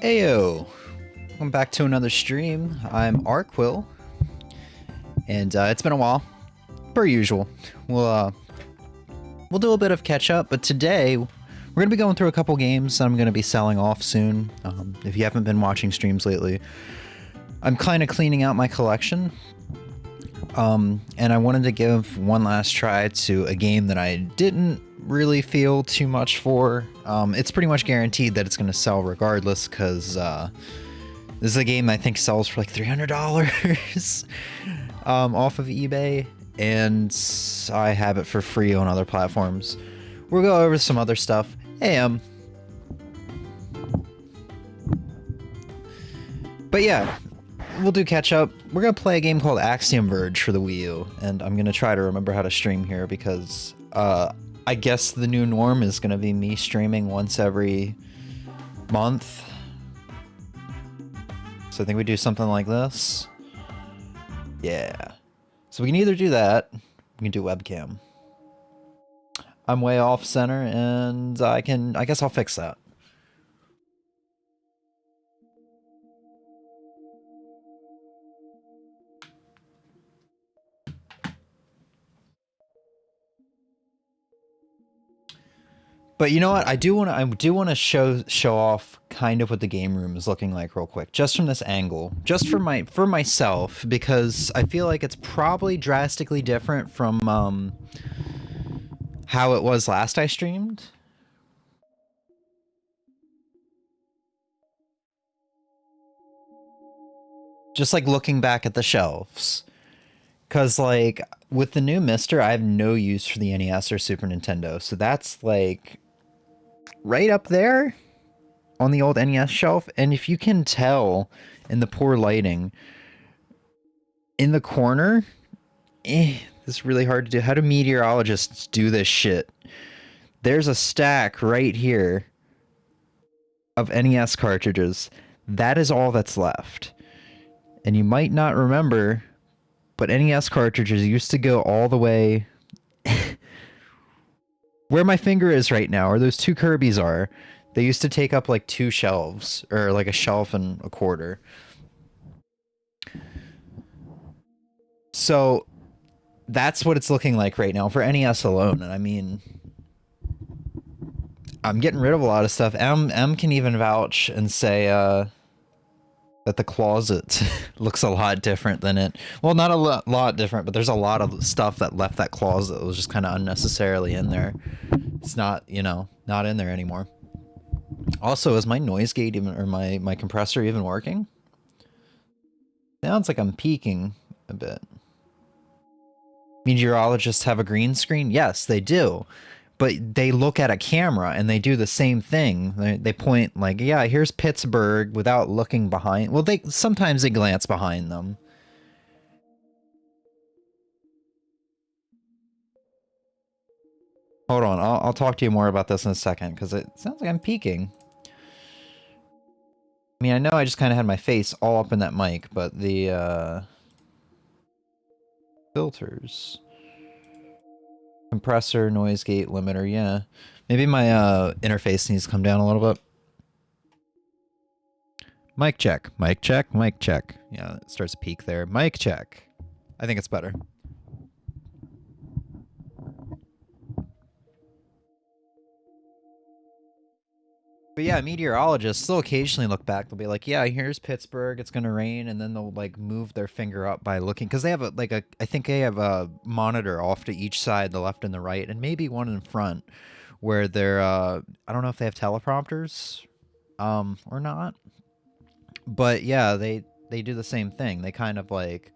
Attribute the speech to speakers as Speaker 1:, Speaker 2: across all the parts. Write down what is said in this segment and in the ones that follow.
Speaker 1: Heyo! Welcome back to another stream. I'm Arrquil, and it's been a while, per usual. We'll do a bit of catch up, but today we're gonna be going through a couple games that I'm gonna be selling off soon. If you haven't been watching streams lately, I'm kind of cleaning out my collection, and I wanted to give one last try to a game that I didn't really feel too much for. It's pretty much guaranteed that it's going to sell regardless, because this is a game I think sells for like $300 off of eBay, and I have it for free on other platforms. We'll go over some other stuff. Hey, but yeah, we'll do catch up. We're gonna play a game called Axiom Verge for the Wii U, and I'm gonna try to remember how to stream here because I guess the new norm is gonna be me streaming once every month. So I think we do something like this. Yeah. So we can either do that, we can do webcam. I'm way off center, and I guess I'll fix that. But you know what? I do want to show off kind of what the game room is looking like real quick, just from this angle, just for myself, because I feel like it's probably drastically different from how it was last I streamed. Just like looking back at the shelves. Cause like with the new Mister, I have no use for the NES or Super Nintendo. So that's like right up there on the old NES shelf. And if you can tell in the poor lighting, in the corner, this is really hard to do. How do meteorologists do this shit? There's a stack right here of NES cartridges. That is all that's left. And you might not remember, but NES cartridges used to go all the way where my finger is right now, or those two Kirby's are. They used to take up like 2 shelves, or like a shelf and a quarter. So that's what it's looking like right now for NES alone. And I mean, I'm getting rid of a lot of stuff. M can even vouch and say that the closet looks a lot different than it. Well, not a lot different, but there's a lot of stuff that left that closet that was just kind of unnecessarily in there. It's not, you know, not in there anymore. Also, is my noise gate even, or my compressor even working? Sounds like I'm peaking a bit. Meteorologists have a green screen? Yes, they do. But they look at a camera and they do the same thing. They point like, yeah, here's Pittsburgh without looking behind. Well, sometimes they glance behind them. Hold on, I'll talk to you more about this in a second, because it sounds like I'm peaking. I mean, I know I just kind of had my face all up in that mic, but the filters, compressor, noise gate, limiter, yeah. Maybe my interface needs to come down a little bit. Mic check, mic check, mic check. Yeah, it starts to peak there. Mic check. I think it's better. But yeah, meteorologists, they'll occasionally look back. They'll be like, yeah, here's Pittsburgh. It's going to rain. And then they'll like move their finger up by looking. Because they have I think they have a monitor off to each side, the left and the right. And maybe one in front where they're, I don't know if they have teleprompters or not. But yeah, they do the same thing. They kind of like...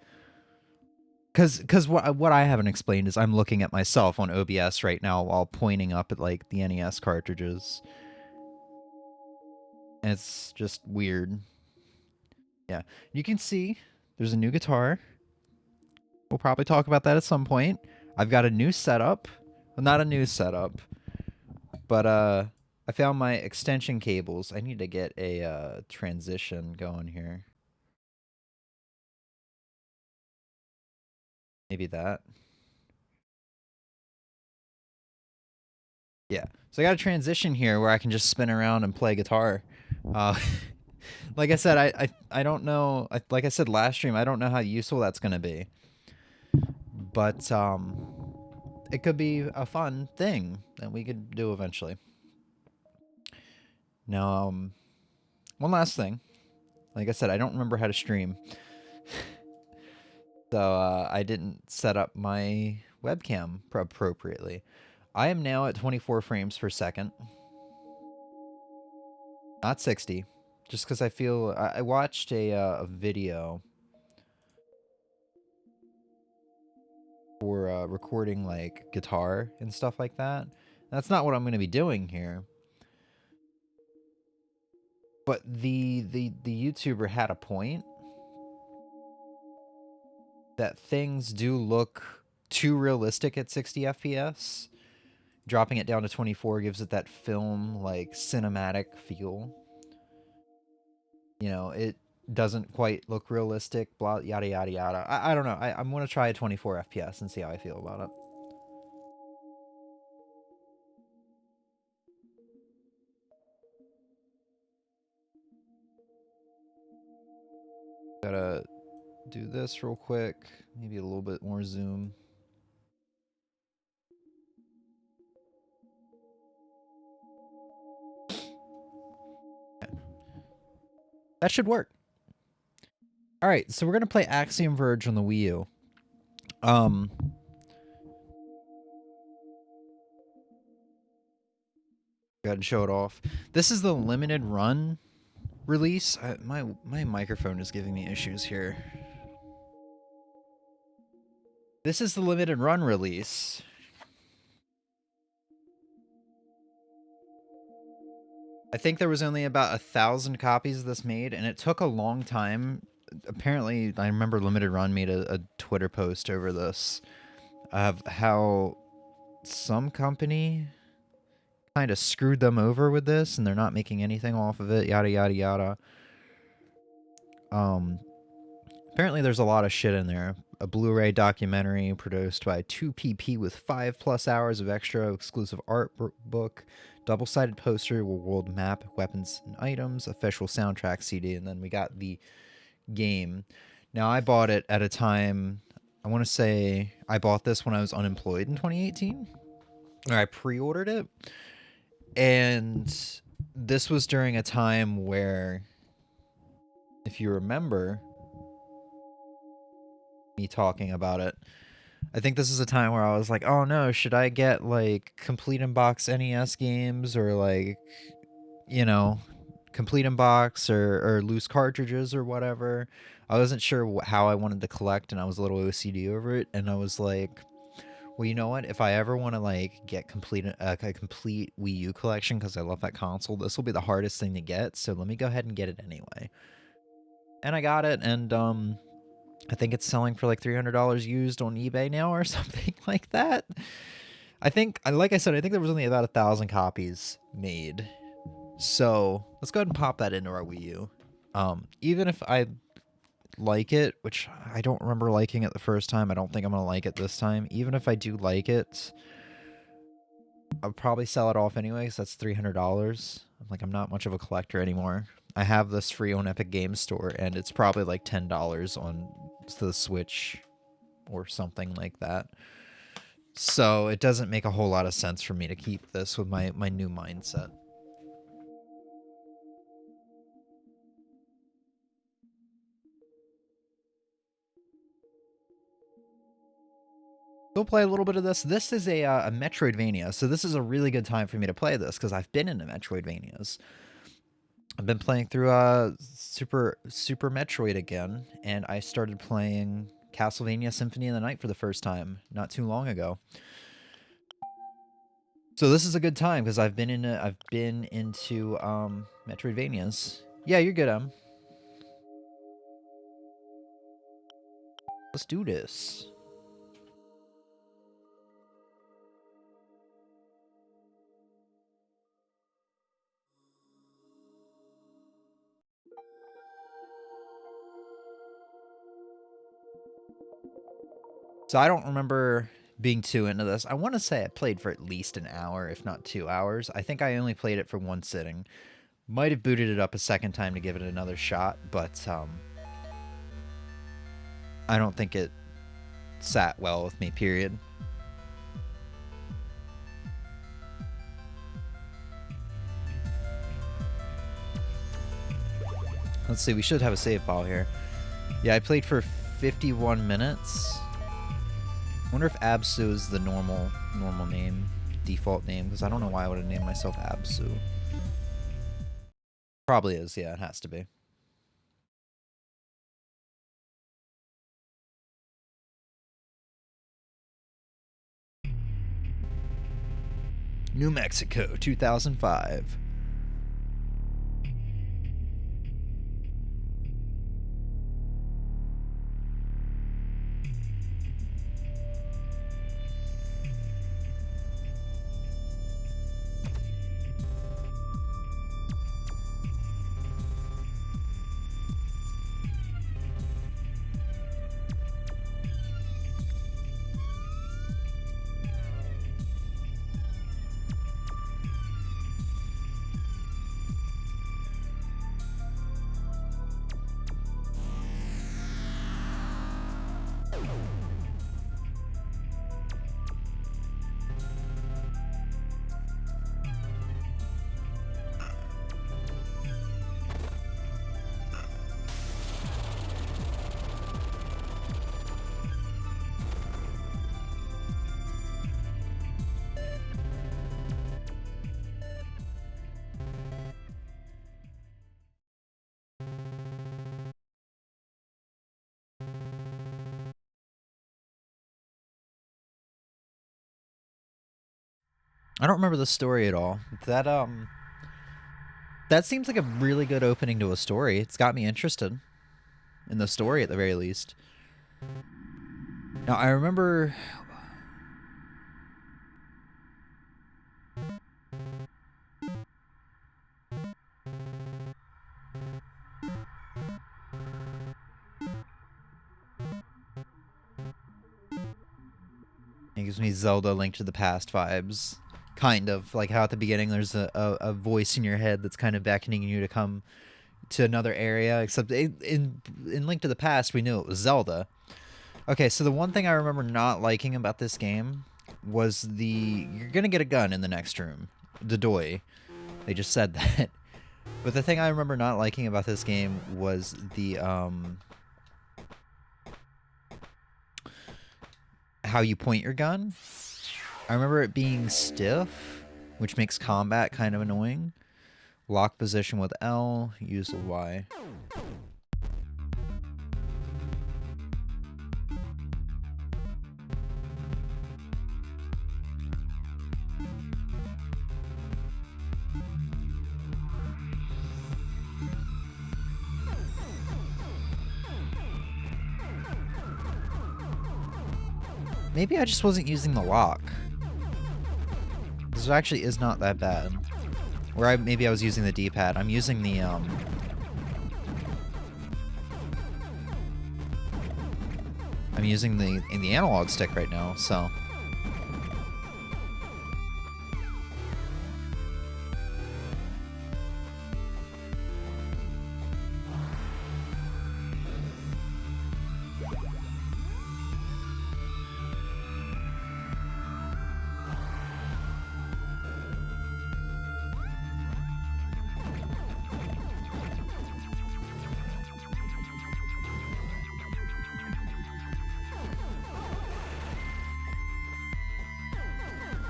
Speaker 1: Because what I haven't explained is I'm looking at myself on OBS right now while pointing up at like the NES cartridges. And it's just weird. Yeah. You can see there's a new guitar. We'll probably talk about that at some point. I've got a new setup. Well, not a new setup. But I found my extension cables. I need to get a transition going here. Maybe that. Yeah. So I got a transition here where I can just spin around and play guitar. Like I said, I don't know. Like I said last stream, I don't know how useful that's gonna be, but it could be a fun thing that we could do eventually. Now, one last thing. Like I said, I don't remember how to stream, so I didn't set up my webcam appropriately. I am now at 24 frames per second, not 60, just because I feel I watched a video for recording like guitar and stuff like that. That's not what I'm going to be doing here. But the YouTuber had a point that things do look too realistic at 60 FPS. Dropping it down to 24 gives it that film like cinematic feel. You know, it doesn't quite look realistic, blah, yada yada yada. I don't know. I'm going to try a 24 FPS and see how I feel about it. Gotta do this real quick. Maybe a little bit more zoom. Okay. That should work. All right, so we're gonna play Axiom Verge on the Wii U. Go ahead and show it off. This is the limited run release. My microphone is giving me issues here. This is the limited run release. I think there was only about 1,000 copies of this made, and it took a long time. Apparently, I remember Limited Run made a Twitter post over this of how some company kind of screwed them over with this, and they're not making anything off of it, yada, yada, yada. Apparently there's a lot of shit in there. A Blu-ray documentary produced by 2PP with 5+ hours of extra exclusive art book, double-sided poster, world map, weapons and items, official soundtrack CD, and then we got the game. Now, I bought it at a time, I want to say I bought this when I was unemployed in 2018, or I pre-ordered it, and this was during a time where, if you remember me talking about it, I think this is a time where I was like, oh no, should I get like complete in box NES games, or like, you know, complete in box or loose cartridges or whatever. I wasn't sure how I wanted to collect, and I was a little OCD over it, and I was like, well, you know what, if I ever want to like get a complete Wii U collection, because I love that console, this will be the hardest thing to get, so let me go ahead and get it anyway. And I got it, and I think it's selling for like $300 used on eBay now or something like that. I think, like I said, I think there was only about 1,000 copies made. So let's go ahead and pop that into our Wii U. Even if I like it, which I don't remember liking it the first time, I don't think I'm going to like it this time. Even if I do like it, I'll probably sell it off anyway, because that's $300. Like, I'm not much of a collector anymore. I have this free on Epic Games Store, and it's probably like $10 on the Switch or something like that. So it doesn't make a whole lot of sense for me to keep this with my new mindset. Go play a little bit of this. This is a Metroidvania, so this is a really good time for me to play this, because I've been into Metroidvanias. I've been playing through Super Metroid again, and I started playing Castlevania Symphony of the Night for the first time not too long ago. So this is a good time, because I've been into Metroidvanias. Yeah, you're good, Em. Let's do this. So I don't remember being too into this. I want to say I played for at least an hour, if not 2 hours. I think I only played it for one sitting. Might have booted it up a second time to give it another shot, but I don't think it sat well with me, period. Let's see, we should have a save file here. Yeah, I played for 51 minutes. I wonder if Absu is the normal name, default name, because I don't know why I would have named myself Absu. Probably is, yeah, it has to be. New Mexico, 2005. I don't remember the story at all. That seems like a really good opening to a story. It's got me interested in the story at the very least. Now, I remember... It gives me Zelda Link to the Past vibes. Kind of. Like how at the beginning there's a voice in your head that's kind of beckoning you to come to another area. Except in Link to the Past, we knew it was Zelda. Okay, so the one thing I remember not liking about this game was you're gonna get a gun in the next room. The Doi. They just said that. But the thing I remember not liking about this game was how you point your gun. I remember it being stiff, which makes combat kind of annoying. Lock position with L, use with Y. Maybe I just wasn't using the lock. This actually is not that bad. Or maybe I was using the D-pad. I'm using the I'm using the analog stick right now, so.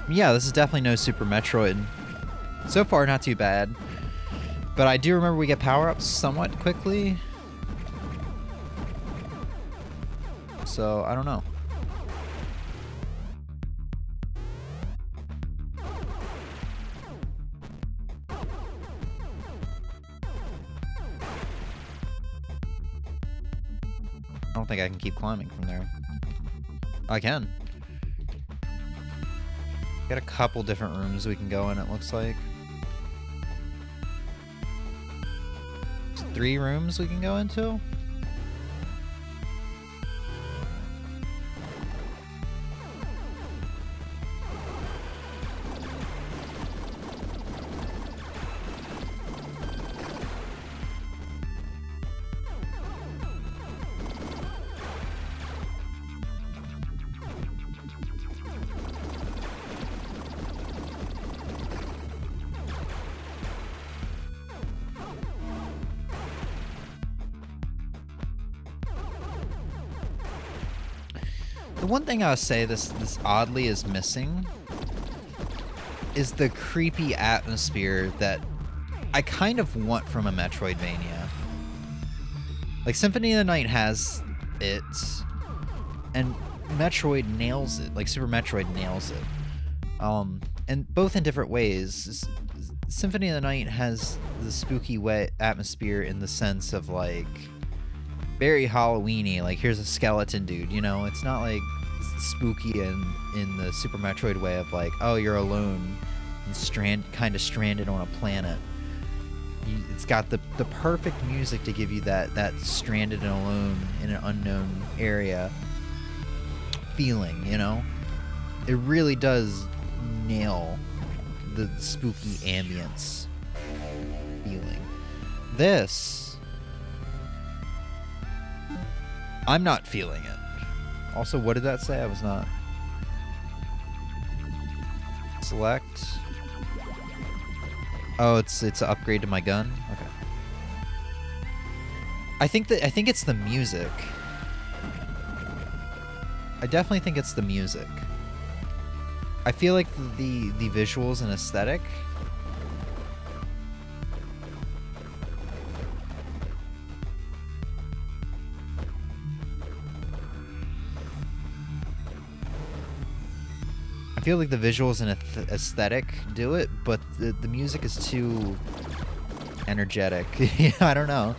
Speaker 1: Yeah, this is definitely no Super Metroid. So far, not too bad. But I do remember we get power-ups somewhat quickly. So, I don't know. I don't think I can keep climbing from there. I can. Got a couple different rooms we can go in, it looks like. There's 3 rooms we can go into? The one thing I would say this oddly is missing is the creepy atmosphere that I kind of want from a Metroidvania. Like, Symphony of the Night has it, and Metroid nails it. Like, Super Metroid nails it. And both in different ways. Symphony of the Night has the spooky wet atmosphere in the sense of, like, very Halloween-y. Like, here's a skeleton dude, you know? It's not, like, spooky in the Super Metroid way of, like, oh, you're alone and kind of stranded on a planet. It's got the perfect music to give you that stranded and alone in an unknown area feeling, you know? It really does nail the spooky ambience feeling. This, I'm not feeling it. Also, what did that say? I was not. Select. Oh, it's an upgrade to my gun? Okay. I think it's the music. I definitely think it's the music. I feel like the visuals and aesthetic and aesthetic do it, but the music is too energetic. Yeah, I don't know.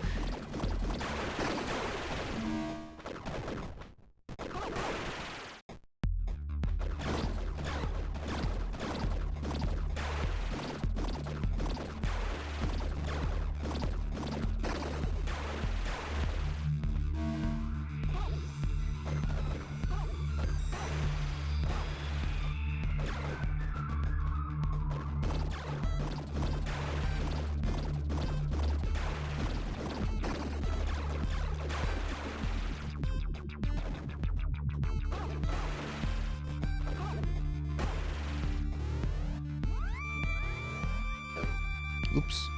Speaker 1: Oops.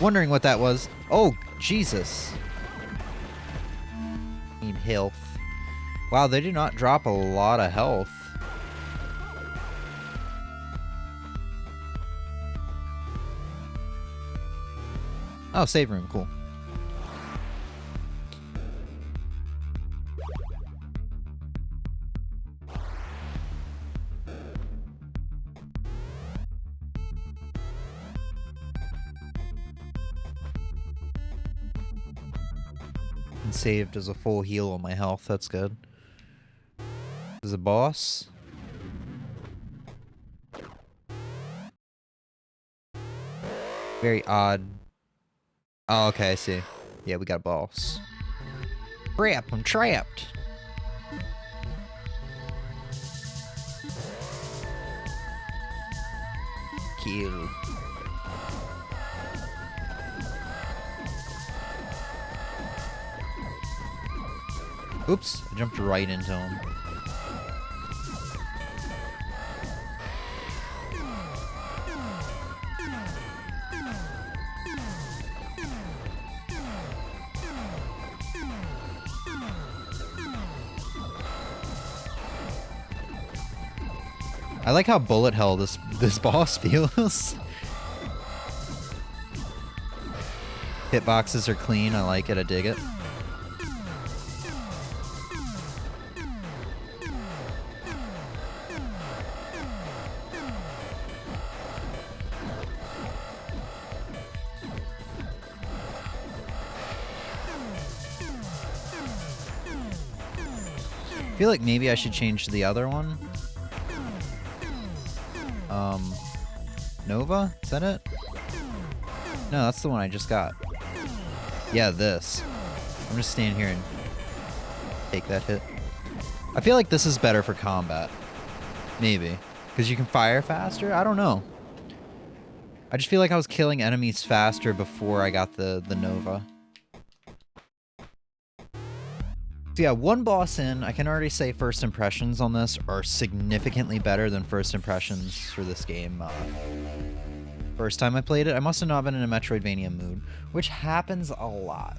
Speaker 1: Wondering what that was. Oh, Jesus. Need health. Wow, they do not drop a lot of health. Oh, save room, cool. And saved as a full heal on my health, that's good. Is a boss? Very odd. Oh, okay, I see. Yeah, we got a boss. Crap, I'm trapped. Kill. Oops, I jumped right into him. I like how bullet hell this boss feels. Hitboxes are clean, I like it, I dig it. I feel like maybe I should change to the other one. Nova? Is that it? No, that's the one I just got. Yeah, this. I'm just stand here and take that hit. I feel like this is better for combat. Maybe. Because you can fire faster? I don't know. I just feel like I was killing enemies faster before I got the Nova. So yeah, one boss in, I can already say first impressions on this are significantly better than first impressions for this game. First time I played it, I must have not been in a Metroidvania mood, which happens a lot.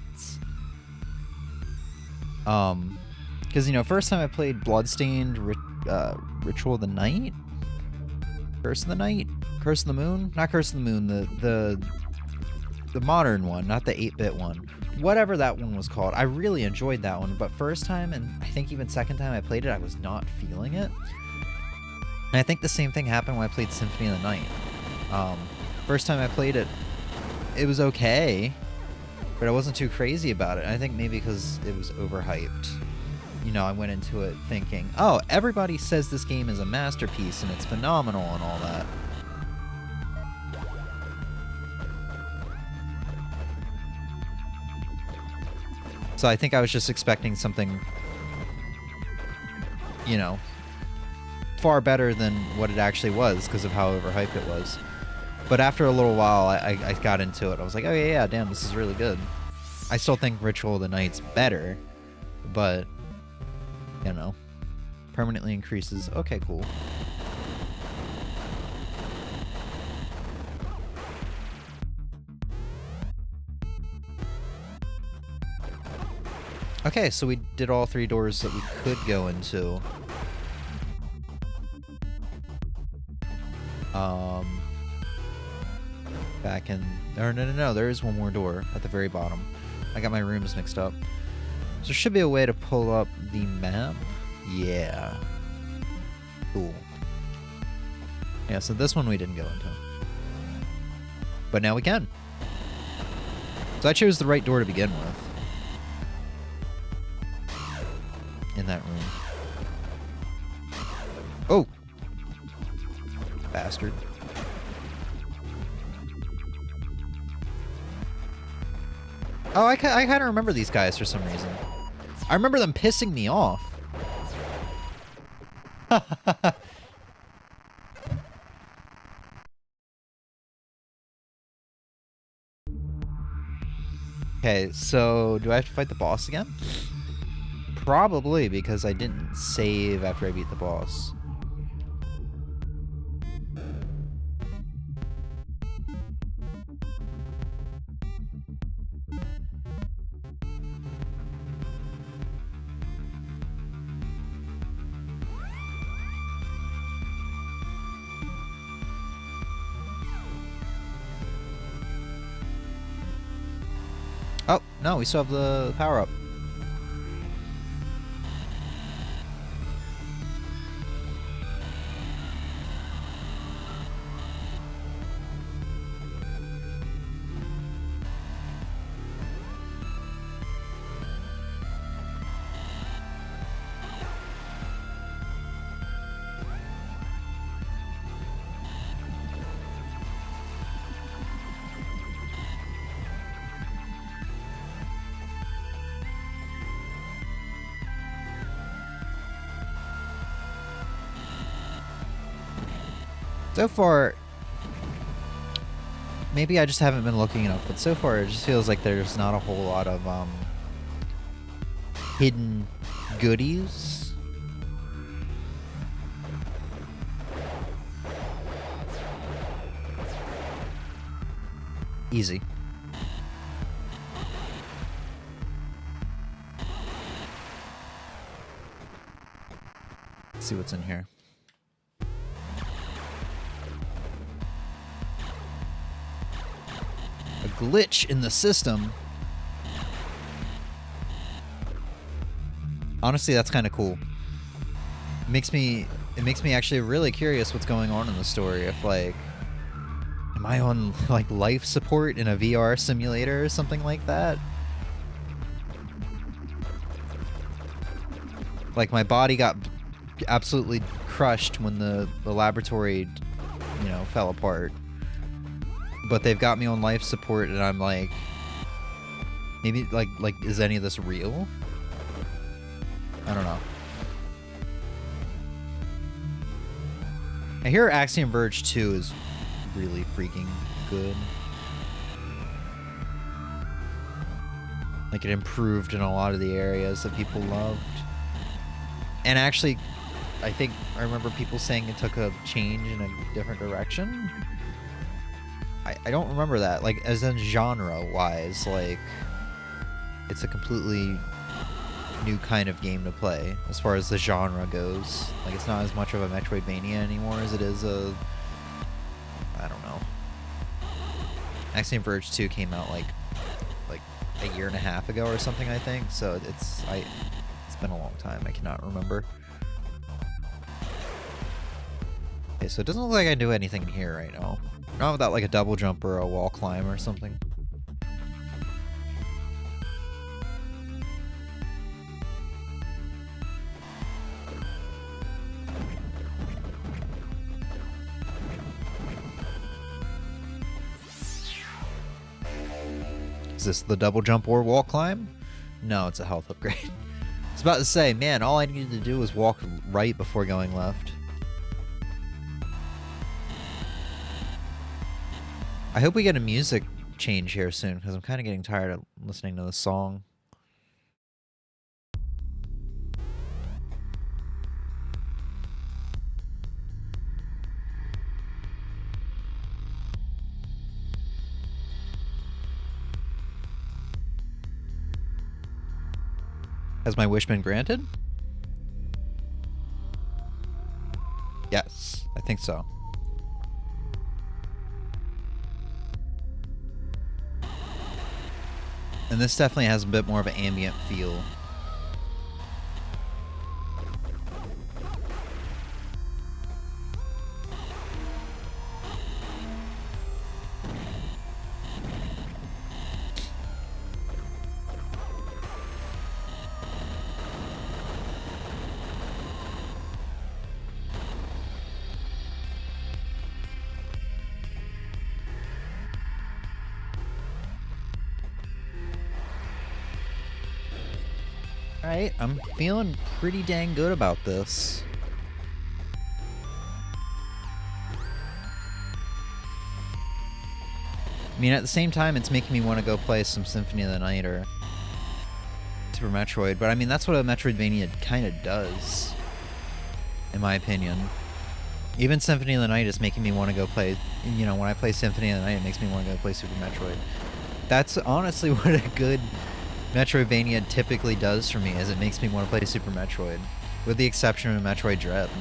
Speaker 1: Because, you know, first time I played Bloodstained, Ritual of the Night? Curse of the Night? Curse of the Moon? Not Curse of the Moon, the modern one, not the 8-bit one. Whatever that one was called. I really enjoyed that one, but first time, and I think even second time I played it, I was not feeling it. And I think the same thing happened when I played Symphony of the Night. First time I played it, it was okay, but I wasn't too crazy about it. I think maybe because it was overhyped. You know, I went into it thinking, oh, everybody says this game is a masterpiece and it's phenomenal and all that. So I think I was just expecting something, you know, far better than what it actually was because of how overhyped it was. But after a little while, I got into it. I was like, oh yeah, damn, this is really good. I still think Ritual of the Night's better, but, you know, permanently increases. Okay, cool. Okay, so we did all 3 doors that we could go into. Back in... No, there is one more door at the very bottom. I got my rooms mixed up. So there should be a way to pull up the map. Yeah. Cool. Yeah, so this one we didn't go into. But now we can. So I chose the right door to begin with. In that room. Oh! Bastard. Oh, I kind of remember these guys for some reason. I remember them pissing me off. Okay, so do I have to fight the boss again? Probably, because I didn't save after I beat the boss. Oh, no, we still have the power-up. So far, maybe I just haven't been looking enough, but so far it just feels like there's not a whole lot of hidden goodies. Easy. Let's see what's in here. Glitch in the system. Honestly, that's kind of cool. It makes me actually really curious what's going on in the story. If like, am I on like life support in a VR simulator or something like that? Like my body got absolutely crushed when the laboratory, you know, fell apart. But they've got me on life support, and I'm like, maybe, like, is any of this real? I don't know. I hear Axiom Verge 2 is really freaking good. Like, it improved in a lot of the areas that people loved. And actually, I think I remember people saying it took a change in a different direction. I don't remember that. Like, as in genre-wise, like, it's a completely new kind of game to play as far as the genre goes. Like, it's not as much of a Metroidvania anymore as it is a... I don't know. Axiom Verge 2 came out, like a year and a half ago or something, I think. So it's been a long time. I cannot remember. Okay, so it doesn't look like I do anything in here right now. Not without like a double jump or a wall climb or something. Is this the double jump or wall climb? No, it's a health upgrade. I was about to say, man, all I needed to do was walk right before going left. I hope we get a music change here soon, because I'm kind of getting tired of listening to this song. Has my wish been granted? Yes, I think so. And this definitely has a bit more of an ambient feel. Alright, I'm feeling pretty dang good about this. I mean, at the same time, it's making me want to go play some Symphony of the Night or Super Metroid, but I mean, that's what a Metroidvania kind of does, in my opinion. Even Symphony of the Night is making me want to go play, you know, when I play Symphony of the Night, it makes me want to go play Super Metroid. That's honestly what a good Metroidvania typically does for me, is it makes me want to play Super Metroid, with the exception of Metroid Dread.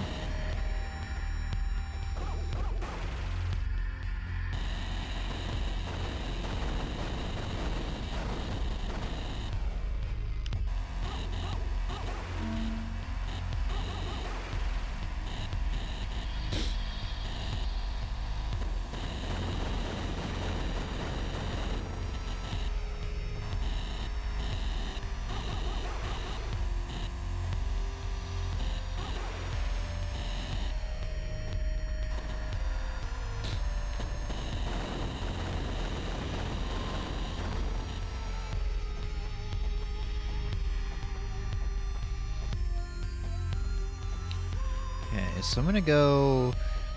Speaker 1: So I'm gonna go...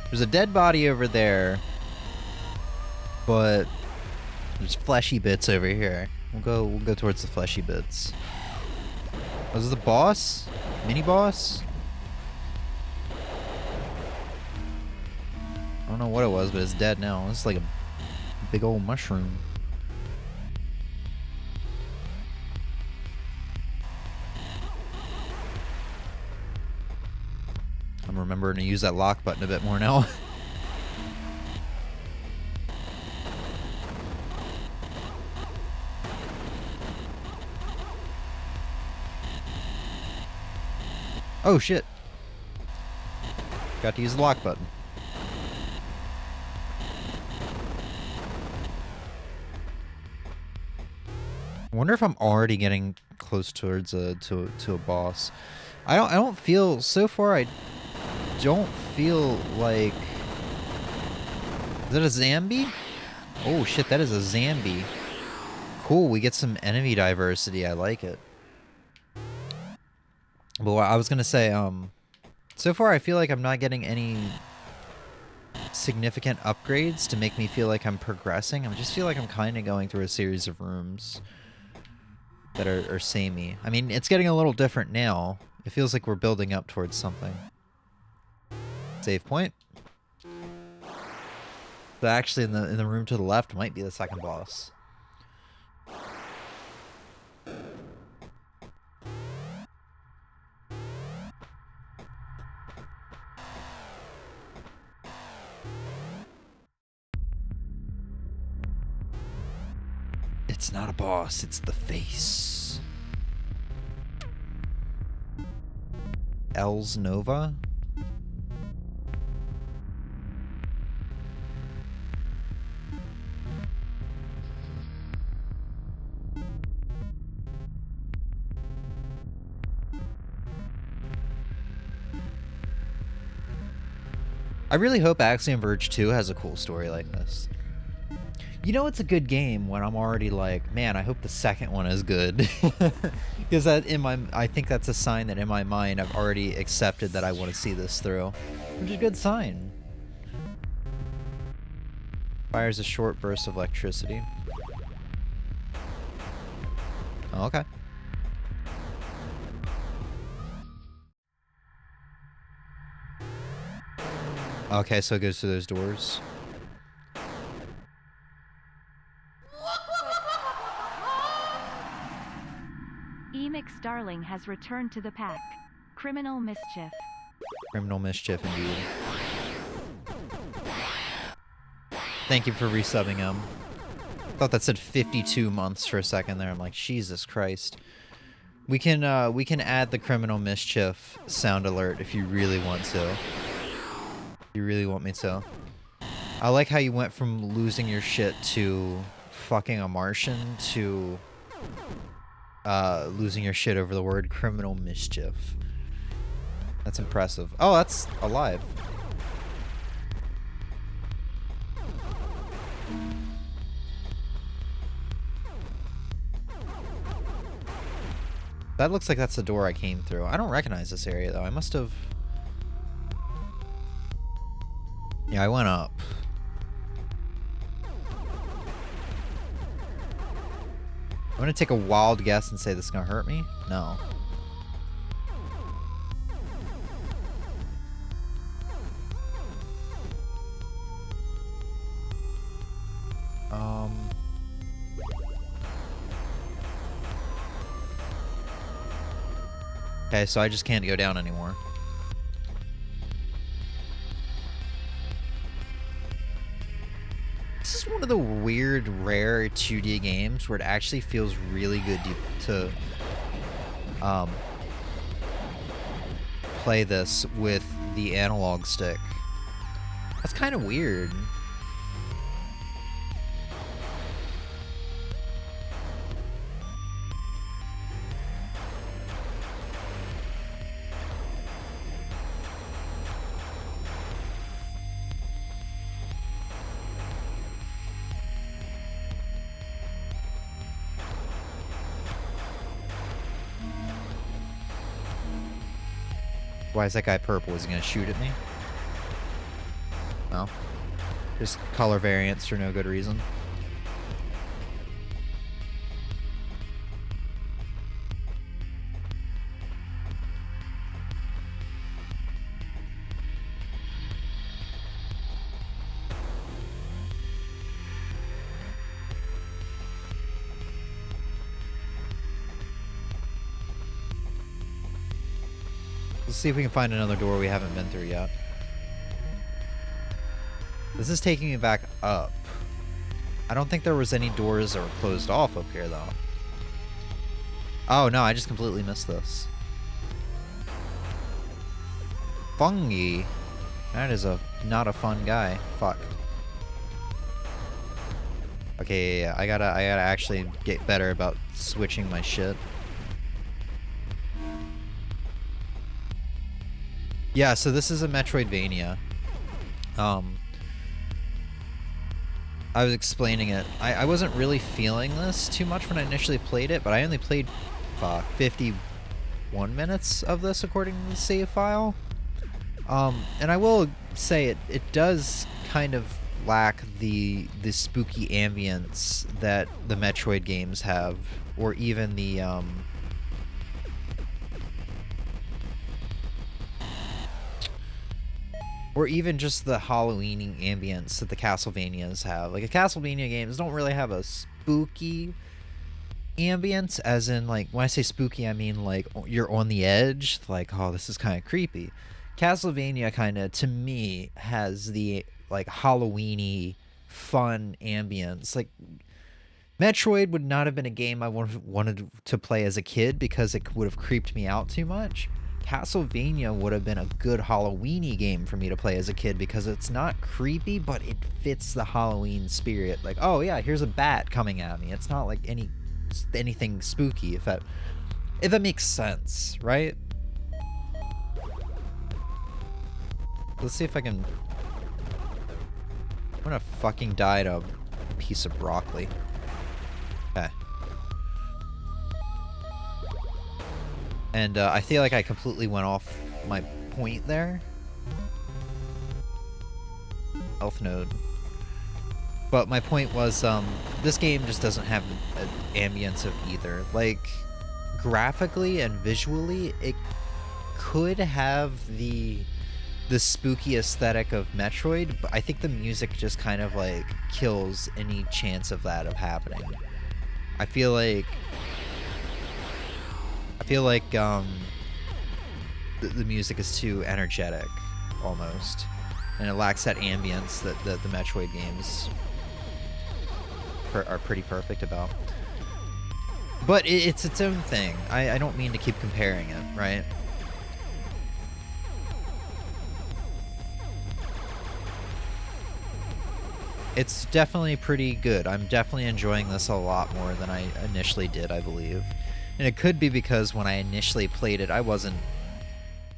Speaker 1: There's a dead body over there, but there's fleshy bits over here. We'll go towards the fleshy bits. Was it the boss? Mini boss? I don't know what it was, but it's dead now. It's like a big old mushroom. I'm remembering to use that lock button a bit more now. Oh shit. Got to use the lock button. I wonder if I'm already getting close towards a boss. I don't feel, so far I don't feel like... Is that a Zambi? Oh shit, that is a Zambi. Cool, we get some enemy diversity, I like it. But I was gonna say, so far I feel like I'm not getting any significant upgrades to make me feel like I'm progressing. I just feel like I'm kind of going through a series of rooms that are samey. I mean, it's getting a little different now. It feels like we're building up towards something. Save point. But actually, in the room to the left might be the second boss. It's not a boss, it's the face. Els Nova? I really hope Axiom Verge 2 has a cool story like this. You know, it's a good game when I'm already like, man, I hope the second one is good. Because I think that's a sign that in my mind I've already accepted that I want to see this through. Which is a good sign. Fires a short burst of electricity. Oh, okay. Okay, so it goes through those doors.
Speaker 2: Darling has returned to the pack. Criminal mischief.
Speaker 1: Criminal mischief, indeed. Thank you for resubbing him. Thought that said 52 months for a second there. I'm like, Jesus Christ. We can add the criminal mischief sound alert if you really want to. If you really want me to. I like how you went from losing your shit to fucking a Martian to losing your shit over the word criminal mischief. That's impressive. Oh, that's alive. That looks like that's the door I came through. I don't recognize this area though. I must have... Yeah, I went up. I'm gonna take a wild guess and say this is gonna hurt me? No. Okay, so I just can't go down anymore. This is one of the weird, rare 2D games where it actually feels really good to play this with the analog stick. That's kind of weird. Why is that guy purple? Is he gonna shoot at me? No. Just color variants for no good reason. Let's see if we can find another door we haven't been through yet. This is taking me back up. I don't think there was any doors that were closed off up here, though. Oh, no, I just completely missed this. Fungi. That is not a fun guy. Fuck. Okay, yeah, I gotta actually get better about switching my shit. Yeah, so this is a Metroidvania. I was explaining it. I wasn't really feeling this too much when I initially played it, but I only played 51 minutes of this according to the save file. And I will say it does kind of lack the spooky ambience that the Metroid games have, or even the or even just the Halloween ambience that the Castlevanias have. Like, the Castlevania games don't really have a spooky ambience, as in, like, when I say spooky, I mean, like, you're on the edge, like, oh, this is kind of creepy. Castlevania kind of, to me, has the, like, Halloween-y, fun ambience. Like, Metroid would not have been a game I wanted to play as a kid because it would have creeped me out too much. Castlevania would have been a good Halloween-y game for me to play as a kid because it's not creepy, but it fits the Halloween spirit. Like, oh yeah, here's a bat coming at me. It's not like anything spooky, if that makes sense, right? Let's see if I can... I'm gonna fucking die to a piece of broccoli. Okay. And I feel like I completely went off my point there. Health node. But my point was, this game just doesn't have an ambience of either. Like, graphically and visually, it could have the spooky aesthetic of Metroid, but I think the music just kind of, like, kills any chance of that happening. I feel like the music is too energetic, almost, and it lacks that ambience that the Metroid games are pretty perfect about. But it's its own thing. I don't mean to keep comparing it, right? It's definitely pretty good. I'm definitely enjoying this a lot more than I initially did, I believe. And it could be because when I initially played it, I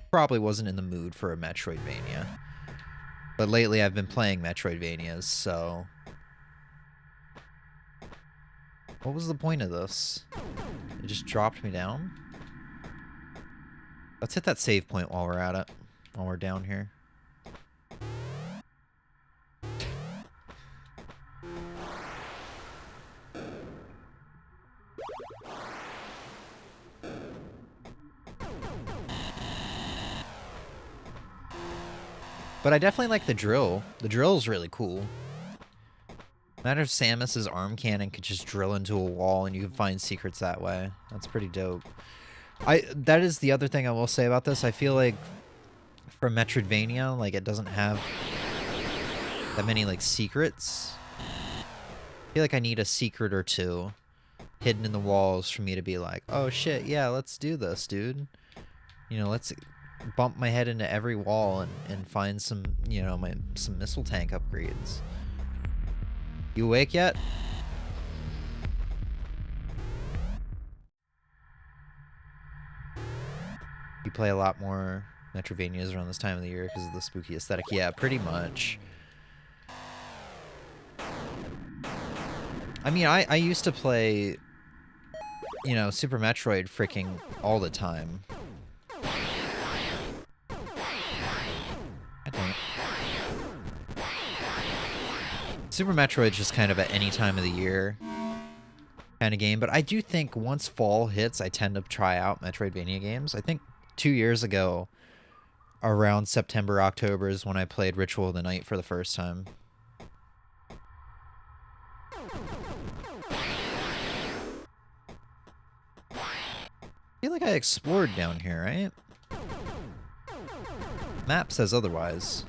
Speaker 1: probably wasn't in the mood for a Metroidvania. But lately I've been playing Metroidvanias, so... What was the point of this? It just dropped me down? Let's hit that save point while we're at it. While we're down here. But I definitely like the drill. The drill's really cool. Imagine if Samus's arm cannon could just drill into a wall and you can find secrets that way. That's pretty dope. That is the other thing I will say about this. I feel like for Metroidvania, like, it doesn't have that many, like, secrets. I feel like I need a secret or two hidden in the walls for me to be like, oh shit, yeah, let's do this, dude. You know, let's bump my head into every wall and find some, you know, some missile tank upgrades. You awake yet? You play a lot more Metroidvanias around this time of the year because of the spooky aesthetic. Yeah, pretty much. I mean, I used to play, you know, Super Metroid freaking all the time. Super Metroid's just kind of at any time of the year kind of game, but I do think once fall hits, I tend to try out Metroidvania games. I think 2 years ago, around September, October, is when I played Ritual of the Night for the first time. I feel like I explored down here, right? Map says otherwise.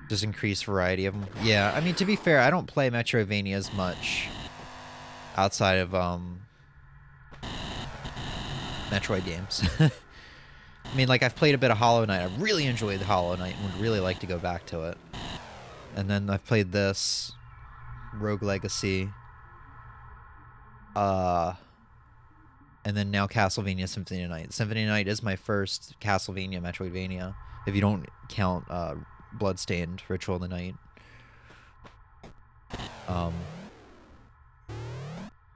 Speaker 1: Just increased variety of them. Yeah, I mean, to be fair, I don't play Metroidvania as much outside of Metroid games. I mean, like, I've played a bit of Hollow Knight. I really enjoyed Hollow Knight and would really like to go back to it. And then I've played this, Rogue Legacy, and then now Castlevania Symphony of Night. Symphony of Night is my first Castlevania Metroidvania. if you don't count Bloodstained Ritual of the Night.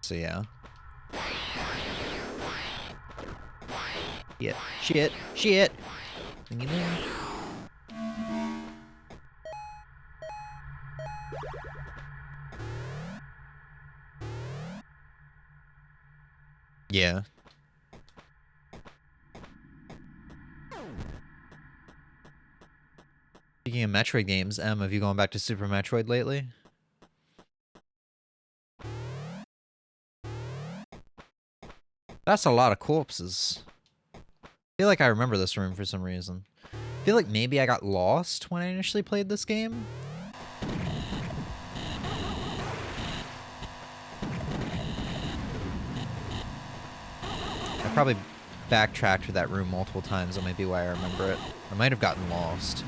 Speaker 1: So yeah. Shit. Yeah. Speaking of Metroid games, have you gone back to Super Metroid lately? That's a lot of corpses. I feel like I remember this room for some reason. I feel like maybe I got lost when I initially played this game. I probably backtracked to that room multiple times. That might be why I remember it. I might have gotten lost.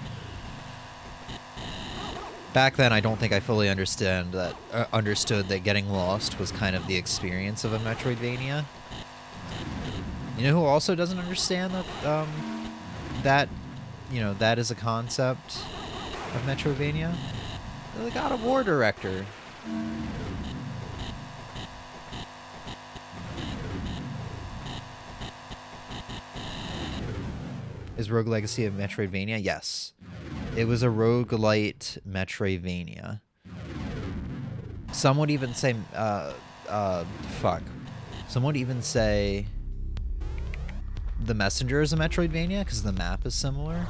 Speaker 1: Back then, I don't think I fully understood that getting lost was kind of the experience of a Metroidvania. You know who also doesn't understand that that is a concept of Metroidvania? The God of War director. Is Rogue Legacy a Metroidvania? Yes. It was a roguelite Metroidvania. Some would even say, Some would even say The Messenger is a Metroidvania because the map is similar.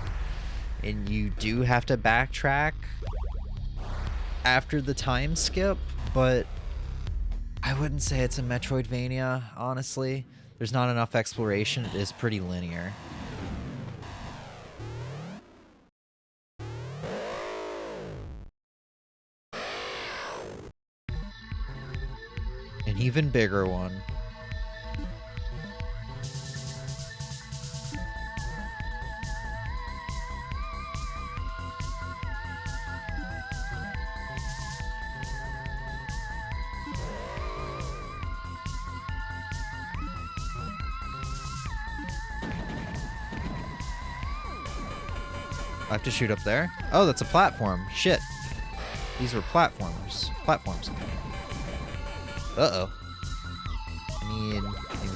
Speaker 1: And you do have to backtrack after the time skip, but I wouldn't say it's a Metroidvania, honestly. There's not enough exploration. It is pretty linear. An even bigger one. I have to shoot up there? Oh, that's a platform. Shit. These were platforms. Uh-oh. I need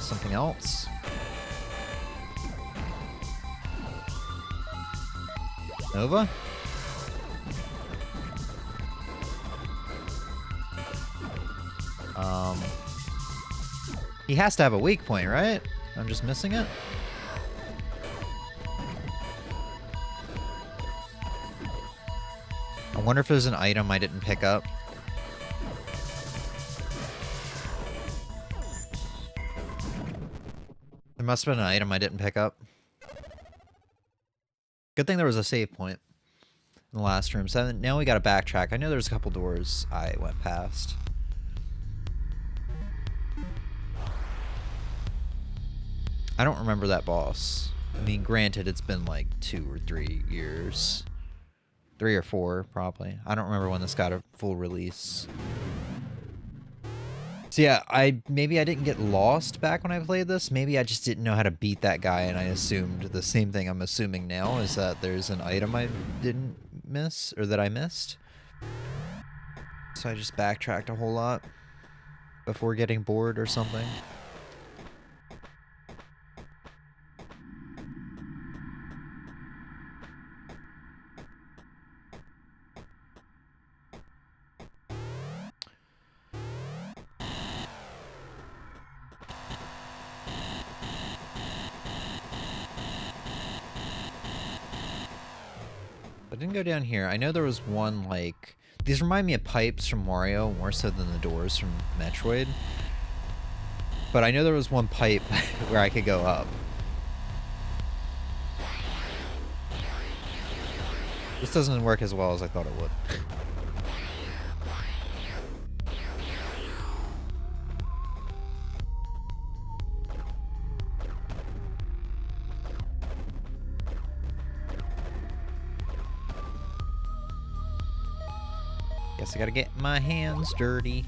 Speaker 1: something else. Nova? He has to have a weak point, right? I'm just missing it? I wonder if there's an item I didn't pick up. There must have been an item I didn't pick up. Good thing there was a save point in the last room. So now we gotta backtrack. I know there's a couple doors I went past. I don't remember that boss. I mean, granted, it's been like 2 or 3 years. 3 or 4, probably. I don't remember when this got a full release. So yeah, maybe I didn't get lost back when I played this. Maybe I just didn't know how to beat that guy, and I assumed the same thing I'm assuming now, is that there's an item I didn't miss, or that I missed. So I just backtracked a whole lot before getting bored or something. I didn't go down here. I know there was one, like... These remind me of pipes from Mario, more so than the doors from Metroid. But I know there was one pipe where I could go up. This doesn't work as well as I thought it would. Guess I gotta get my hands dirty.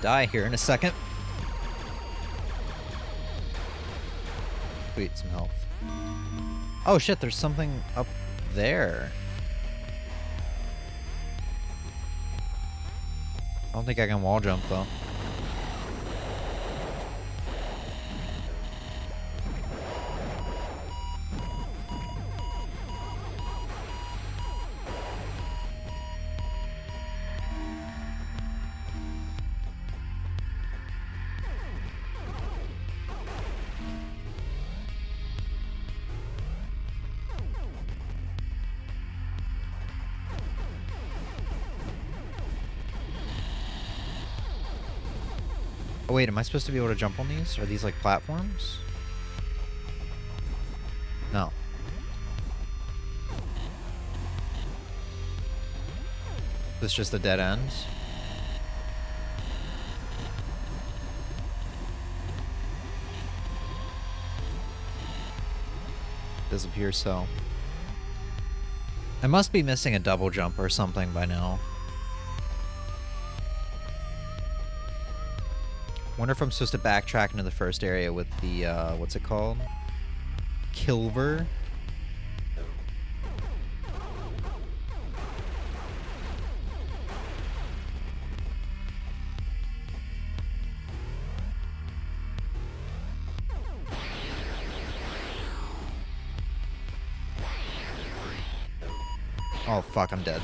Speaker 1: die here in a second. Sweet, some health. Oh shit, there's something up there. I don't think I can wall jump though. Oh wait, am I supposed to be able to jump on these? Are these like platforms? No. This is just a dead end? Disappears so. I must be missing a double jump or something by now. Wonder if I'm supposed to backtrack into the first area with the, what's it called? Kilver? Oh fuck, I'm dead.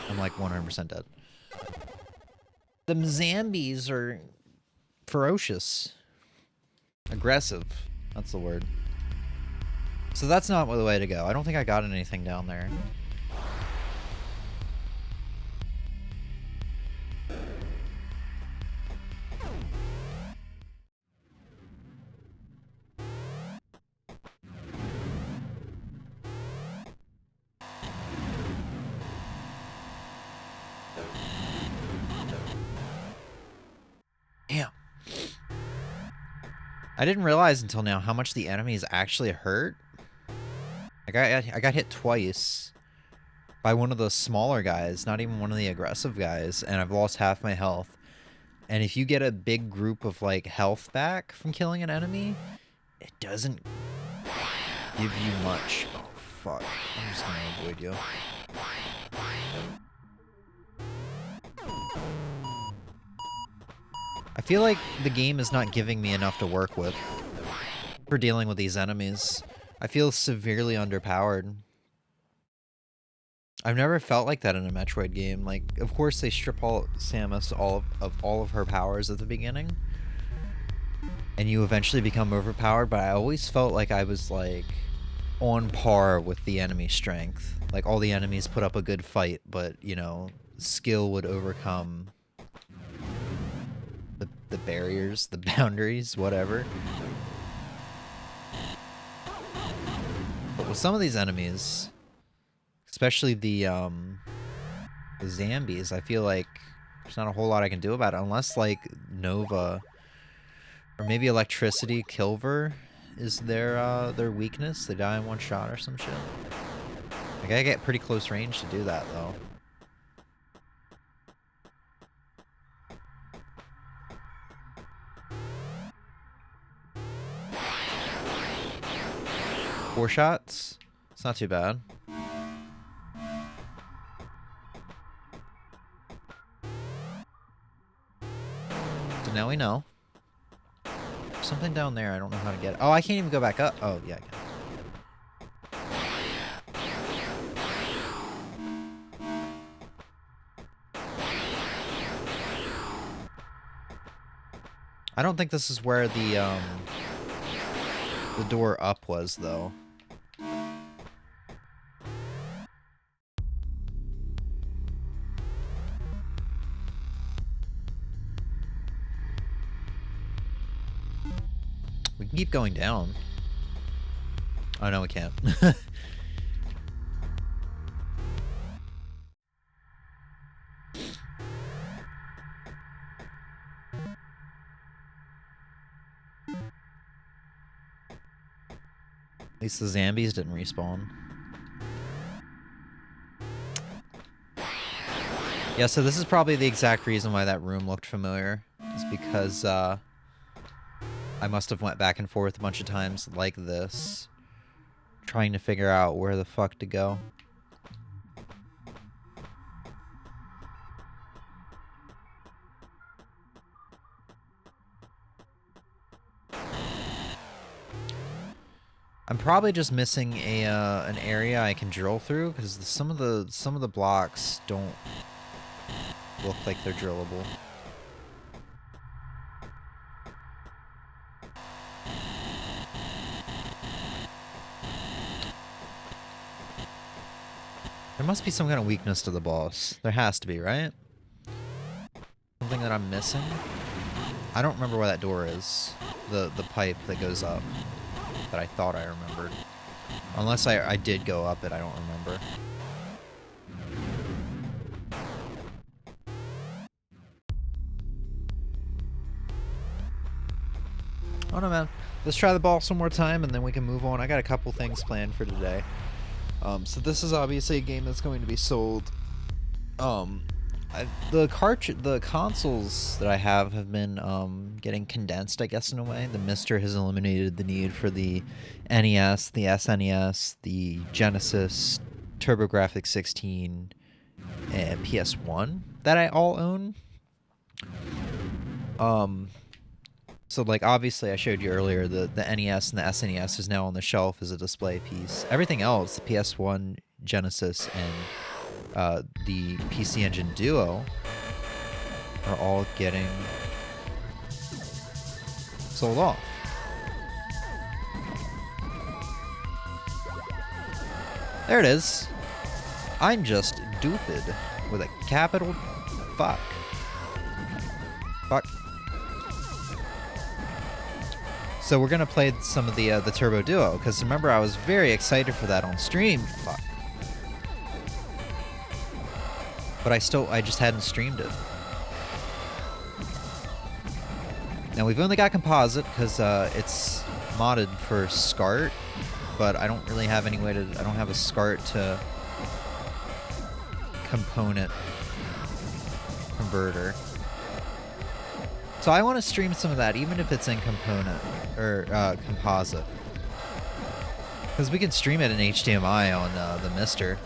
Speaker 1: I'm like 100% dead. Them zombies are ferocious. Aggressive. That's the word. So that's not the way to go. I don't think I got anything down there. Damn. I didn't realize until now how much the enemies actually hurt. Like I got hit twice by one of the smaller guys, not even one of the aggressive guys, and I've lost half my health. And if you get a big group of like health back from killing an enemy, it doesn't give you much. Oh fuck. I'm just gonna avoid you. I feel like the game is not giving me enough to work with for dealing with these enemies. I feel severely underpowered. I've never felt like that in a Metroid game. Like, of course they strip Samus of all of her powers at the beginning, and you eventually become overpowered, but I always felt like I was like on par with the enemy strength. Like all the enemies put up a good fight, but you know, skill would overcome the barriers, the boundaries, whatever. But with some of these enemies, especially the zombies, I feel like there's not a whole lot I can do about it unless like Nova or maybe electricity Kilver is their weakness. They die in one shot or some shit. I gotta get pretty close range to do that though. Four shots? It's not too bad. So now we know. There's something down there. I don't know how to get it. Oh, I can't even go back up. Oh, yeah, I can. I don't think this is where the door up was, though. We can keep going down. Oh, no, we can't. At least the zombies didn't respawn. Yeah, so this is probably the exact reason why that room looked familiar. Is because I must have went back and forth a bunch of times like this, trying to figure out where the fuck to go. I'm probably just missing a an area I can drill through because some of the blocks don't look like they're drillable. There must be some kind of weakness to the boss. There has to be, right? Something that I'm missing? I don't remember where that door is. The pipe that goes up that I thought I remembered. Unless I did go up it, I don't remember. Oh no, man. Let's try the boss one more time and then we can move on. I got a couple things planned for today. So this is obviously a game that's going to be sold. The consoles that I have been getting condensed, I guess, in a way. The Mister has eliminated the need for the NES, the SNES, the Genesis, TurboGrafx 16, and PS1 that I all own. So like obviously I showed you earlier the NES and the SNES is now on the shelf as a display piece. Everything else, the PS1, Genesis, and the PC Engine Duo are all getting sold off. There it is. I'm just stupid with a capital fuck. Fuck. So we're gonna play some of the Turbo Duo, because remember I was very excited for that on stream. Fuck. But I just hadn't streamed it. Now we've only got composite because it's modded for SCART, but I don't really have any way to. I don't have a SCART to component converter. So I want to stream some of that, even if it's in component or composite, because we can stream it in HDMI on the Mister.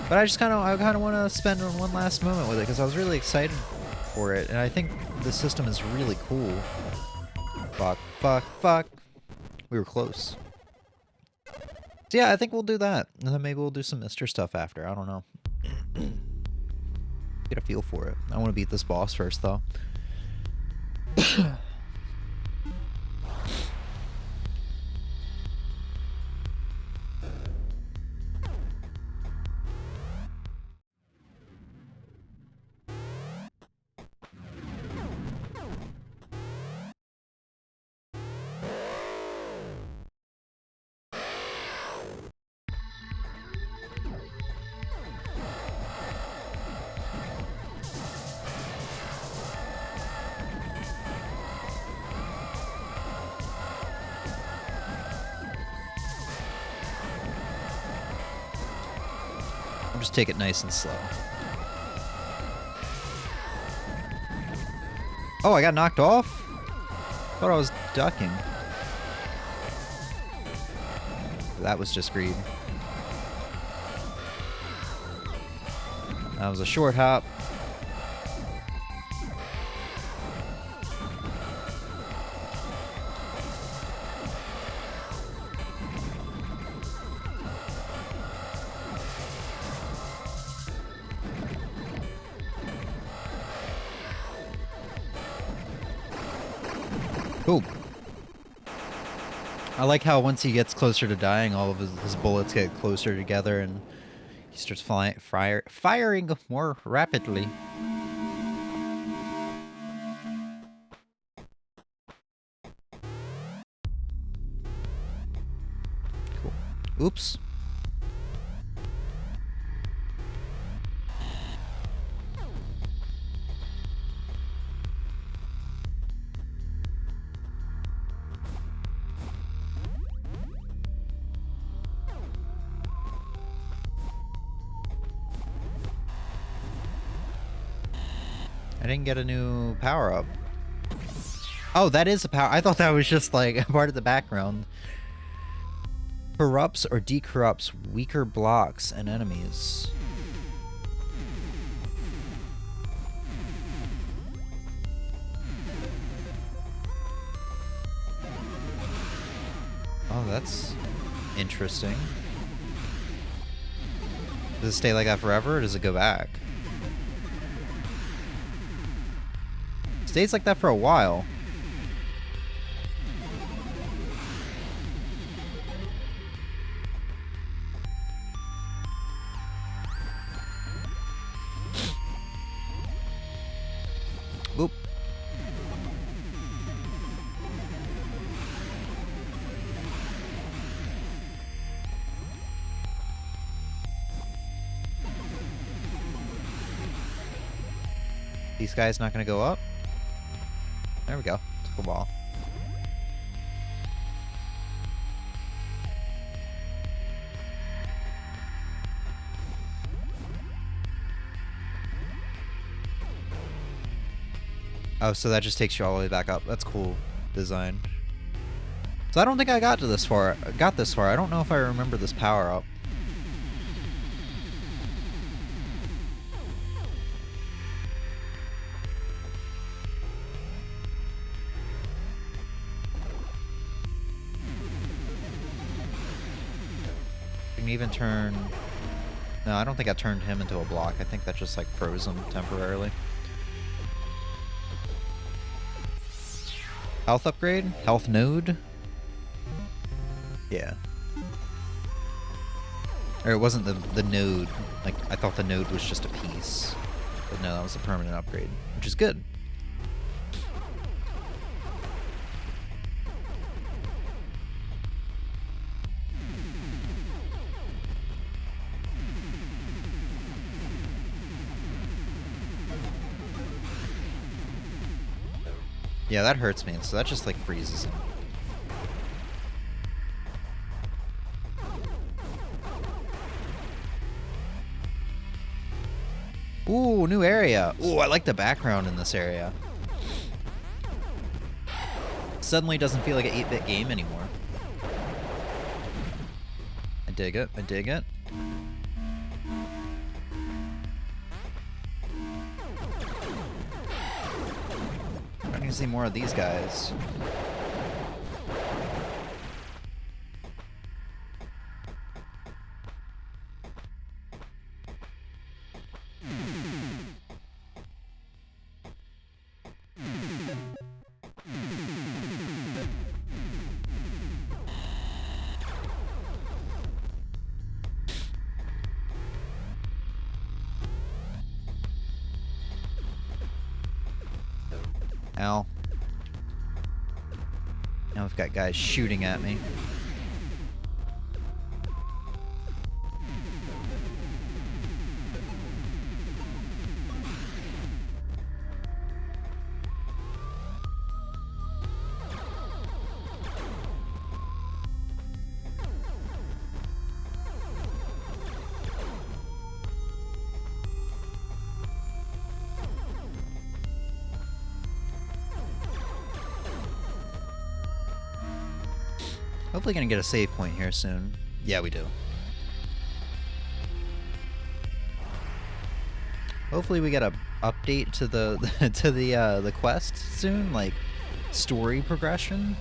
Speaker 1: But I kind of want to spend one last moment with it because I was really excited for it, and I think the system is really cool. Fuck, fuck, fuck. We were close. So yeah, I think we'll do that, and then maybe we'll do some Mister stuff after. I don't know. Get a feel for it. I want to beat this boss first, though. Just take it nice and slow. Oh, I got knocked off? Thought I was ducking. That was just greed. That was a short hop. Cool. I like how once he gets closer to dying, all of his bullets get closer together and he starts firing more rapidly. Cool. Oops. I didn't get a new power-up. Oh, that is a power. I thought that was just like a part of the background. Corrupts or decorrupts weaker blocks and enemies. Oh, that's interesting. Does it stay like that forever, or does it go back? It stays like that for a while. Oop. These guys not gonna go up? There we go. Took a ball. Oh, so that just takes you all the way back up. That's cool design. So I don't think I got to this far. Got this far. I don't know if I remember this power up. You can even turn. No, I don't think I turned him into a block. I think that just like froze him temporarily. Health upgrade? Health node? Yeah. Or it wasn't the node. Like, I thought the node was just a piece. But no, that was a permanent upgrade, which is good. Yeah, that hurts me, so that just like freezes him. Ooh, new area. Ooh, I like the background in this area. Suddenly doesn't feel like an 8-bit game anymore. I dig it, I dig it. I need to see more of these guys. Ow. Now we've got guys shooting at me. Hopefully gonna get a save point here soon. Yeah, we do. Hopefully we get a update to the to the quest soon, like story progression.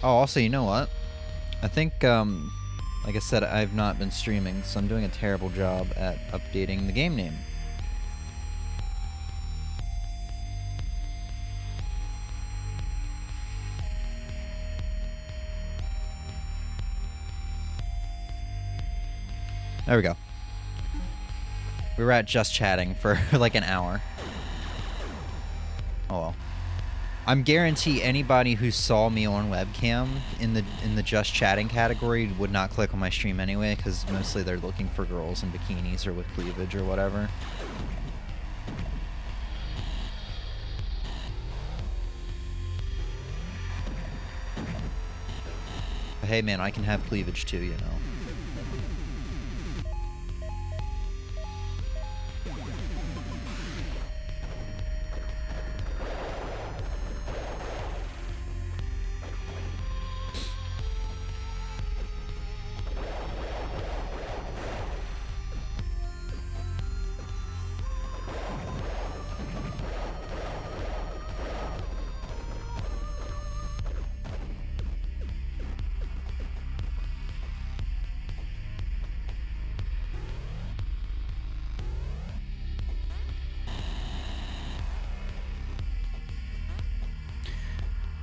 Speaker 1: Oh, also, you know what? I think like I said, I've not been streaming, so I'm doing a terrible job at updating the game name. There we go. We were at just chatting for like an hour. Oh well. I'm guarantee anybody who saw me on webcam in the just chatting category would not click on my stream anyway, because mostly they're looking for girls in bikinis or with cleavage or whatever. hey man, I can have cleavage too, you know.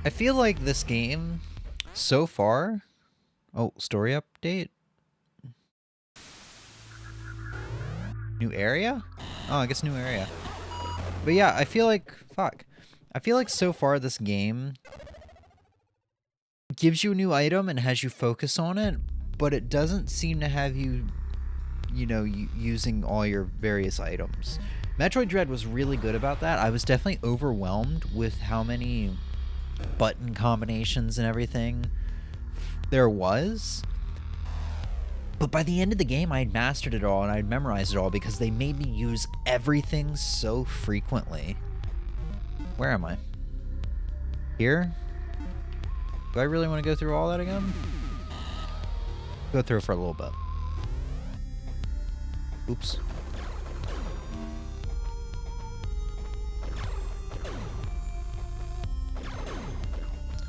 Speaker 1: I feel like this game, so far... Oh, story update? New area? Oh, I guess new area. But yeah, I feel like... Fuck. I feel like so far this game gives you a new item and has you focus on it, but it doesn't seem to have you, you know, using all your various items. Metroid Dread was really good about that. I was definitely overwhelmed with how many button combinations and everything there was. But by the end of the game, I had mastered it all and I had memorized it all because they made me use everything so frequently. Where am I? Here? Do I really want to go through all that again? Go through it for a little bit. Oops.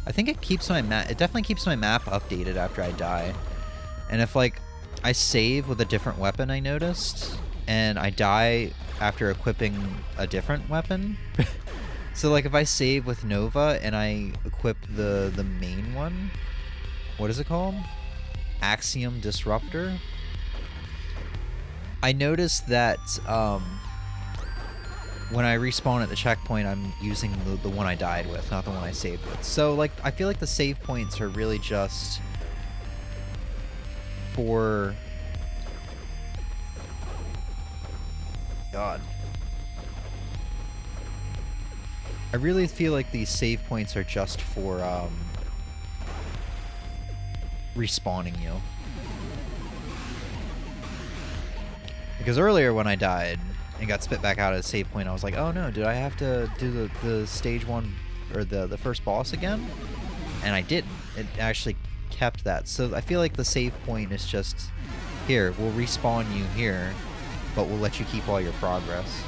Speaker 1: I think it keeps my map. It definitely keeps my map updated after I die. And if like I save with a different weapon, I noticed, and I die after equipping a different weapon. So like if I save with Nova and I equip the main one, what is it called? Axiom Disruptor. I noticed that when I respawn at the checkpoint, I'm using the one I died with, not the one I saved with. So like I feel like the save points are really just for... God. I really feel like these save points are just for respawning you. Because earlier when I died and got spit back out at a save point, I was like, oh no, did I have to do the stage 1 or the first boss again? And I didn't. It actually kept that. So I feel like the save point is just, here, we'll respawn you here, but we'll let you keep all your progress.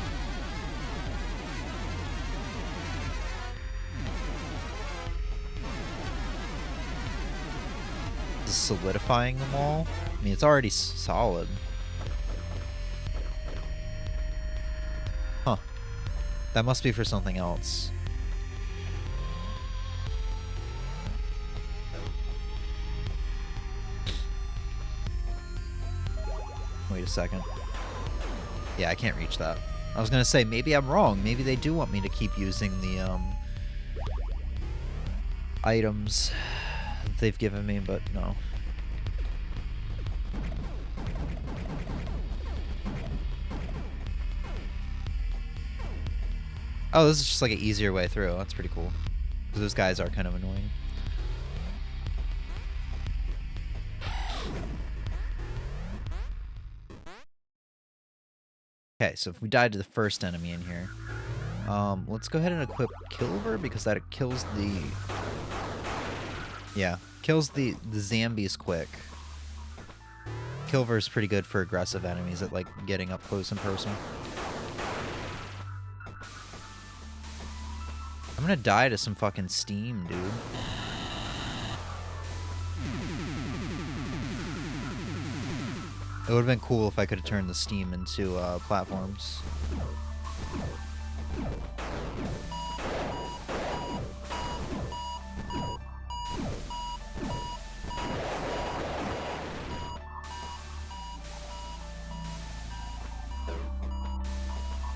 Speaker 1: Solidifying them all? I mean, it's already solid. Huh. That must be for something else. Wait a second. Yeah, I can't reach that. I was gonna say, maybe I'm wrong. Maybe they do want me to keep using the, items they've given me, but no. Oh, this is just like an easier way through. That's pretty cool. Because those guys are kind of annoying. Okay, so if we died to the first enemy in here, let's go ahead and equip Kilver, because that kills the... Yeah, kills the zombies quick. Kilver is pretty good for aggressive enemies at, like, getting up close and personal. I'm gonna die to some fucking steam, dude. It would have been cool if I could have turned the steam into platforms.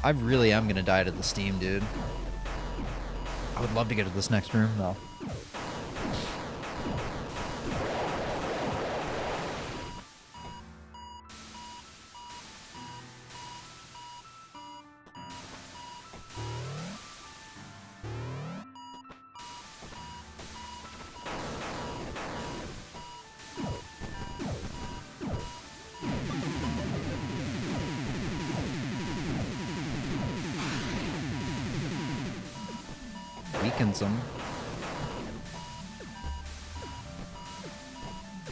Speaker 1: I really am gonna die to the steam, dude. I would love to get to this next room, though. weakens him.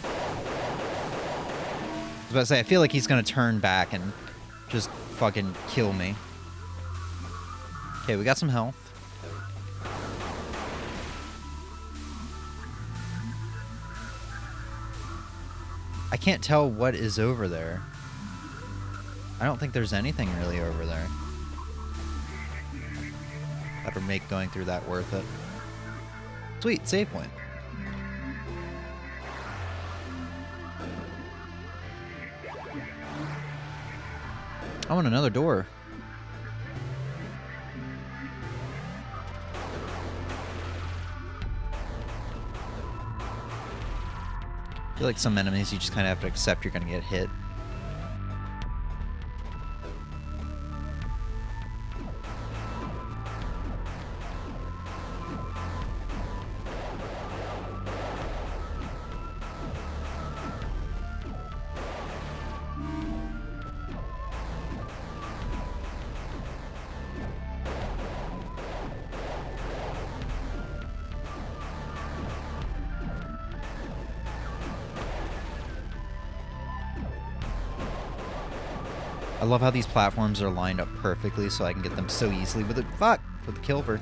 Speaker 1: I was about to say, I feel like he's gonna turn back and just fucking kill me. Okay, we got some health. I can't tell what is over there. I don't think there's anything really over there that'll make going through that worth it. Sweet, save point. I want another door. I feel like some enemies you just kind of have to accept you're going to get hit. I love how these platforms are lined up perfectly so I can get them so easily with it. Fuck! With the Kilver.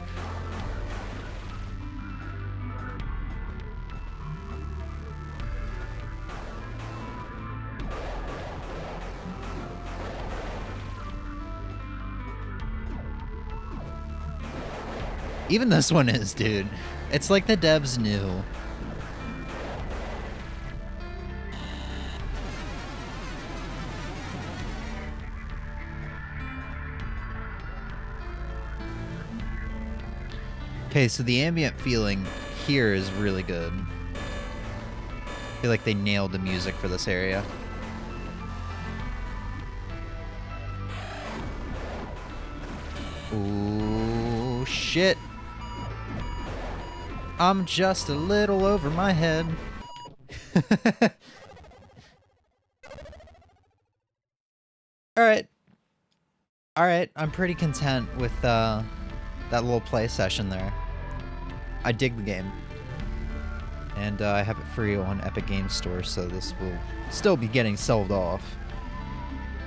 Speaker 1: Even this one is, dude. It's like the devs knew. Okay, so the ambient feeling here is really good. I feel like they nailed the music for this area. Ooh, shit. I'm just a little over my head. Alright. Alright, I'm pretty content with that little play session there. I dig the game. And I have it free on Epic Games Store, so this will still be getting sold off.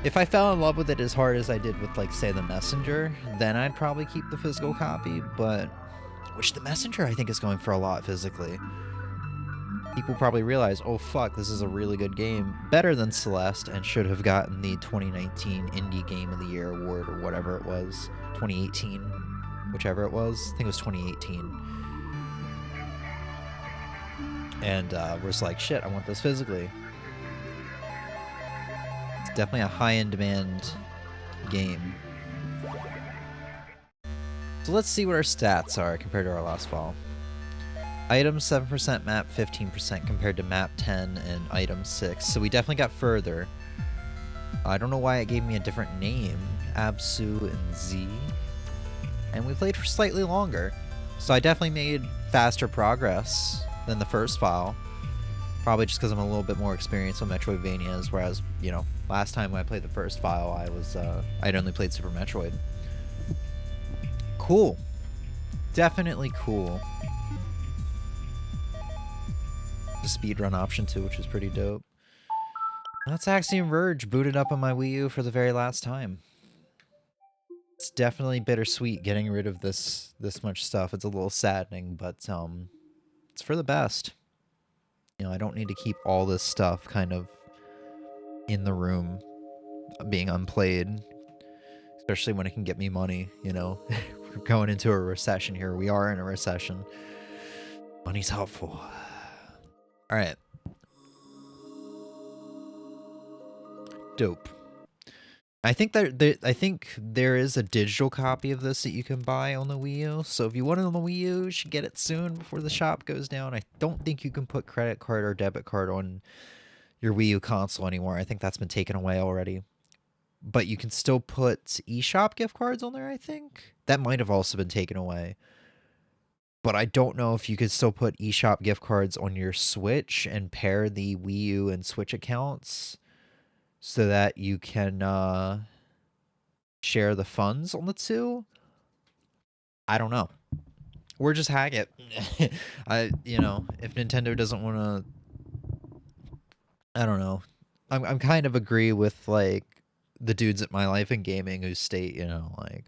Speaker 1: If I fell in love with it as hard as I did with, like, say, The Messenger, then I'd probably keep the physical copy, but... Which The Messenger, I think, is going for a lot physically. People probably realize, oh fuck, this is a really good game. Better than Celeste, and should have gotten the 2019 Indie Game of the Year award, or whatever it was. 2018. Whichever it was. I think it was 2018. And was like, shit, I want this physically. It's definitely a high-in-demand game. So let's see what our stats are compared to our last file. Items 7%, map 15% compared to map 10 and item 6. So we definitely got further. I don't know why it gave me a different name. Absu and Z. And we played for slightly longer. So I definitely made faster progress than the first file. Probably just because I'm a little bit more experienced on Metroidvanias, whereas, you know, last time when I played the first file, I'd only played Super Metroid. Cool. Definitely cool. The speedrun option too, which is pretty dope. That's Axiom Verge booted up on my Wii U for the very last time. It's definitely bittersweet getting rid of this much stuff. It's a little saddening, but it's for the best. You know, I don't need to keep all this stuff kind of in the room being unplayed, especially when it can get me money, you know. We're going into a recession here. We are in a recession. Money's helpful. All right. Dope. I think there is a digital copy of this that you can buy on the Wii U. So if you want it on the Wii U, you should get it soon before the shop goes down. I don't think you can put credit card or debit card on your Wii U console anymore. I think that's been taken away already. But you can still put eShop gift cards on there, I think. That might have also been taken away. But I don't know if you could still put eShop gift cards on your Switch and pair the Wii U and Switch accounts so that you can share the funds on the two. I don't know. Or just hack it. If Nintendo doesn't want to, I don't know. I'm kind of agree with like the dudes at My Life in Gaming who state, like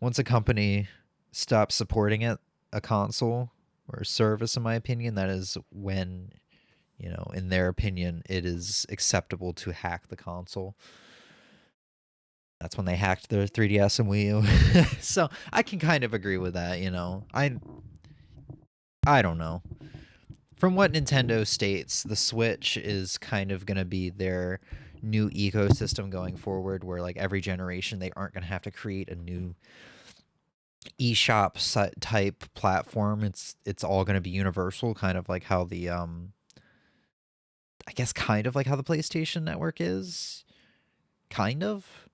Speaker 1: once a company stops supporting a console or a service, in my opinion, that is when, in their opinion, it is acceptable to hack the console. That's when they hacked their 3DS and Wii U. So I can kind of agree with that, I don't know. From what Nintendo states, the Switch is kind of going to be their new ecosystem going forward, where like every generation they aren't going to have to create a new eShop type platform. It's all going to be universal, kind of like how the I guess kind of like how the PlayStation Network is. Kind of.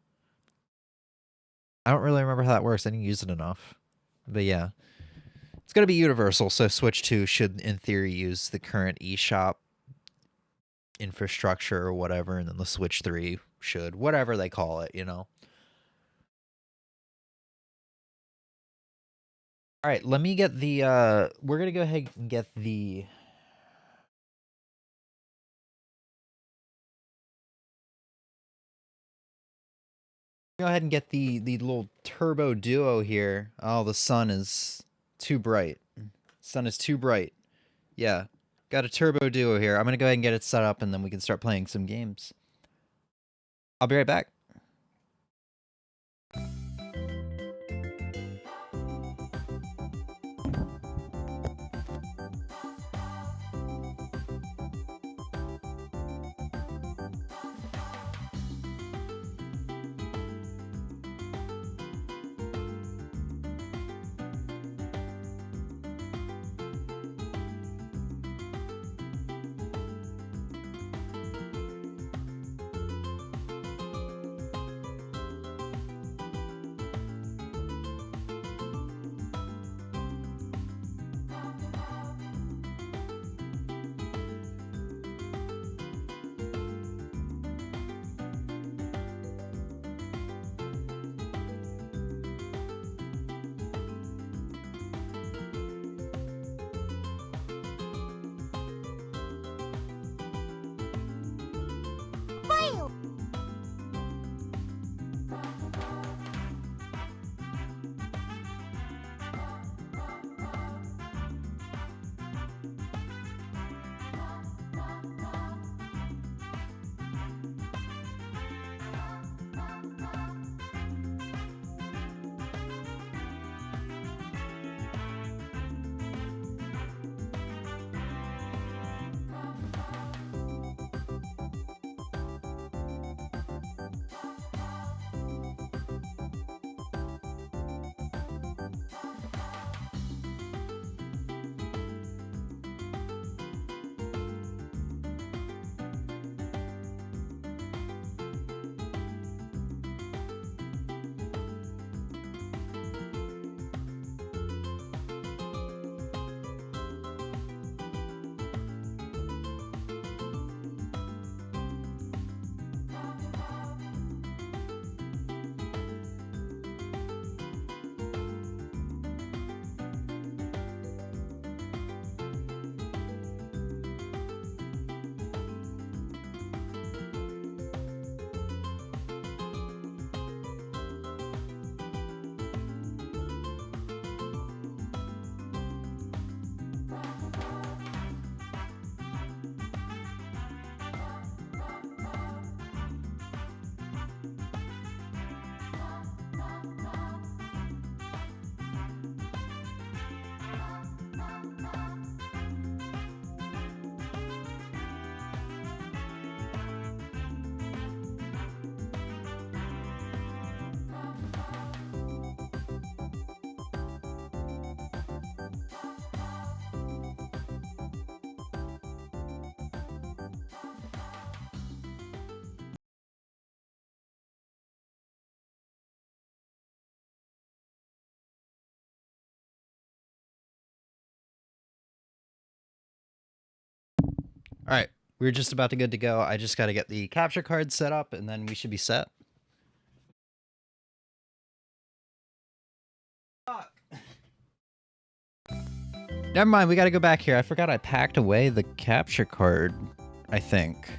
Speaker 1: I don't really remember how that works. I didn't use it enough. But yeah. It's going to be universal, so Switch 2 should, in theory, use the current eShop infrastructure or whatever, and then the Switch 3 should, whatever they call it, All right, let me get the, we're going to go ahead and get the... Go ahead and get the little turbo duo here. Oh, the sun is too bright. Sun is too bright. Yeah, got a turbo duo here. I'm going to go ahead and get it set up, and then we can start playing some games. I'll be right back. All right, we're just about to good to go. I just got to get the capture card set up, and then we should be set. Fuck. Never mind, we gotta go back here. I forgot I packed away the capture card, I think.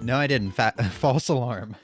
Speaker 1: No, I didn't. False alarm.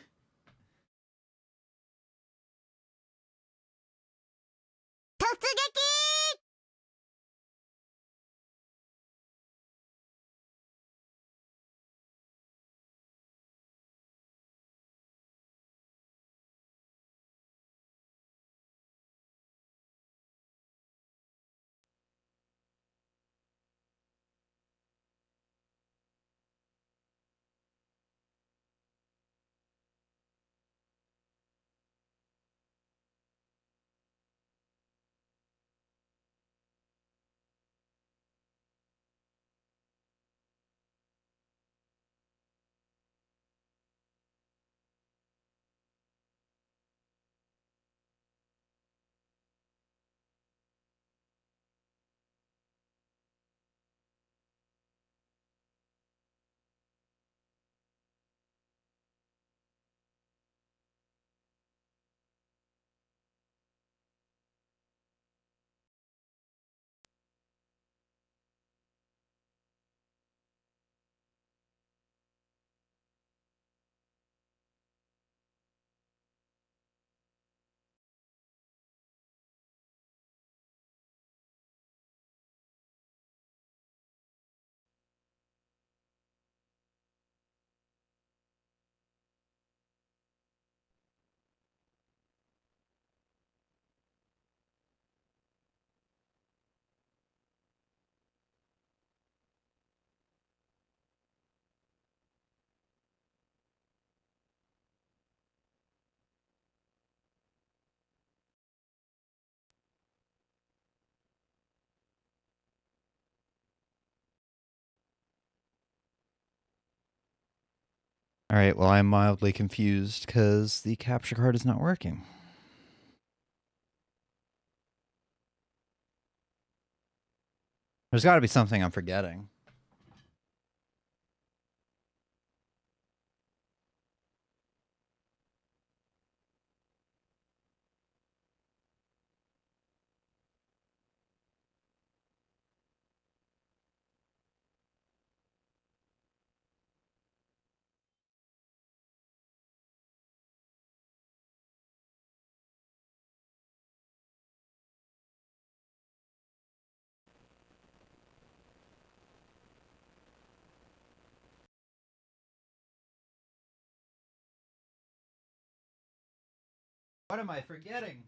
Speaker 1: All right, well, I'm mildly confused because the capture card is not working. There's got to be something I'm forgetting. What am I forgetting?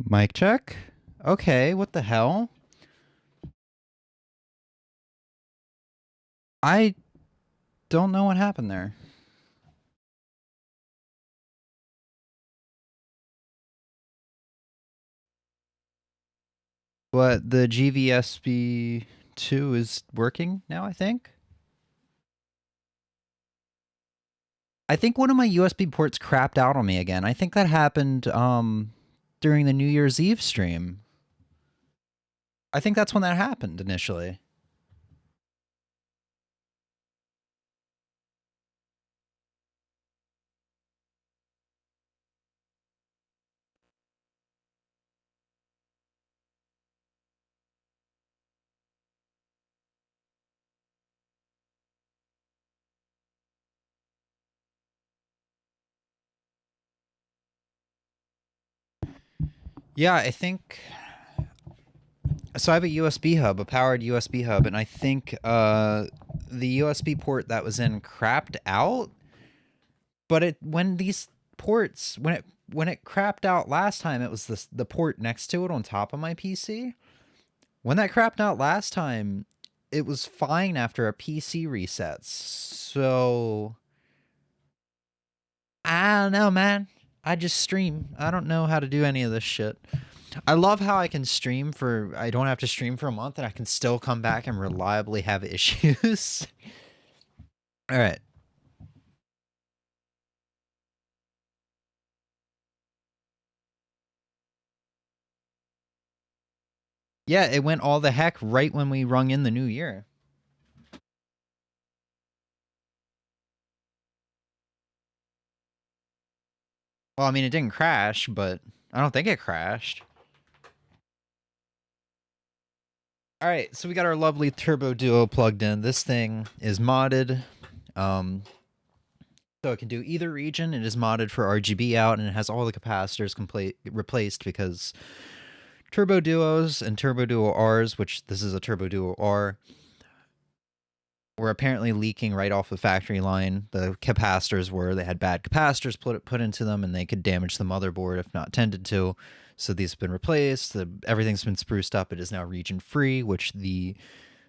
Speaker 1: Mic check. Okay, what the hell? I don't know what happened there. But the GVSB2 is working now, I think. I think one of my USB ports crapped out on me again. I think that happened during the New Year's Eve stream. I think that's when that happened initially. Yeah, I think so. I have a USB hub, a powered USB hub, and I think the USB port that was in crapped out. But when it crapped out last time, it was the port next to it on top of my PC. When that crapped out last time, it was fine after a PC resets. So I don't know, man. I just stream. I don't know how to do any of this shit. I love how I can stream I don't have to stream for a month and I can still come back and reliably have issues. All right. Yeah, it went all the heck right when we rung in the new year. Well, I mean, it didn't crash, but I don't think it crashed. All right, so we got our lovely Turbo Duo plugged in. This thing is modded. So it can do either region. It is modded for RGB out, and it has all the capacitors replaced because Turbo Duos and Turbo Duo Rs, which this is a Turbo Duo R, were apparently leaking right off the factory line. The capacitors they had bad capacitors put into them, and they could damage the motherboard if not tended to. So these have been replaced. Everything's been spruced up. It is now region free, which the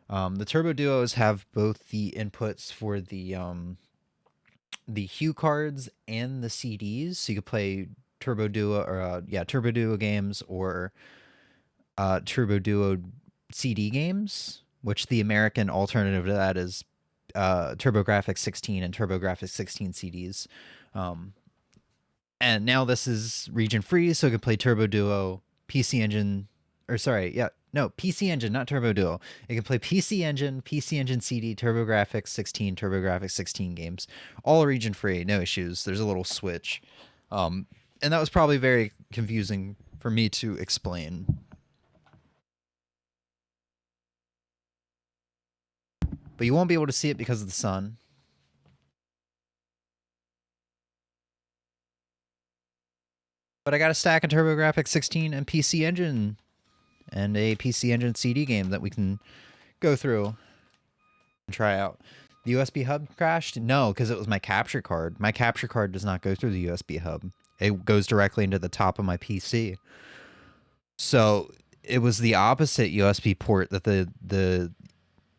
Speaker 1: Turbo Duos have both the inputs for the Hue cards and the CDs, so you could play Turbo Duo or Turbo Duo games or Turbo Duo CD games, which the American alternative to that is TurboGrafx 16 and TurboGrafx 16 CDs. And now this is region free, so you can play Turbo Duo, PC Engine, PC Engine, not Turbo Duo. You can play PC Engine CD, TurboGrafx 16, TurboGrafx 16 games, all region free, no issues. There's a little switch, and that was probably very confusing for me to explain. But you won't be able to see it because of the sun. But I got a stack of TurboGrafx 16 and PC Engine, and a PC Engine CD game that we can go through and try out. The USB hub crashed? No, because it was my capture card. My capture card does not go through the USB hub. It goes directly into the top of my PC. So it was the opposite USB port that the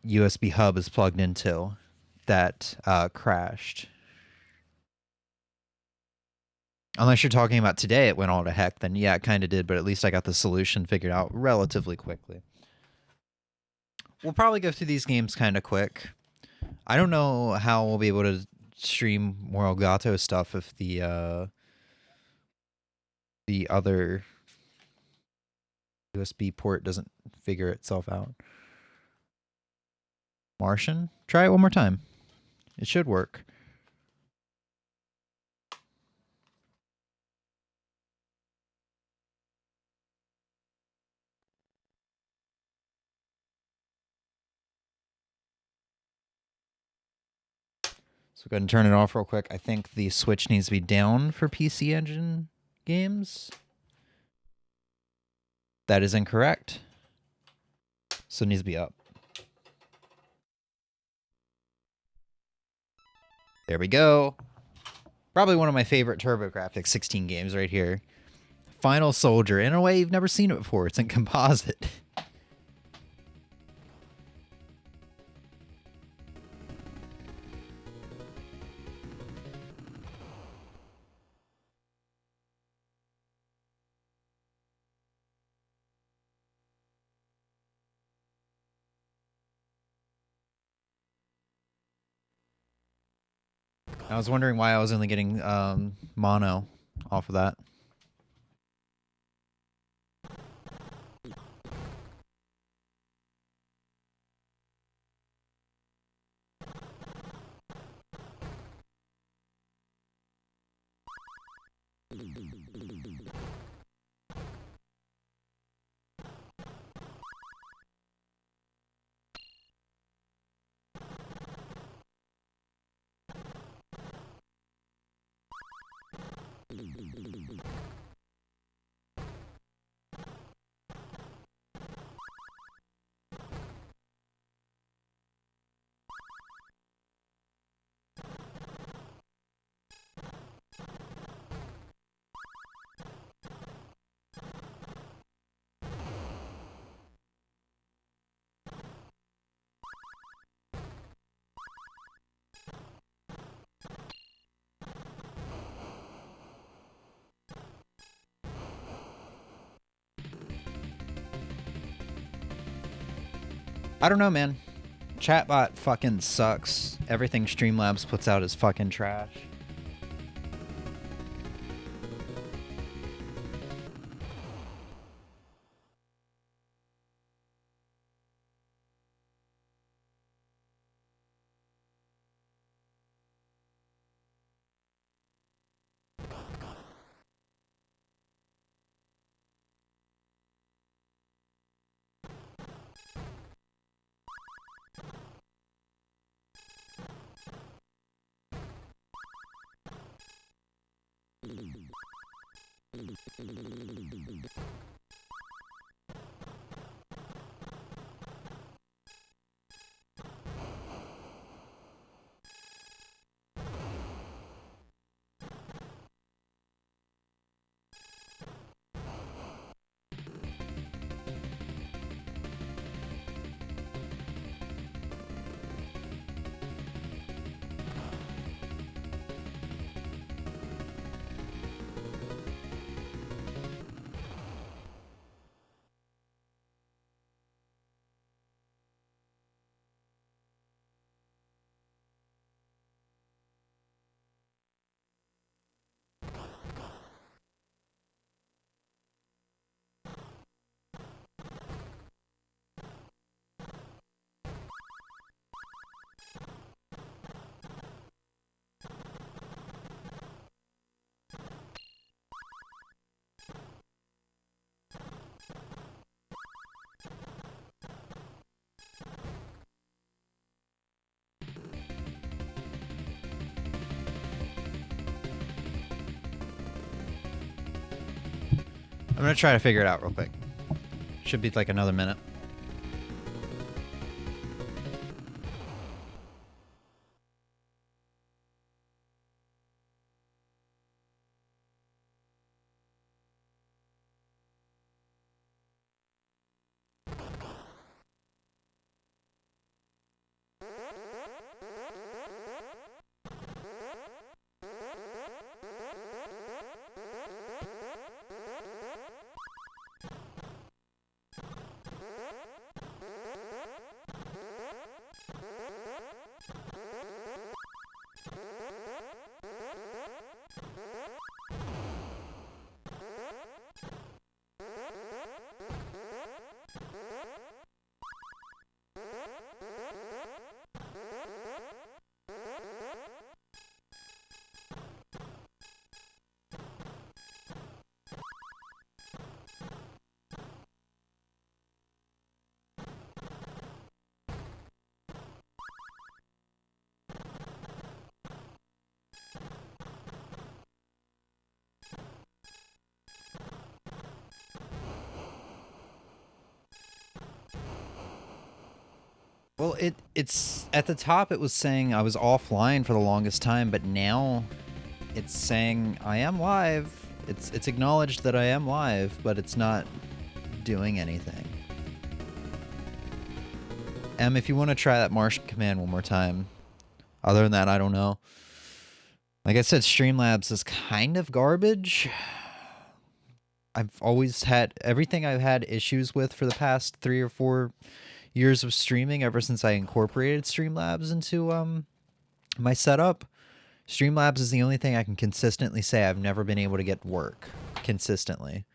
Speaker 1: USB hub is plugged into that crashed. Unless you're talking about today, it went all to heck, then yeah, it kind of did, but at least I got the solution figured out relatively quickly. We'll probably go through these games kind of quick. I don't know how we'll be able to stream more Elgato stuff if the other USB port doesn't figure itself out. Martian? Try it one more time. It should work. So go ahead and turn it off real quick. I think the switch needs to be down for PC Engine games. That is incorrect. So it needs to be up. There we go. Probably one of my favorite TurboGrafx 16 games right here. Final Soldier. In a way, you've never seen it before. It's in composite. I was wondering why I was only getting mono off of that. I don't know, man. Chatbot fucking sucks. Everything Streamlabs puts out is fucking trash. I'm gonna try to figure it out real quick. Should be like another minute. Well, it's at the top it was saying I was offline for the longest time, but now it's saying I am live. It's acknowledged that I am live, but it's not doing anything. If you want to try that Martian command one more time. Other than that, I don't know. Like I said, Streamlabs is kind of garbage. I've always had everything I've had issues with for the past 3 or 4 years of streaming, ever since I incorporated Streamlabs into my setup. Streamlabs is the only thing I can consistently say I've never been able to get work consistently.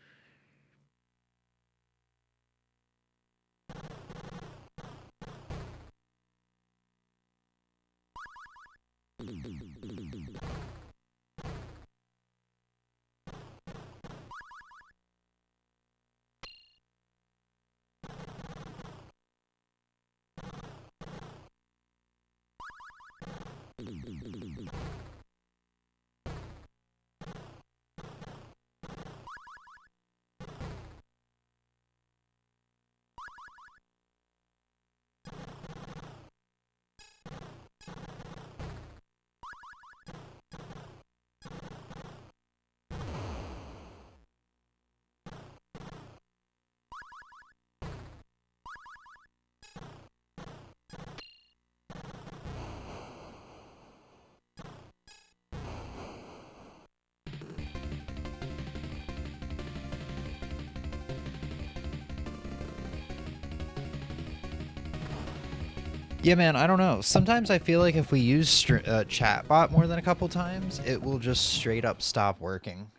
Speaker 1: Yeah, man, I don't know. Sometimes I feel like if we use chatbot more than a couple times, it will just straight up stop working.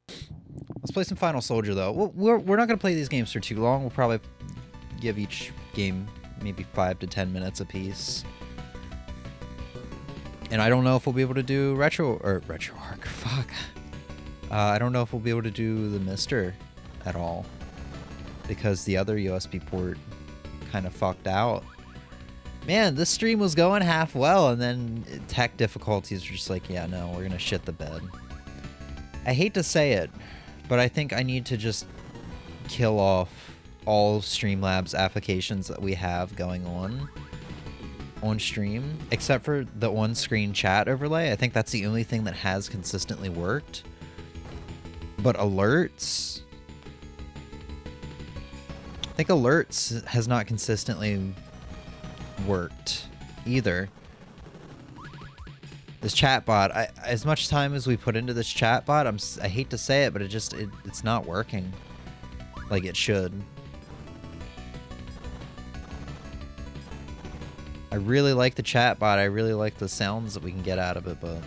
Speaker 1: Let's play some Final Soldier, though. We're not going to play these games for too long. We'll probably give each game maybe 5 to 10 minutes apiece. And I don't know if we'll be able to do RetroArch. Fuck. I don't know if we'll be able to do the Mister at all, because the other USB port kind of fucked out. Man, this stream was going half well, and then tech difficulties were just like, yeah, no, we're gonna shit the bed. I hate to say it, but I think I need to just kill off all Streamlabs applications that we have going on stream, except for the on-screen chat overlay. I think that's the only thing that has consistently worked. But alerts, I think alerts has not consistently worked either. This chatbot, as much time as we put into this chatbot, I hate to say it, but it's not working like it should. I really like the chatbot. I really like the sounds that we can get out of it, but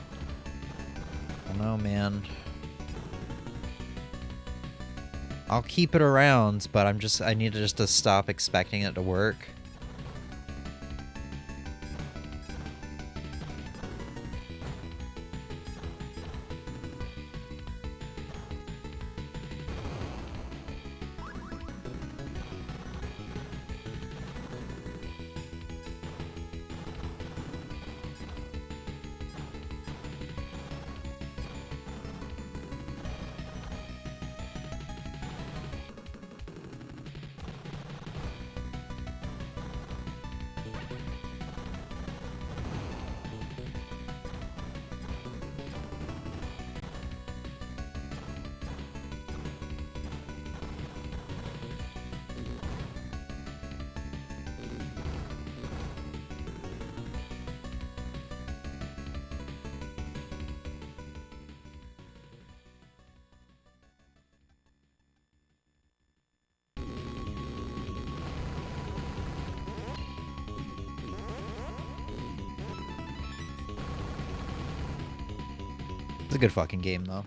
Speaker 1: I don't know, man. I'll keep it around, but I need to stop expecting it to work. It's a good fucking game, though.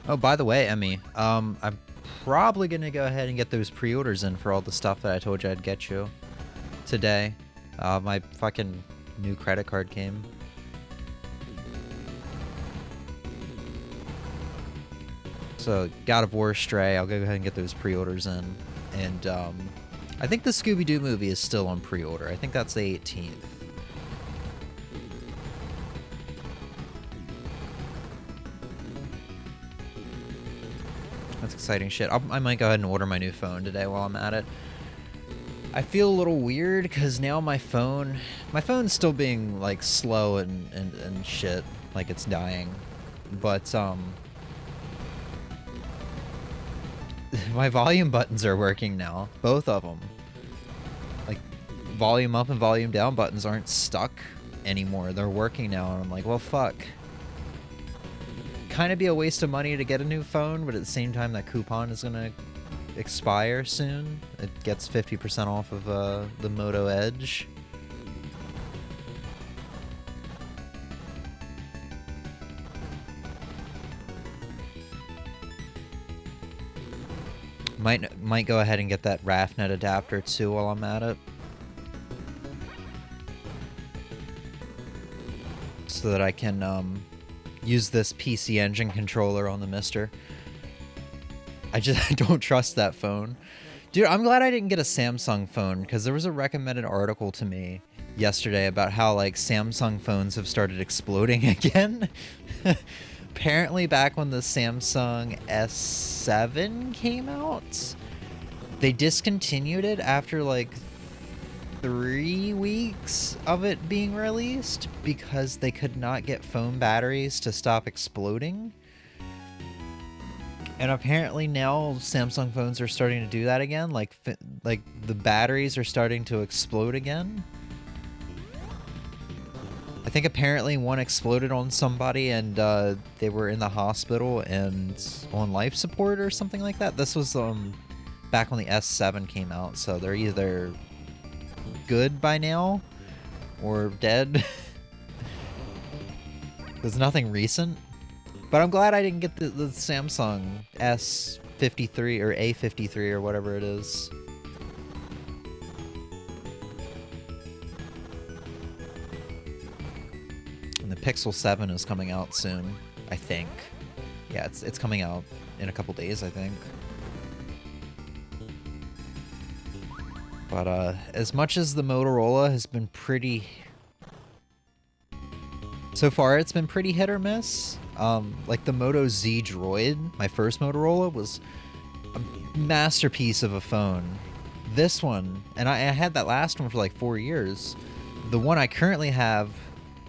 Speaker 1: Oh, by the way, Emmy, I'm probably gonna go ahead and get those pre-orders in for all the stuff that I told you I'd get you today. My fucking new credit card came. So, God of War, Stray, I'll go ahead and get those pre-orders in. And, I think the Scooby-Doo movie is still on pre-order. I think that's the 18th. That's exciting shit. I might go ahead and order my new phone today while I'm at it. I feel a little weird because now my phone's still being like slow and shit, like it's dying. But my volume buttons are working now, both of them. Like volume up and volume down buttons aren't stuck anymore. They're working now, and I'm like, well, fuck. Kind of be a waste of money to get a new phone, but at the same time, that coupon is gonna expire soon. It gets 50% off of the Moto Edge. Might go ahead and get that RAFnet adapter too while I'm at it, so that I can use this PC Engine controller on the Mister. I don't trust that phone. Dude, I'm glad I didn't get a Samsung phone, because there was a recommended article to me yesterday about how, like, Samsung phones have started exploding again. Apparently, back when the Samsung S7 came out, they discontinued it after, like, 3 weeks of it being released because they could not get phone batteries to stop exploding. And apparently now Samsung phones are starting to do that again. Like the batteries are starting to explode again. I think apparently one exploded on somebody and they were in the hospital and on life support or something like that. This was back when the S7 came out, so they're either good by now or dead. There's nothing recent. But I'm glad I didn't get the Samsung S53 or A53 or whatever it is. And the Pixel 7 is coming out soon, I think. Yeah, it's coming out in a couple days, I think. But as much as the Motorola has been pretty... So far, it's been pretty hit or miss. Like the Moto Z Droid, my first Motorola, was a masterpiece of a phone. This one, and I had that last one for like 4 years. The one I currently have,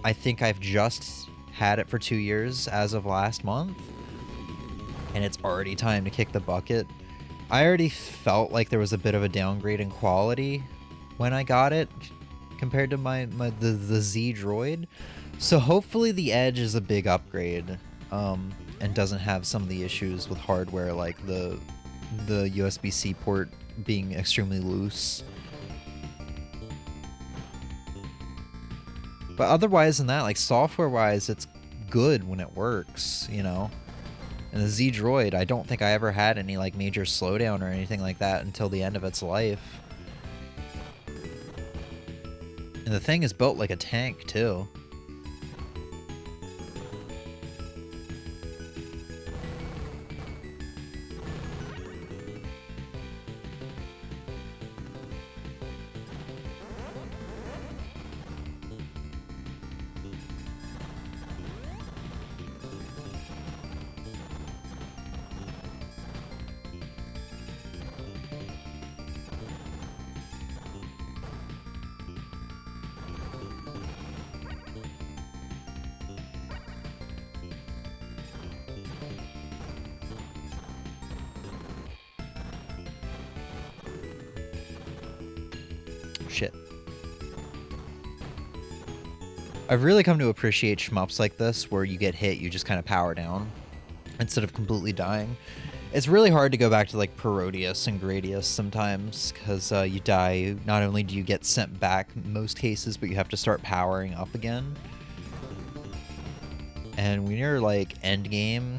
Speaker 1: I think I've just had it for 2 years as of last month. And it's already time to kick the bucket. I already felt like there was a bit of a downgrade in quality when I got it compared to the Z Droid. So hopefully the Edge is a big upgrade, and doesn't have some of the issues with hardware, like the USB-C port being extremely loose. But otherwise than that, like software-wise, it's good when it works, you know? And the Z Droid, I don't think I ever had any like major slowdown or anything like that until the end of its life. And the thing is built like a tank too. Shit. I've really come to appreciate shmups like this, where you get hit, you just kind of power down instead of completely dying. It's really hard to go back to like Parodier and Gradius sometimes, because you die. Not only do you get sent back in most cases, but you have to start powering up again. And when you're like endgame,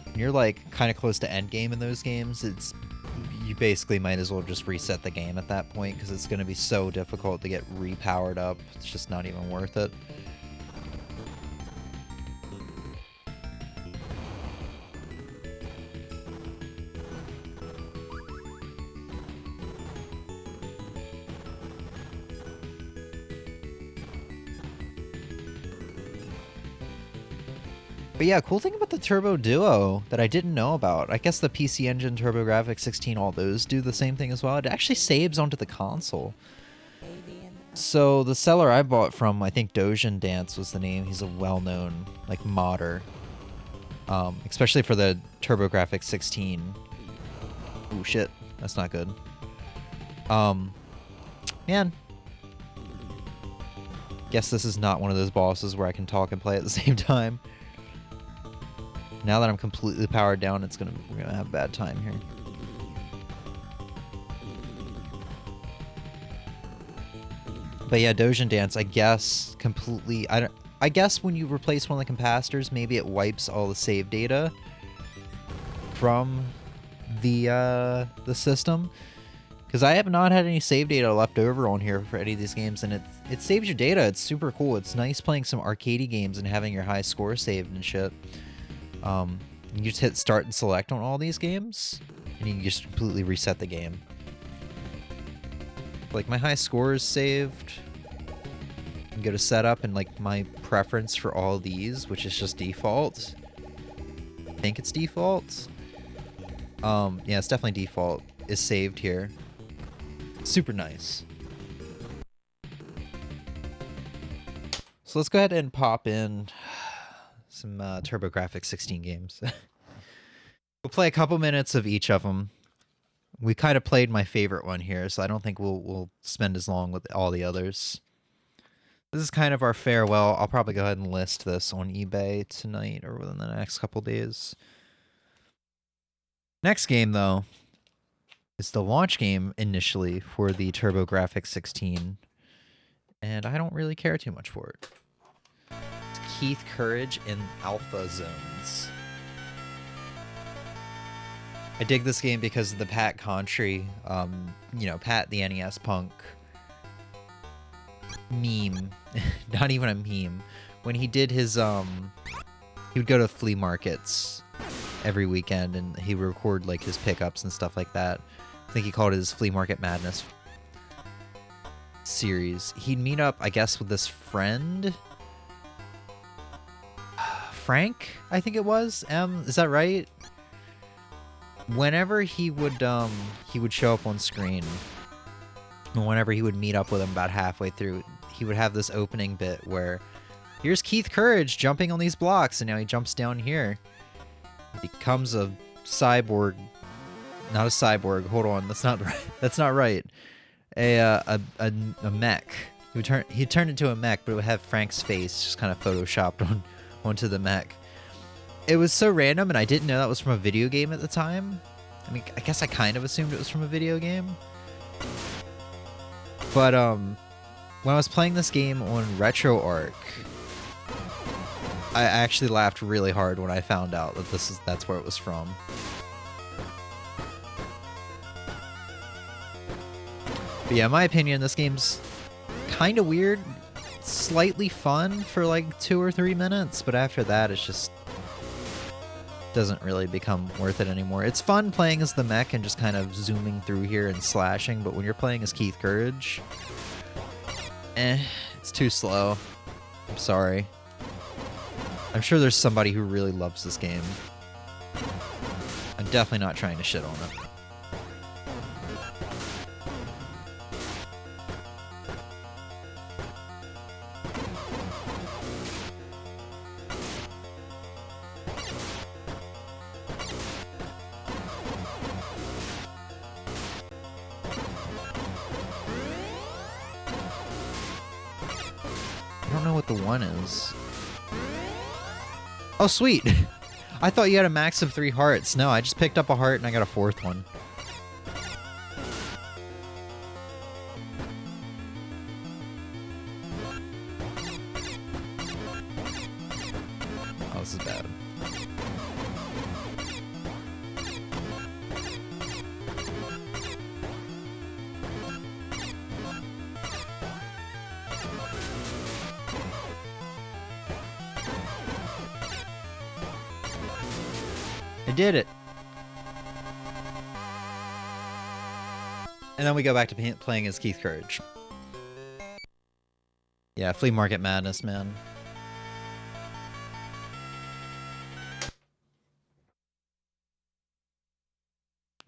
Speaker 1: when you're like kind of close to endgame in those games, you basically might as well just reset the game at that point, because it's going to be so difficult to get repowered up. It's just not even worth it. But yeah, cool thing about the Turbo Duo that I didn't know about. I guess the PC Engine, TurboGrafx 16, all those do the same thing as well. It actually saves onto the console. So the seller I bought from, I think Dojin Dance was the name. He's a well-known like modder, especially for the TurboGrafx 16. Ooh, shit, that's not good. Man, guess this is not one of those bosses where I can talk and play at the same time. Now that I'm completely powered down, we're gonna have a bad time here. But yeah, Dojin Dance, I guess completely. I guess when you replace one of the capacitors, maybe it wipes all the save data from the system. Because I have not had any save data left over on here for any of these games, and it saves your data. It's super cool. It's nice playing some arcadey games and having your high score saved and shit. You just hit start and select on all these games, and you can just completely reset the game. Like, my high score is saved. You can go to setup, and like my preference for all these, which is just default. I think it's default. Yeah, it's definitely default, is saved here. Super nice. So let's go ahead and pop in some TurboGrafx 16 games. We'll play a couple minutes of each of them. We kind of played my favorite one here, so I don't think we'll spend as long with all the others. This is kind of our farewell. I'll probably go ahead and list this on eBay tonight or within the next couple days. Next game, though, is the launch game initially for the TurboGrafx 16, and I don't really care too much for it. It's Keith Courage in Alpha Zones. I dig this game because of the Pat Contri, you know, Pat the NES Punk meme. Not even a meme. When he did his, he would go to flea markets every weekend, and he would record like his pickups and stuff like that. I think he called it his Flea Market Madness series. He'd meet up, I guess, with this friend, Frank, I think it was. Is that right? Whenever he would show up on screen, and whenever he would meet up with him about halfway through, he would have this opening bit where here's Keith Courage jumping on these blocks, and now he jumps down here. He becomes a cyborg. Not a cyborg. Hold on, that's not right. That's not right. A mech. He'd turn into a mech, but it would have Frank's face just kind of photoshopped onto the mech. It was so random, and I didn't know that was from a video game at the time. I mean, I guess I kind of assumed it was from a video game. But when I was playing this game on RetroArch, I actually laughed really hard when I found out that that's where it was from. But yeah, in my opinion, this game's kind of weird, slightly fun for like 2 or 3 minutes, but after that, it's just doesn't really become worth it anymore. It's fun playing as the mech and just kind of zooming through here and slashing, but when you're playing as Keith Courage, it's too slow. I'm sorry. I'm sure there's somebody who really loves this game. I'm definitely not trying to shit on it. I don't know what the one is. Oh, sweet. I thought you had a max of 3 hearts. No, I just picked up a heart and I got a 4th one. Oh, this is bad. I did it. And then we go back to playing as Keith Courage. Yeah, Flea Market Madness, man.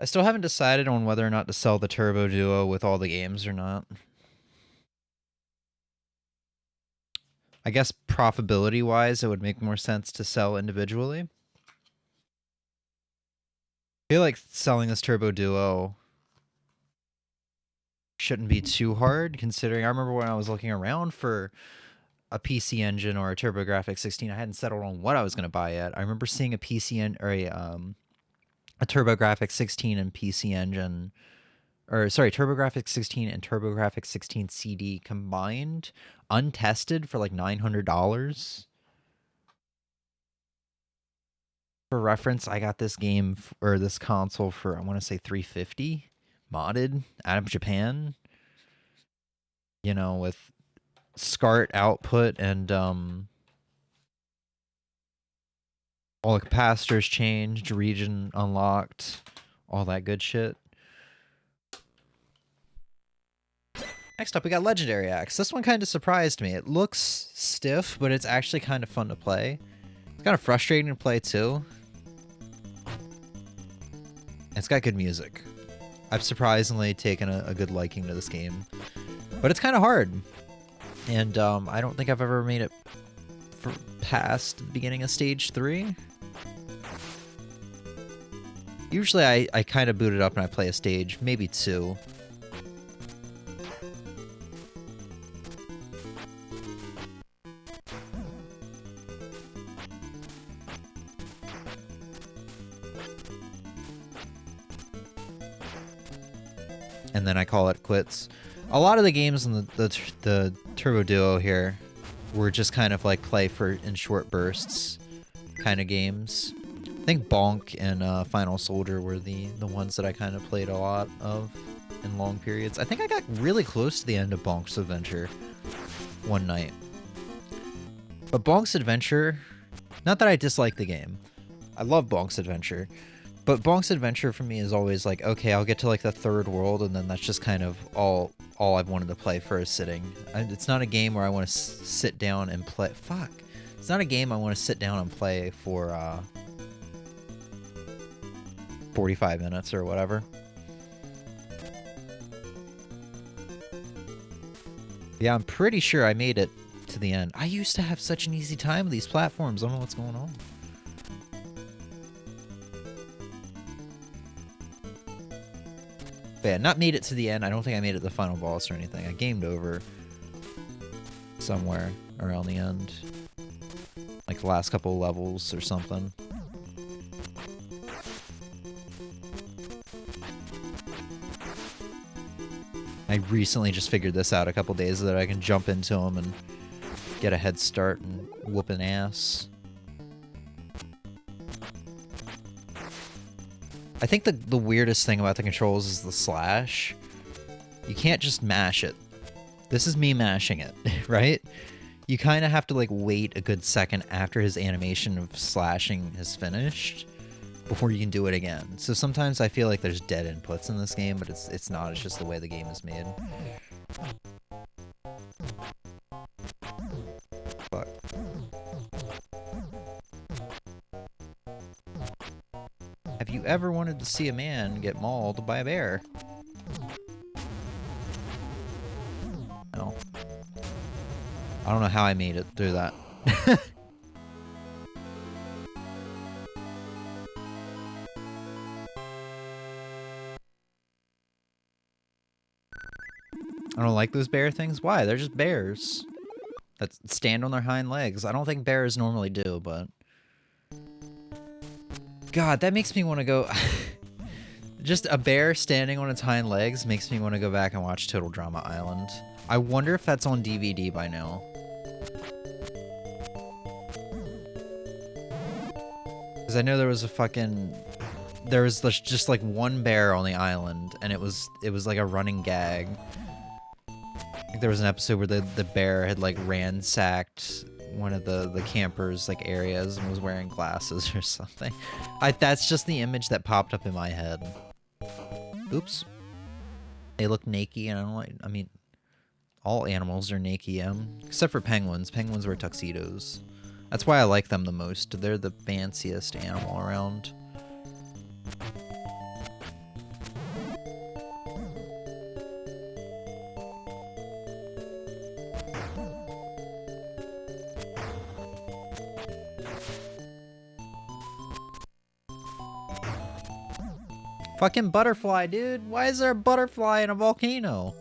Speaker 1: I still haven't decided on whether or not to sell the Turbo Duo with all the games or not. I guess profitability-wise, it would make more sense to sell individually. I feel like selling this Turbo Duo shouldn't be too hard, considering I remember when I was looking around for a PC Engine or a TurboGrafx 16, I hadn't settled on what I was going to buy yet. I remember seeing a TurboGrafx 16 and PC Engine, or sorry, TurboGrafx 16 and TurboGrafx 16 CD combined, untested for like $900. For reference, I got this game or this console for, I want to say $350, modded out of Japan. You know, with SCART output and all the capacitors changed, region unlocked, all that good shit. Next up, we got Legendary Axe. This one kind of surprised me. It looks stiff, but it's actually kind of fun to play. It's kind of frustrating to play too. It's got good music. I've surprisingly taken a good liking to this game, but it's kind of hard. And I don't think I've ever made it past the beginning of stage 3. Usually I kind of boot it up and I play a stage, maybe 2. And then I call it quits. A lot of the games in the Turbo Duo here were just kind of like play in short bursts kind of games. I think Bonk and Final Soldier were the ones that I kind of played a lot of in long periods. I think I got really close to the end of Bonk's Adventure one night. But Bonk's Adventure, not that I dislike the game. I love Bonk's Adventure. But Bonk's Adventure for me is always like, okay, I'll get to like the 3rd world, and then that's just kind of all I've wanted to play for a sitting. It's not a game where I want to sit down and play. Fuck. It's not a game I want to sit down and play for 45 minutes or whatever. Yeah, I'm pretty sure I made it to the end. I used to have such an easy time with these platforms. I don't know what's going on. But yeah, not made it to the end. I don't think I made it to the final boss or anything. I gamed over somewhere around the end. Like the last couple of levels or something. I recently just figured this out a couple days that I can jump into them and get a head start and whoop an ass. I think the weirdest thing about the controls is the slash. You can't just mash it. This is me mashing it, right? You kind of have to like wait a good second after his animation of slashing is finished before you can do it again. So sometimes I feel like there's dead inputs in this game, but it's not. It's just the way the game is made. Fuck. Have you ever wanted to see a man get mauled by a bear? No. I don't know how I made it through that. I don't like those bear things. Why? They're just bears that stand on their hind legs. I don't think bears normally do, but... God, that makes me want to go... Just a bear standing on its hind legs makes me want to go back and watch Total Drama Island. I wonder if that's on DVD by now. Because I know there was a fucking... There was just like one bear on the island, and it was like a running gag. I think there was an episode where the bear had like ransacked one of the campers like areas and was wearing glasses or something. That's just the image that popped up in my head. Oops. They look naked, and I don't like... I mean, all animals are naked, except for penguins. Penguins wear tuxedos. That's why I like them the most. They're the fanciest animal around. Fucking butterfly, dude. Why is there a butterfly in a volcano?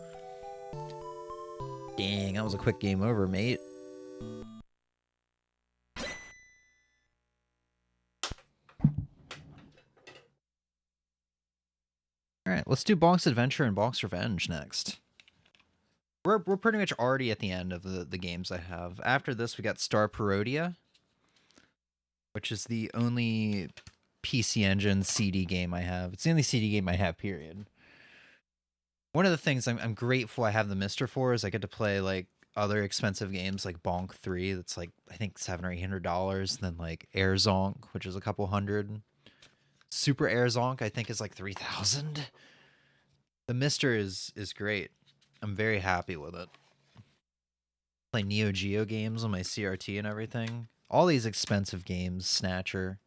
Speaker 1: Dang, that was a quick game over, mate. Alright, let's do Bonk's Adventure and Bonk's Revenge next. We're pretty much already at the end of the games I have. After this, we got Star Parodier, which is the only PC Engine CD game I have. It's the only CD game I have, period. One of the things I'm grateful I have the Mister for is I get to play, like, other expensive games like Bonk 3 that's, like, I think $700 or $800, and then, like, Air Zonk, which is a couple hundred. Super Air Zonk, I think, is, like, 3,000. The Mister is great. I'm very happy with it. Play Neo Geo games on my CRT and everything. All these expensive games, Snatcher.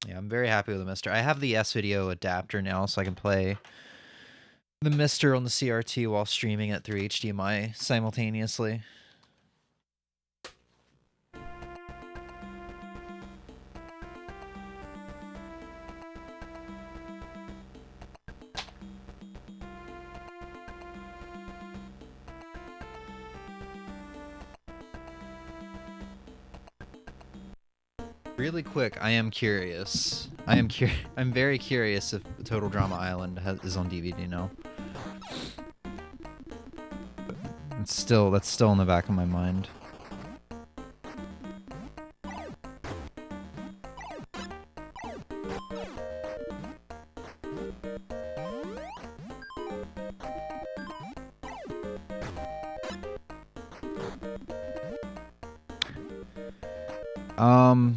Speaker 1: Yeah, I'm very happy with the Mister. I have the S-Video adapter now, so I can play the Mister on the CRT while streaming it through HDMI simultaneously. Really quick, I am curious. I'm very curious if Total Drama Island is on DVD now. That's still in the back of my mind.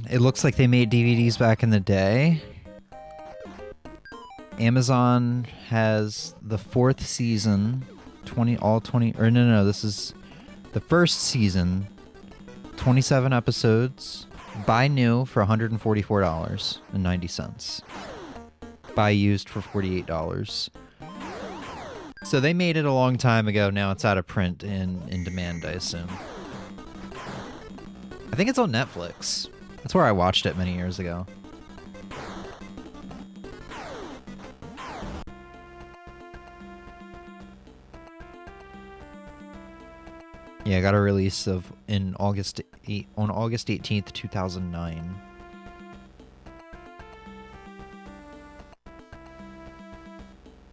Speaker 1: It looks like they made DVDs back in the day. Amazon has the 4th season, this is the first season, 27 episodes, buy new for $144.90. Buy used for $48. So they made it a long time ago, now it's out of print and in demand, I assume. I think it's on Netflix. That's where I watched it many years ago. Yeah, I got a release on August 18th, 2009.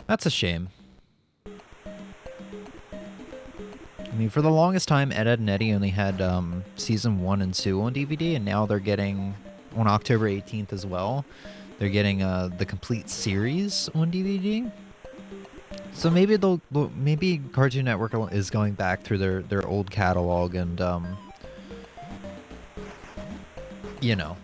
Speaker 1: That's a shame. I mean, for the longest time, Ed, Edd n Eddy only had season 1 and 2 on DVD, and now they're getting, on October 18th as well, they're getting the complete series on DVD. So maybe maybe Cartoon Network is going back through their old catalog and you know,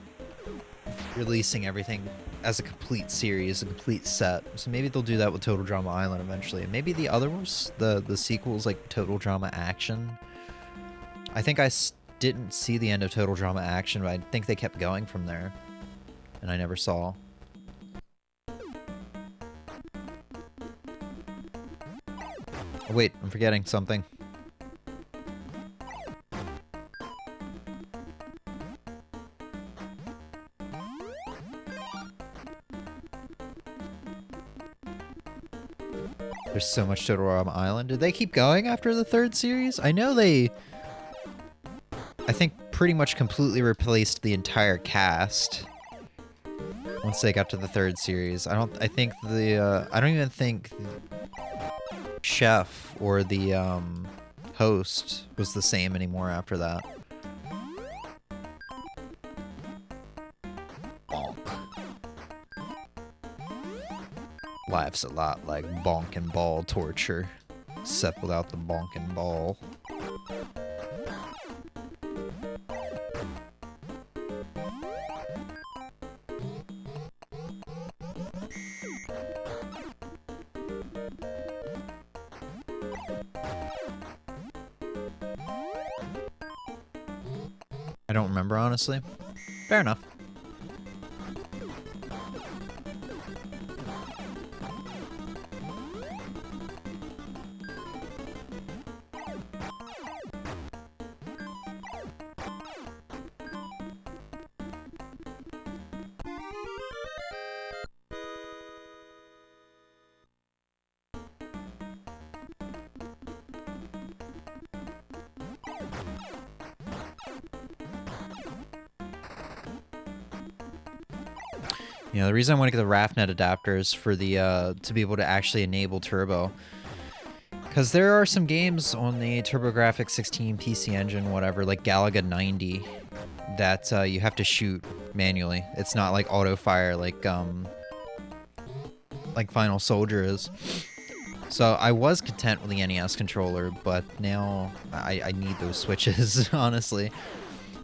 Speaker 1: releasing everything as a complete series, a complete set. So maybe they'll do that with Total Drama Island eventually. And maybe the others, the sequels like Total Drama Action. I think I didn't see the end of Total Drama Action, but I think they kept going from there. And I never saw. Oh, wait, I'm forgetting something. There's so much Total Drama Island. Did they keep going after the 3rd series? I know they, I think, pretty much completely replaced the entire cast once they got to the 3rd series. I don't even think Chef or the host was the same anymore after that. Bonk. Life's a lot like bonk and ball torture, except without the bonk and ball. I don't remember, honestly. Fair enough. You know, the reason I want to get the RAFnet adapters for the to be able to actually enable turbo, because there are some games on the TurboGrafx 16 PC Engine, whatever, like Galaga 90, that you have to shoot manually. It's not like auto fire like Final Soldier is. So I was content with the NES controller, but now I need those switches, honestly.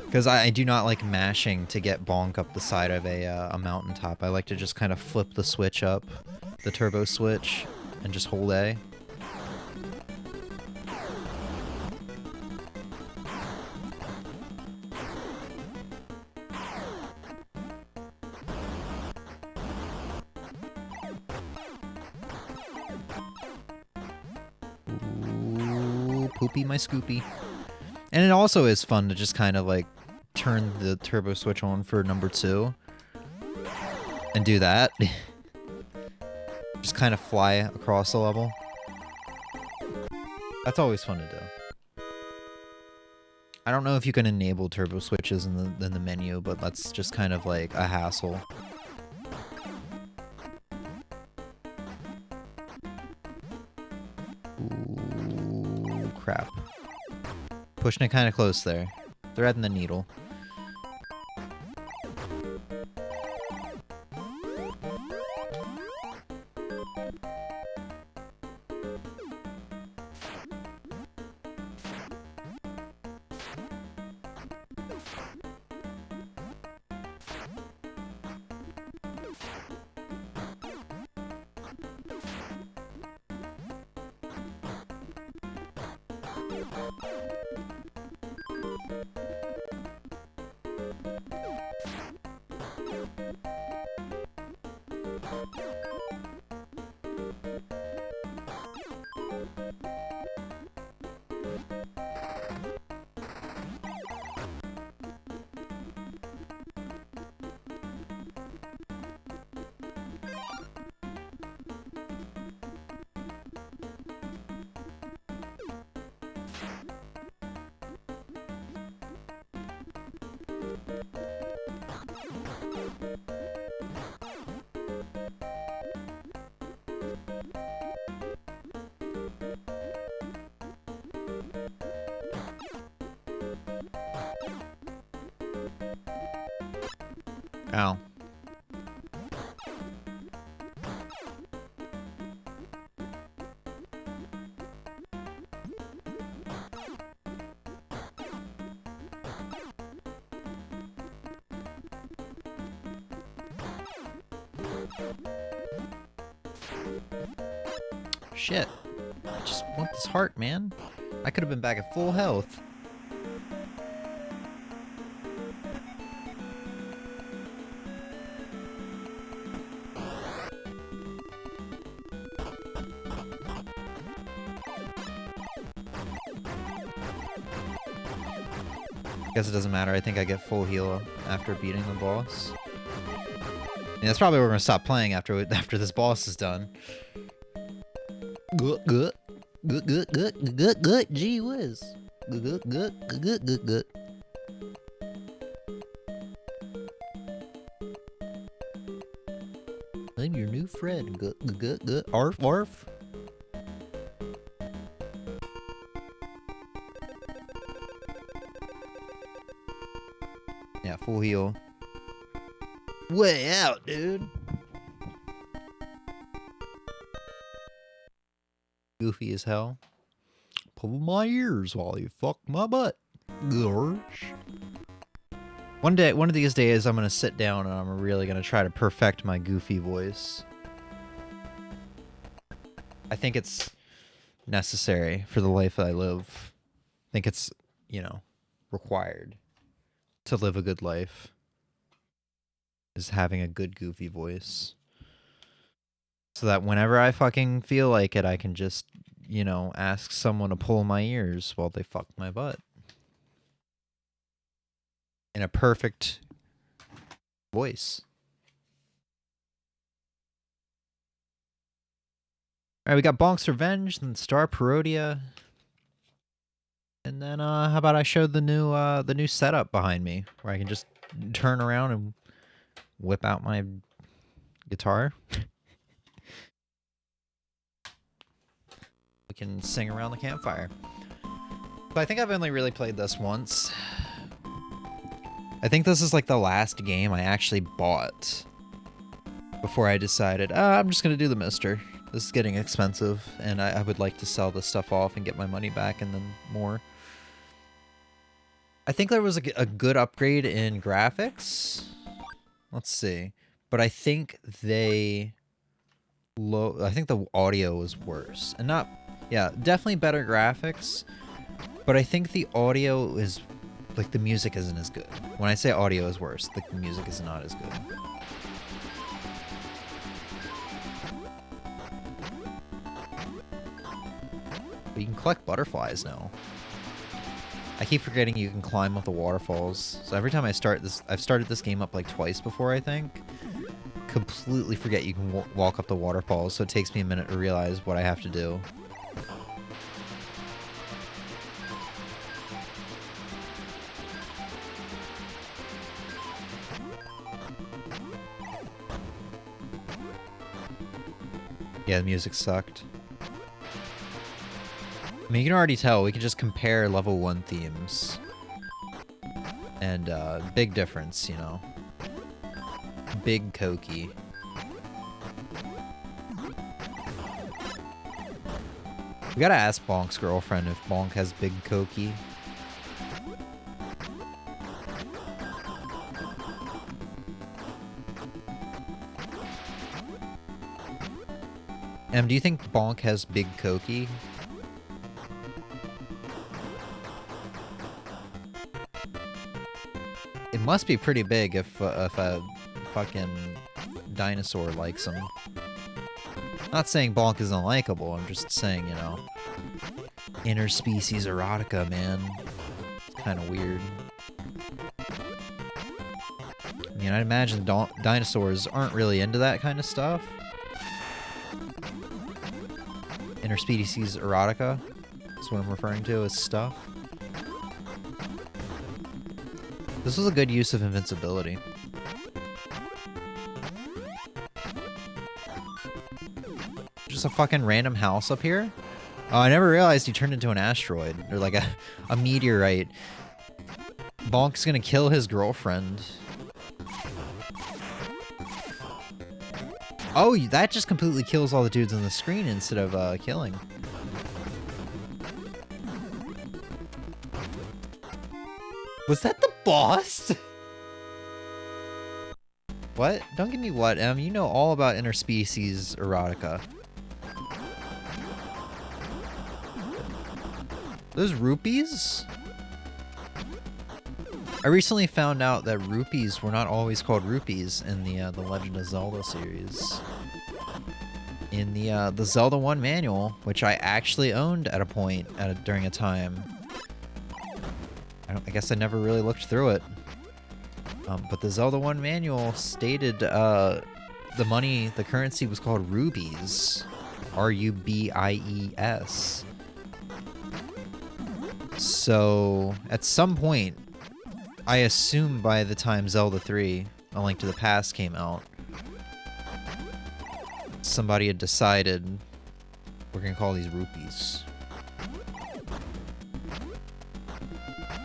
Speaker 1: Because I do not like mashing to get bonk up the side of a mountaintop. I like to just kind of flip the switch up, the turbo switch, and just hold A. Ooh, poopy my scoopy. And it also is fun to just kind of like turn the turbo switch on for number 2 and do that. Just kind of fly across the level. That's always fun to do. I don't know if you can enable turbo switches in the menu, but that's just kind of like a hassle. Ooh, crap. Pushing it kind of close there. Threading the needle. Ow. Shit. I just want this heart, man. I could have been back at full health. Guess it doesn't matter. I think I get full heal after beating the boss. And that's probably where we're gonna stop playing after this boss is done. Good. Gee whiz. Good. I'm your new friend. Good. Arf. Yeah, full heal. Way out, dude. Goofy as hell. Pull my ears while you fuck my butt. Gorge. One of these days, I'm gonna sit down and I'm really gonna try to perfect my Goofy voice. I think it's necessary for the life that I live. I think it's, required to live a good life. Is having a good Goofy voice. So that whenever I fucking feel like it, I can just, ask someone to pull my ears while they fuck my butt. In a perfect voice. Alright, we got Bonk's Revenge, then Star Parodier. And then how about I show the new setup behind me, where I can just turn around and whip out my guitar. We can sing around the campfire. But I think I've only really played this once. I think this is like the last game I actually bought before I decided, I'm just going to do the Mister. This is getting expensive, and I would like to sell this stuff off and get my money back and then more. I think there was a good upgrade in graphics. Let's see. But I think I think the audio was worse. And not... Yeah, definitely better graphics. But I think the audio is... Like, the music isn't as good. When I say audio is worse, the music is not as good. But you can collect butterflies now. I keep forgetting you can climb up the waterfalls. So every time I start this... I've started this game up like twice before, I think. Completely forget you can walk up the waterfalls, so it takes me a minute to realize what I have to do. Yeah, the music sucked. I mean, you can already tell, we can just compare level 1 themes. And, big difference, you know. Big Koki. We gotta ask Bonk's girlfriend if Bonk has big Koki. Do you think Bonk has big Koki? It must be pretty big if a fucking dinosaur likes him. Not saying Bonk is unlikable, I'm just saying, you know, interspecies erotica, man. It's kind of weird. I mean, I'd imagine dinosaurs aren't really into that kind of stuff. Interspecies erotica is what I'm referring to as stuff. This was a good use of invincibility. Just a fucking random house up here? Oh, I never realized he turned into an asteroid. Or like a meteorite. Bonk's gonna kill his girlfriend. Oh, that just completely kills all the dudes on the screen instead of killing. Was that the boss? What? Don't give me what, Em. You know all about interspecies erotica. Those rupees? I recently found out that rupees were not always called rupees in the Legend of Zelda series. In the Zelda 1 manual, which I actually owned at a point during a time. I guess I never really looked through it. But the Zelda 1 manual stated the currency was called rubies. R-U-B-I-E-S. So, at some point, I assume by the time Zelda 3, A Link to the Past came out, somebody had decided we're gonna call these rupees.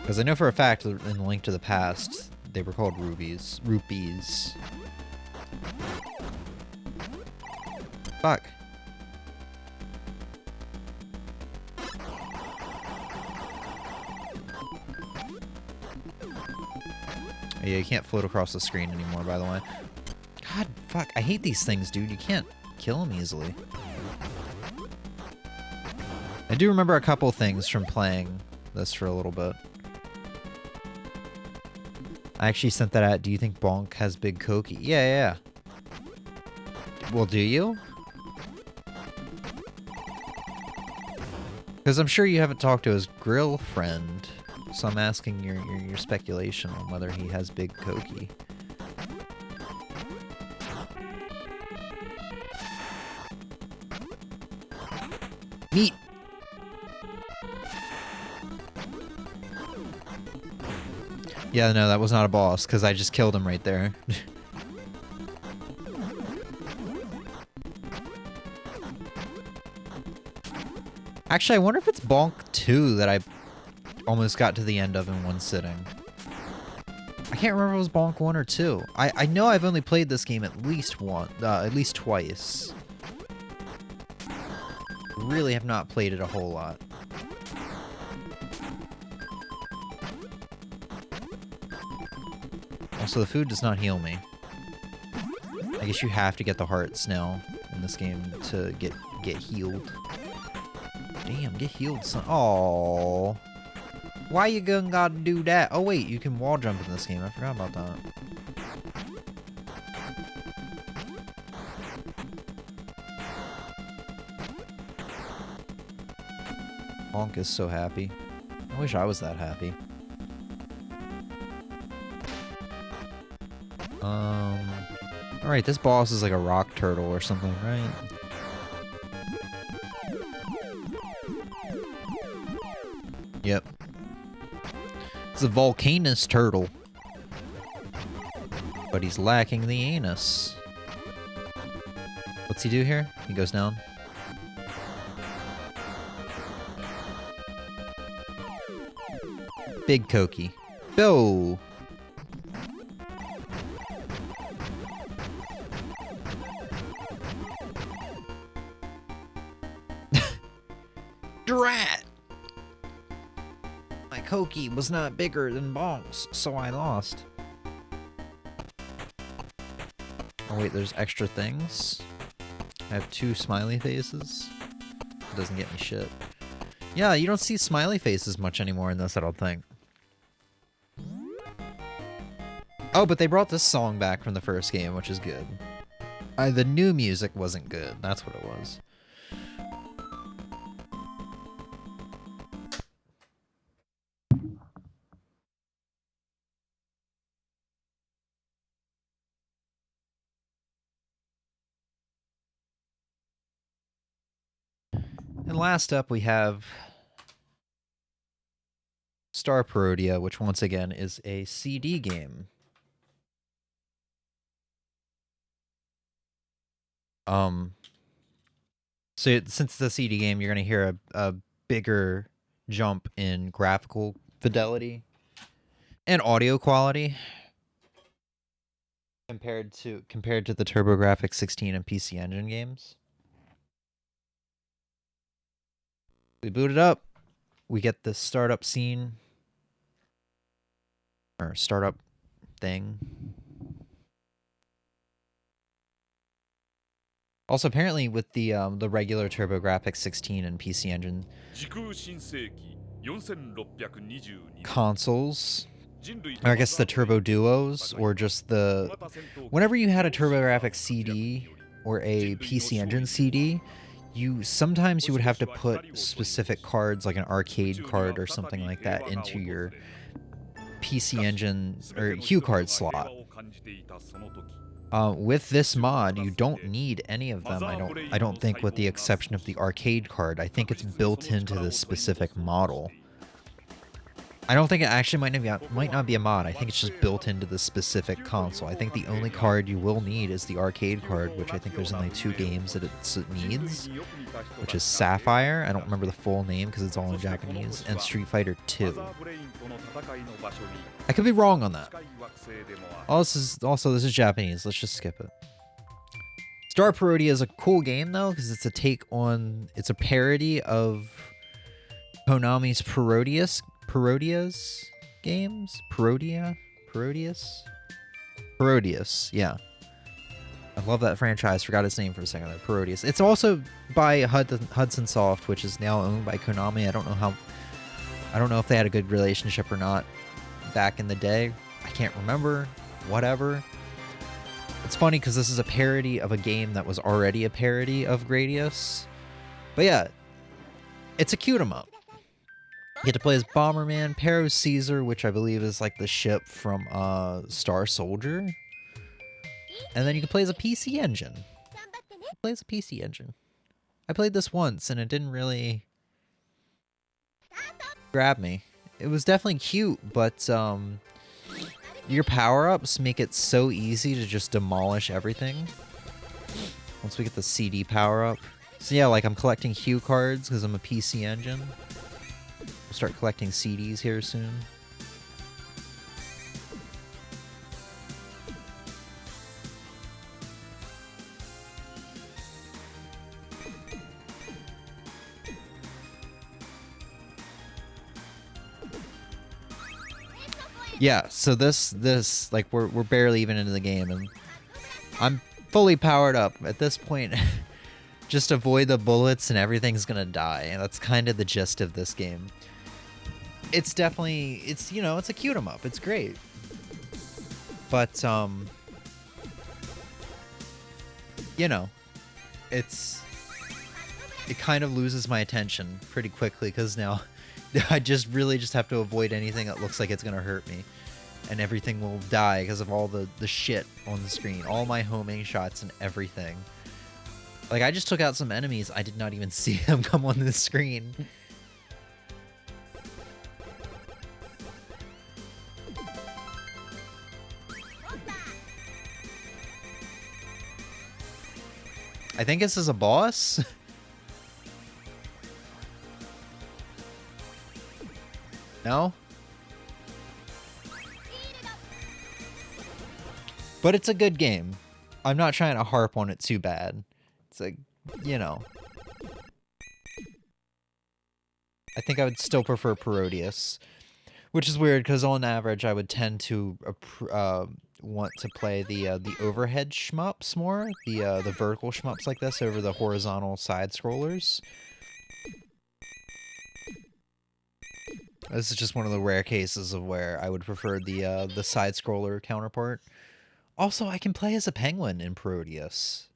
Speaker 1: Because I know for a fact that in A Link to the Past, they were called rubies. Rupees. Fuck. Yeah, you can't float across the screen anymore, by the way. God, fuck. I hate these things, dude. You can't kill them easily. I do remember a couple things from playing this for a little bit. I actually sent that out. Do you think Bonk has big Koki? Yeah. Well, do you? Because I'm sure you haven't talked to his girlfriend. So I'm asking your speculation on whether he has big Koki. Meat! Yeah, no, that was not a boss, because I just killed him right there. Actually, I wonder if it's Bonk 2 that I almost got to the end of in one sitting. I can't remember if it was Bonk 1 or 2. I know I've only played this game at least twice. Really have not played it a whole lot. Also, the food does not heal me. I guess you have to get the hearts now in this game to get healed. Damn, get healed, son. Aww. Why you gonna gotta do that? Oh wait, you can wall jump in this game. I forgot about that. Bonk is so happy. I wish I was that happy. Alright, this boss is like a rock turtle or something, right? Yep. It's a volcanous turtle. But he's lacking the anus. What's he do here? He goes down. Big Koki. Go! Drat! My Koki was not bigger than Bonk's, so I lost. Oh wait, there's extra things? I have 2 smiley faces? It doesn't get me shit. Yeah, you don't see smiley faces much anymore in this, I don't think. Oh, but they brought this song back from the first game, which is good. The new music wasn't good, that's what it was. And last up we have Star Parodier, which once again is a CD game. So since it's a CD game, you're gonna hear a bigger jump in graphical fidelity and audio quality compared to the TurboGrafx 16 and PC Engine games. We boot it up. We get the startup scene or startup thing. Also, apparently, with the regular TurboGrafx 16 and PC Engine consoles, or I guess the Turbo Duos, or just the whenever you had a TurboGrafx CD or a PC Engine CD, sometimes you would have to put specific cards, like an arcade card or something like that, into your PC Engine or HuCard slot. With this mod, you don't need any of them. I don't think, with the exception of the arcade card. I think it's built into this specific model. I don't think it actually might not be a mod. I think it's just built into the specific console. I think the only card you will need is the arcade card, which I think there's only 2 games that it needs, which is Sapphire. I don't remember the full name because it's all in Japanese, and Street Fighter 2. I could be wrong on that. This is Japanese. Let's just skip it. Star Parodier is a cool game though, because it's a parody of Konami's Parodius games? Parodius, yeah. I love that franchise. Forgot its name for a second there. Parodius. It's also by Hudson Soft, which is now owned by Konami. I don't know if they had a good relationship or not back in the day. I can't remember. Whatever. It's funny because this is a parody of a game that was already a parody of Gradius. But yeah, it's a cute 'em up. You get to play as Bomberman, Pero Caesar, which I believe is like the ship from Star Soldier. And then you can play as a PC Engine. I played this once and it didn't really grab me. It was definitely cute, but your power-ups make it so easy to just demolish everything. Once we get the CD power-up, So yeah, like I'm collecting Hue cards because I'm a PC engine. We'll start collecting CDs here soon. Yeah, so this like we're barely even into the game and I'm fully powered up. At this point, just avoid the bullets and everything's gonna die, and that's kind of the gist of this game. It's definitely it's a cute 'em up. It's great. But you know, it kind of loses my attention pretty quickly because now I really just have to avoid anything that looks like it's gonna hurt me, and everything will die because of all the shit on the screen, all my homing shots and everything. Like I just took out some enemies, I did not even see them come on the screen. I think this is a boss. No? But it's a good game. I'm not trying to harp on it too bad. It's like, I think I would still prefer Parodius. Which is weird, because on average, I would tend to want to play the overhead shmups more. The vertical shmups like this over the horizontal side scrollers. This is just one of the rare cases of where I would prefer the side scroller counterpart. Also, I can play as a penguin in Parodius.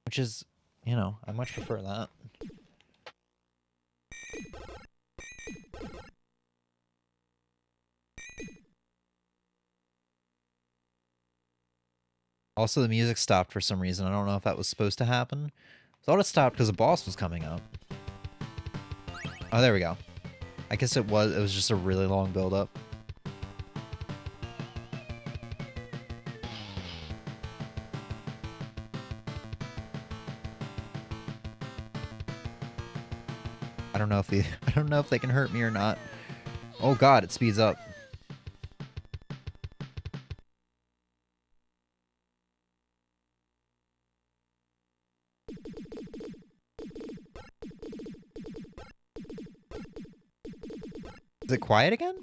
Speaker 1: Which is, I much prefer that. Also, the music stopped for some reason. I don't know if that was supposed to happen. I thought it stopped because the boss was coming up. Oh, there we go. I guess it was just a really long build-up. I don't know if they can hurt me or not. Oh god, it speeds up. Is it quiet again?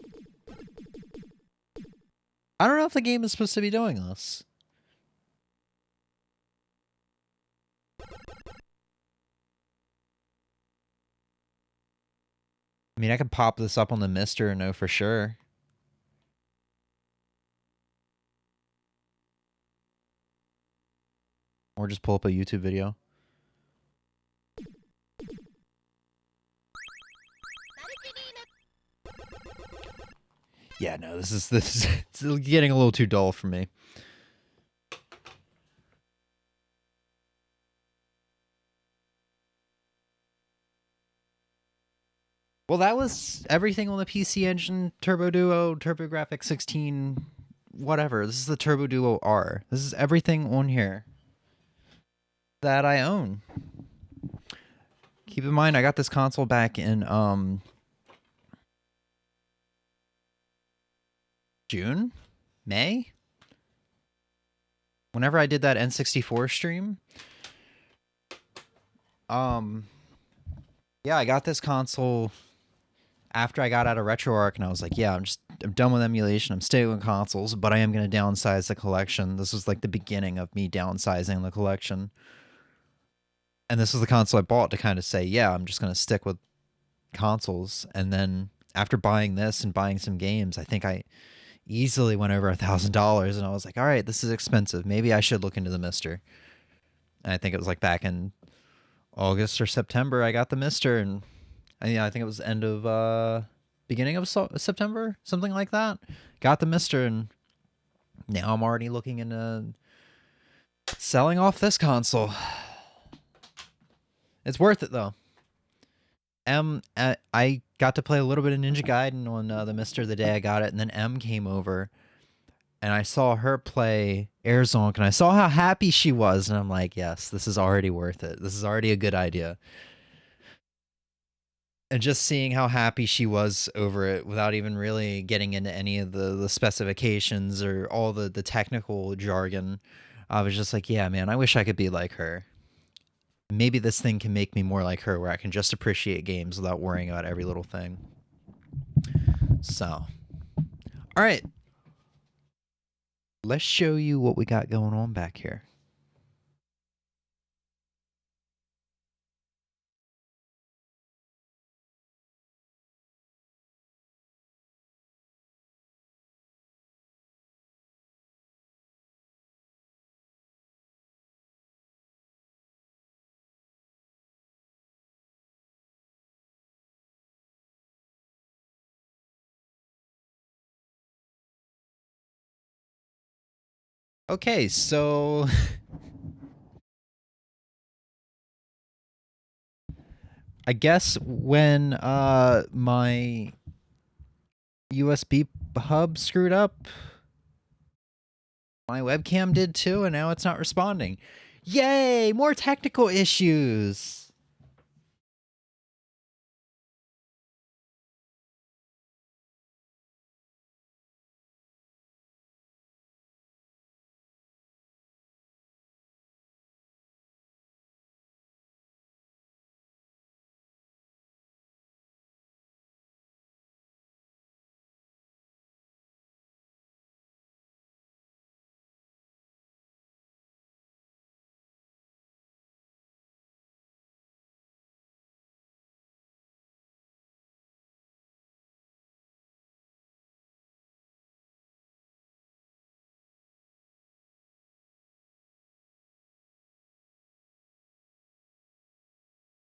Speaker 1: I don't know if the game is supposed to be doing this. I mean, I could pop this up on the Mister and know for sure. Or just pull up a YouTube video. Yeah, no, this is it's getting a little too dull for me. Well, that was everything on the PC Engine, Turbo Duo, TurboGrafx 16, whatever. This is the Turbo Duo R. This is everything on here that I own. Keep in mind, I got this console back in June? May? Whenever I did that N64 stream. Yeah, I got this console after I got out of RetroArch, and I was like, yeah, I'm done with emulation. I'm staying with consoles, but I am going to downsize the collection. This was like the beginning of me downsizing the collection. And this was the console I bought to kind of say, yeah, I'm just going to stick with consoles. And then after buying this and buying some games, I think I easily went over $1,000, and I was like, all right, this is expensive. Maybe I should look into the Mister. And I think it was like back in August or September I got the Mister, and I think it was end of beginning of September, something like that. Got the Mister, and now I'm already looking into selling off this console. It's worth it though. I got to play a little bit of Ninja Gaiden on the Mister the day I got it, and then M came over, and I saw her play Air Zonk, and I saw how happy she was, and I'm like, yes, this is already worth it. This is already a good idea. And just seeing how happy she was over it without even really getting into any of the specifications or all the technical jargon, I was just like, yeah, man, I wish I could be like her. Maybe this thing can make me more like her, where I can just appreciate games without worrying about every little thing. So, all right, let's show you what we got going on back here. Okay, so I guess when my USB hub screwed up, my webcam did too, and now it's not responding. Yay! More technical issues.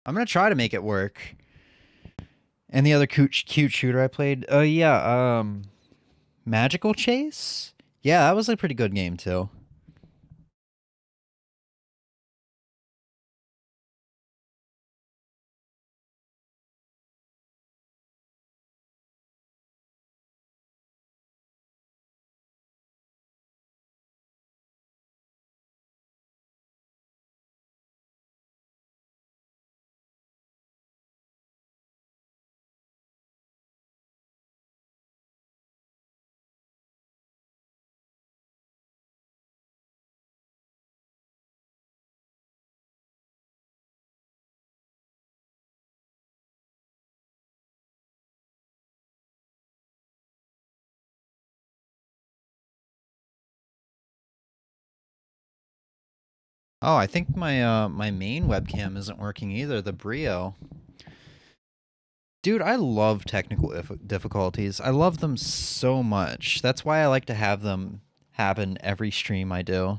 Speaker 1: I'm gonna try to make it work. And the other cute shooter I played, yeah, Magical Chase. Yeah, that was a pretty good game too. Oh, I think my main webcam isn't working either. The Brio. Dude, I love technical difficulties. I love them so much. That's why I like to have them happen every stream I do.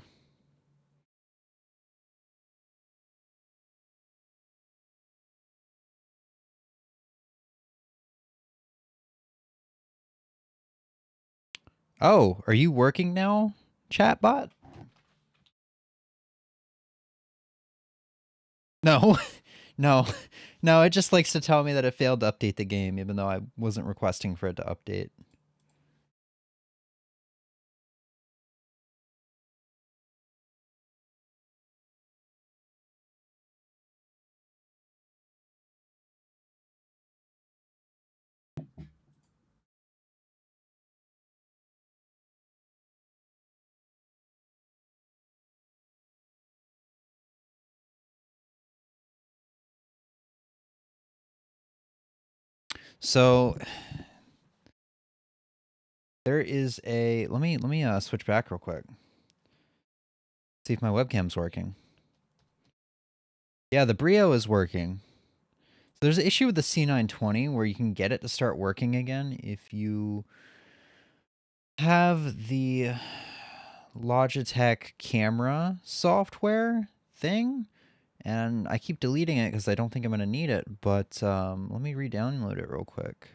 Speaker 1: Oh, are you working now, chatbot? No, no, no. It just likes to tell me that it failed to update the game, even though I wasn't requesting for it to update. So there is a let me switch back real quick. See if my webcam's working. Yeah, the Brio is working. So there's an issue with the C920 where you can get it to start working again if you have the Logitech camera software thing, and I keep deleting it because I don't think I'm going to need it, but let me re-download it real quick.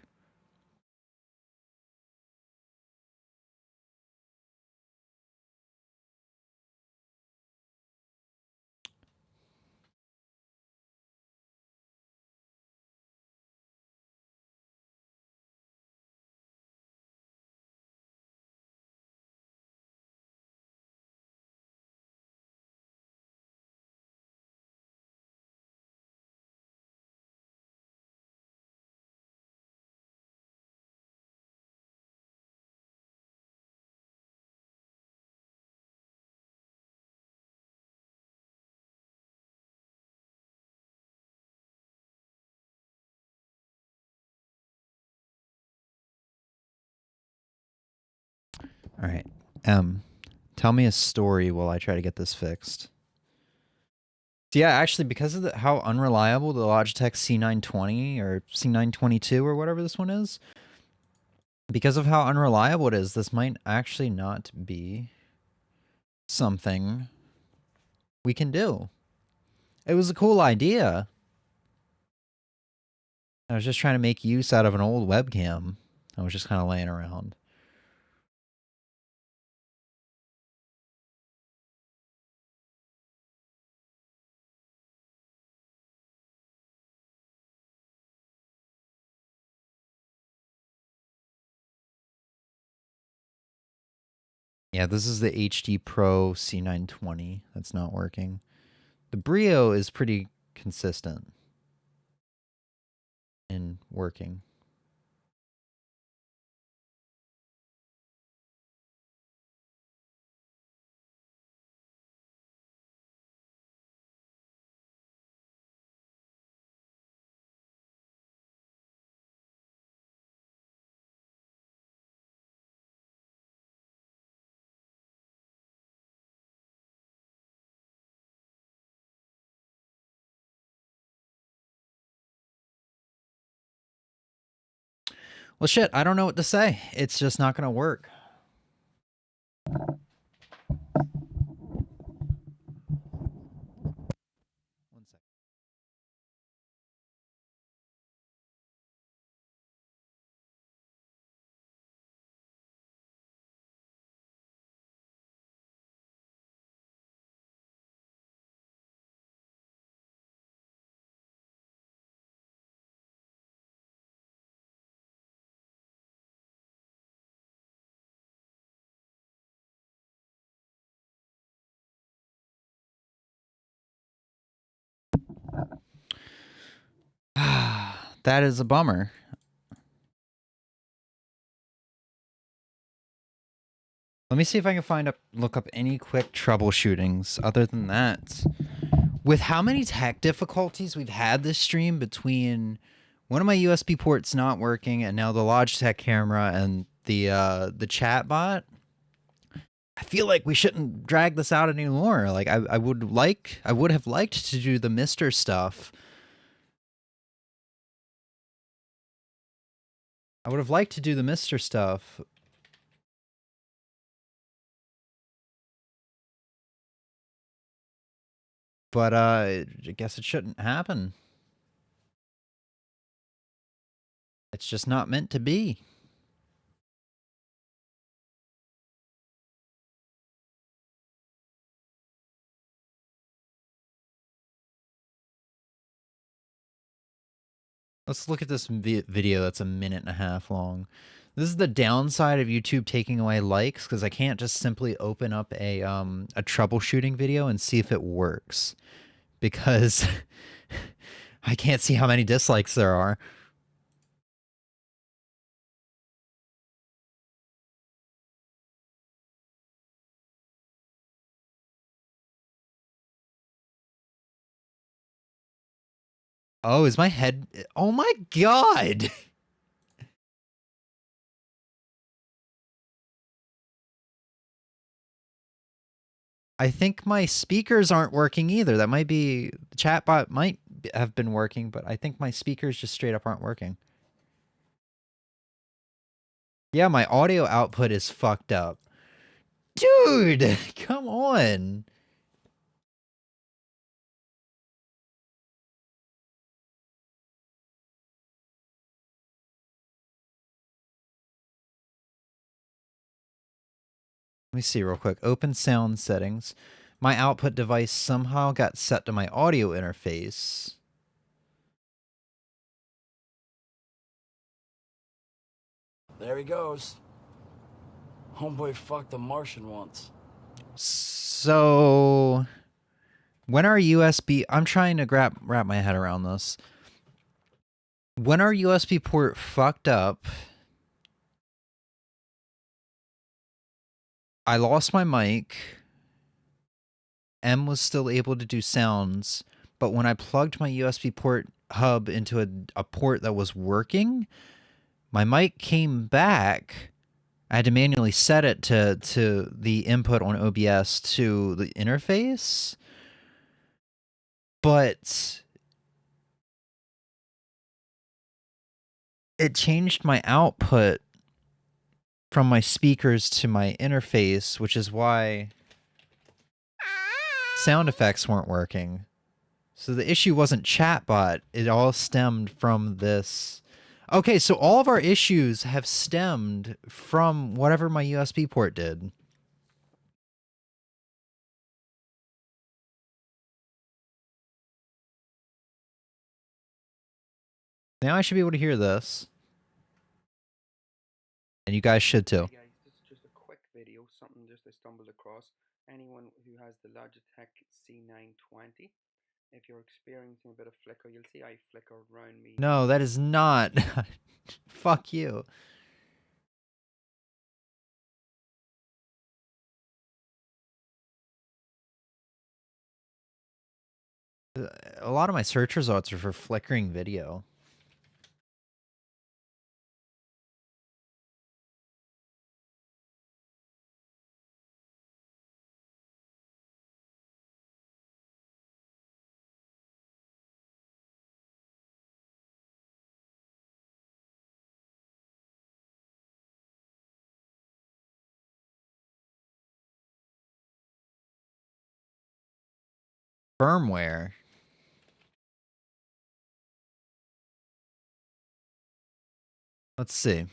Speaker 1: All right. Tell me a story while I try to get this fixed. Yeah, actually, because of how unreliable the Logitech C920 or C922 or whatever this one is, because of how unreliable it is, this might actually not be something we can do. It was a cool idea. I was just trying to make use out of an old webcam. I was just kind of laying around. Yeah, this is the HD Pro C920 that's not working. The Brio is pretty consistent in working. Well, shit, I don't know what to say. It's just not going to work. One second. That is a bummer. Let me see if I can look up any quick troubleshootings other than that. With how many tech difficulties we've had this stream between one of my USB ports not working and now the Logitech camera and the chat bot, I feel like we shouldn't drag this out anymore. Like I would have liked to do the Mr. stuff. I would have liked to do the Mr. stuff. But I guess it shouldn't happen. It's just not meant to be. Let's look at this video that's a minute and a half long. This is the downside of YouTube taking away likes, because I can't just simply open up a troubleshooting video and see if it works, because I can't see how many dislikes there are. Oh, is my head... Oh my god! I think my speakers aren't working either. That might be... The chatbot might have been working, but I think my speakers just straight up aren't working. Yeah, my audio output is fucked up. Dude, come on. Let me see real quick. Open sound settings. My output device somehow got set to my audio interface.
Speaker 3: There he goes. Homeboy fucked a Martian once.
Speaker 1: So when our USB... I'm trying to wrap my head around this. When our USB port fucked up, I lost my mic. M was still able to do sounds, but when I plugged my USB port hub into a port that was working, my mic came back, I had to manually set it to the input on OBS to the interface, but it changed my output from my speakers to my interface, which is why sound effects weren't working. So the issue wasn't chatbot, it all stemmed from this. Okay, so all of our issues have stemmed from whatever my USB port did. Now I should be able to hear this. And you guys should too.
Speaker 4: Hey guys, this is just a quick video, something just I stumbled across. Anyone who has the Logitech C920, if you're experiencing a bit of flicker, you'll see I flicker around me.
Speaker 1: No, that is not. Fuck you. A lot of my search results are for flickering video. Firmware. Let's see.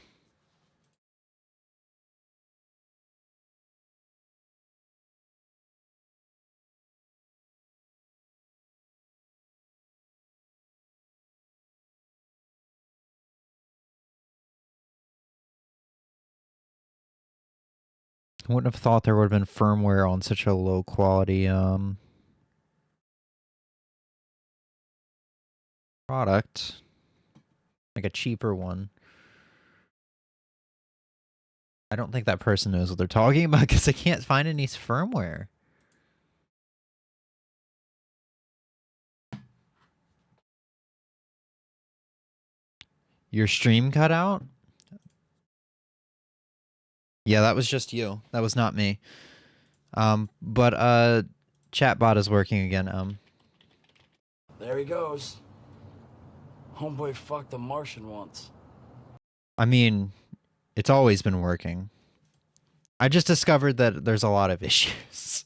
Speaker 1: I wouldn't have thought there would have been firmware on such a low quality product. Like a cheaper one. I don't think that person knows what they're talking about because I can't find any firmware. Your stream cut out? Yeah, that was just you. That was not me. But chatbot is working again.
Speaker 3: There he goes. Homeboy fucked a Martian once.
Speaker 1: I mean, it's always been working. I just discovered that there's a lot of issues.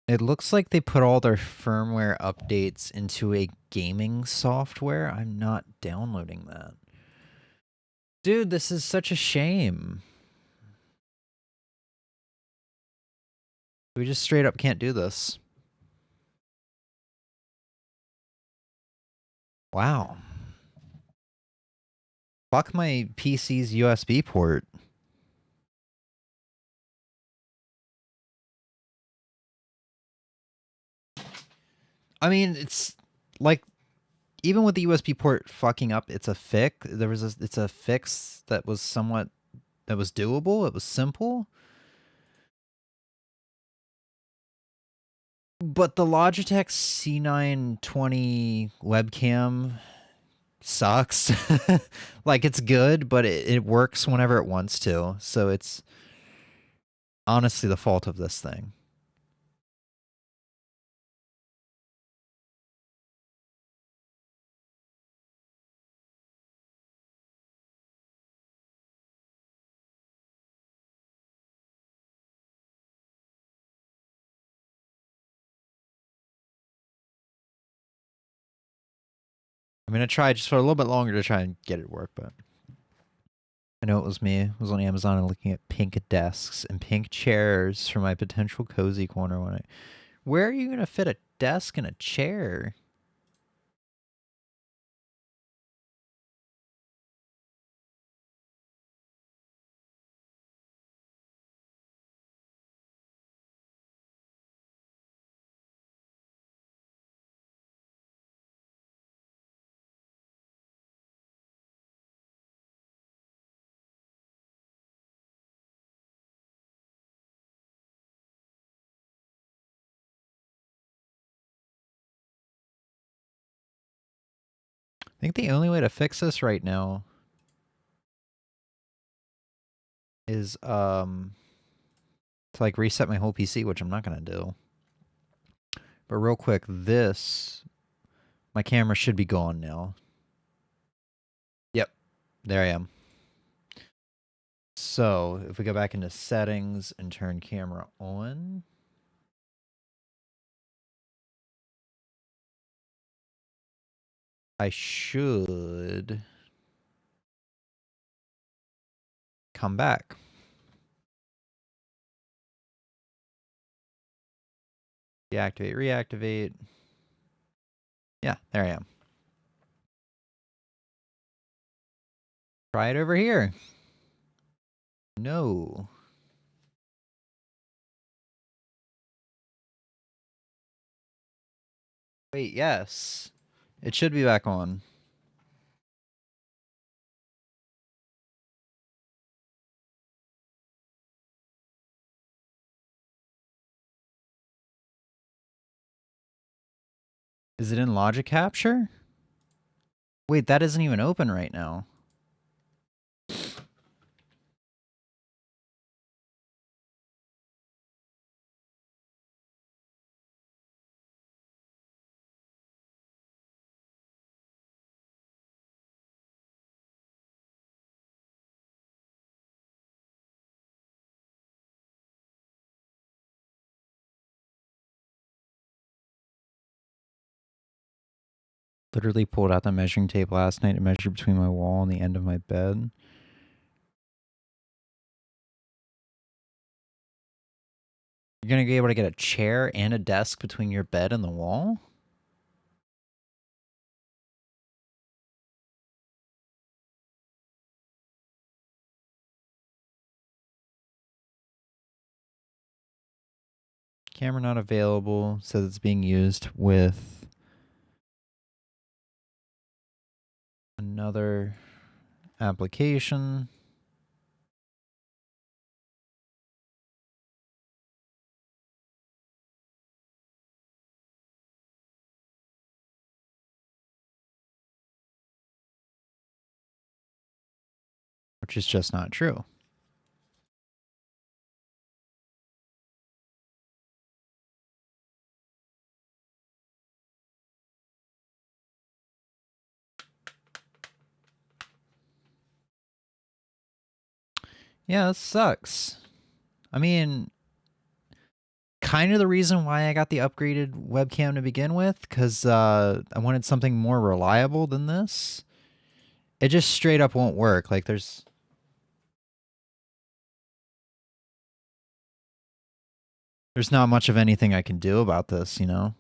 Speaker 1: It looks like they put all their firmware updates into a gaming software. I'm not downloading that. Dude, this is such a shame. We just straight up can't do this. Wow. Fuck my PC's USB port. I mean, it's like even with the USB port fucking up, it's a fix. It's a fix that was doable. It was simple. But the Logitech C920 webcam sucks. Like it's good, but it works whenever it wants to. So it's honestly the fault of this thing. I'm gonna try just for a little bit longer to try and get it to work, but I know it was me. I was on Amazon and looking at pink desks and pink chairs for my potential cozy corner when I. Where are you gonna fit a desk and a chair? I think the only way to fix this right now is to like reset my whole PC, which I'm not gonna do. But real quick, my camera should be gone now. Yep, there I am. So if we go back into settings and turn camera on. I should come back. Deactivate, reactivate. Yeah, there I am. Try it over here. No. Wait, yes. It should be back on. Is it in Logic Capture? Wait, that isn't even open right now. Literally pulled out the measuring tape last night to measure between my wall and the end of my bed. You're gonna be able to get a chair and a desk between your bed and the wall? Camera not available. Says it's being used with another application. Which is just not true. Yeah, this sucks. I mean, kind of the reason why I got the upgraded webcam to begin with, because I wanted something more reliable than this. It just straight up won't work. Like, there's not much of anything I can do about this, you know?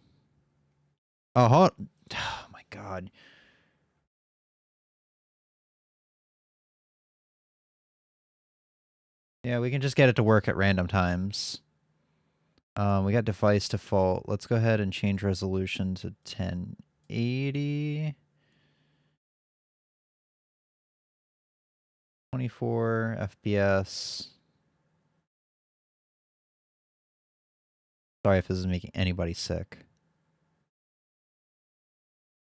Speaker 1: Oh, oh my God. Yeah, we can just get it to work at random times. We got device default. Let's go ahead and change resolution to 1080. 24 FPS. Sorry if this is making anybody sick.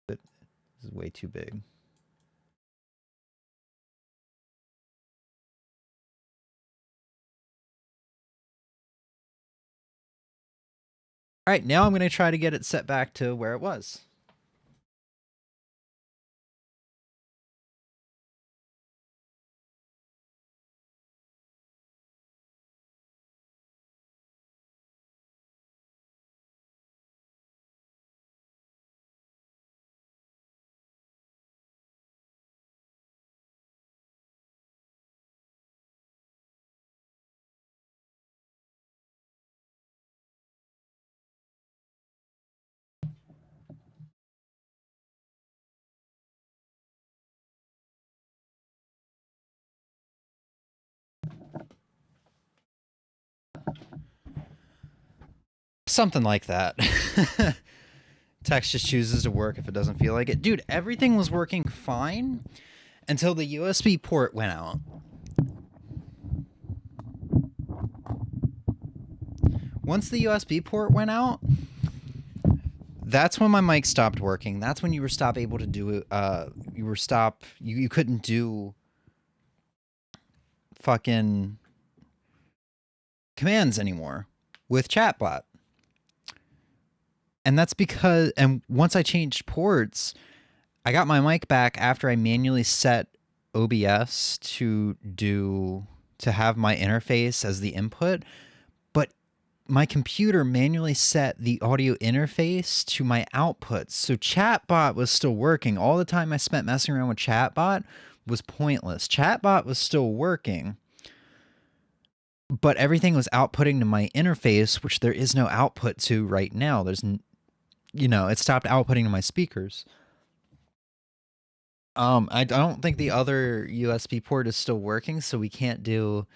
Speaker 1: But this is way too big. All right, now I'm going to try to get it set back to where it was. Something like that. Text just chooses to work if it doesn't feel like it. Dude, everything was working fine until the USB port went out. Once the USB port went out, that's when my mic stopped working. That's when you were able to do you couldn't do fucking commands anymore with chatbot. And that's because, and once I changed ports, I got my mic back after I manually set OBS to have my interface as the input, but my computer manually set the audio interface to my outputs. So chatbot was still working. All the time I spent messing around with chatbot was pointless. Chatbot was still working, but everything was outputting to my interface, which there is no output to right now. It stopped outputting to my speakers. I don't think the other USB port is still working, so we can't do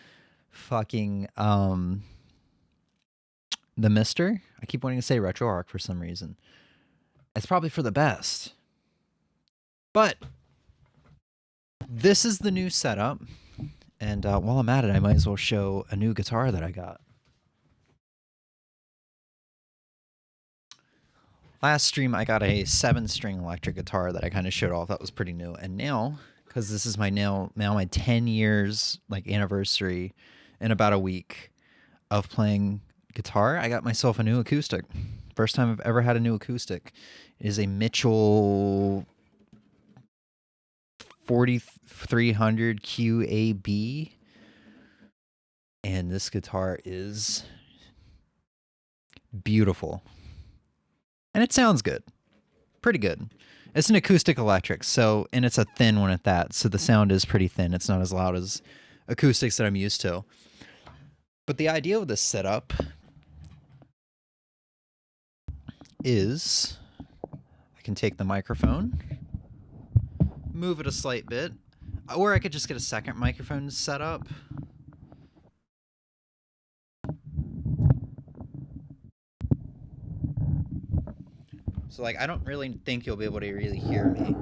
Speaker 1: fucking the Mister. I keep wanting to say RetroArch for some reason. It's probably for the best. But this is the new setup, and while I'm at it, I might as well show a new guitar that I got. Last stream, I got a 7-string electric guitar that I kind of showed off. That was pretty new. And now, because this is my 10 years anniversary in about a week of playing guitar, I got myself a new acoustic. First time I've ever had a new acoustic. It is a Mitchell 4300 QAB. And this guitar is beautiful. And it sounds good. Pretty good. It's an acoustic electric, and it's a thin one at that, so the sound is pretty thin. It's not as loud as acoustics that I'm used to. But the idea of this setup is I can take the microphone, move it a slight bit, or I could just get a second microphone set up. So, I don't really think you'll be able to really hear me.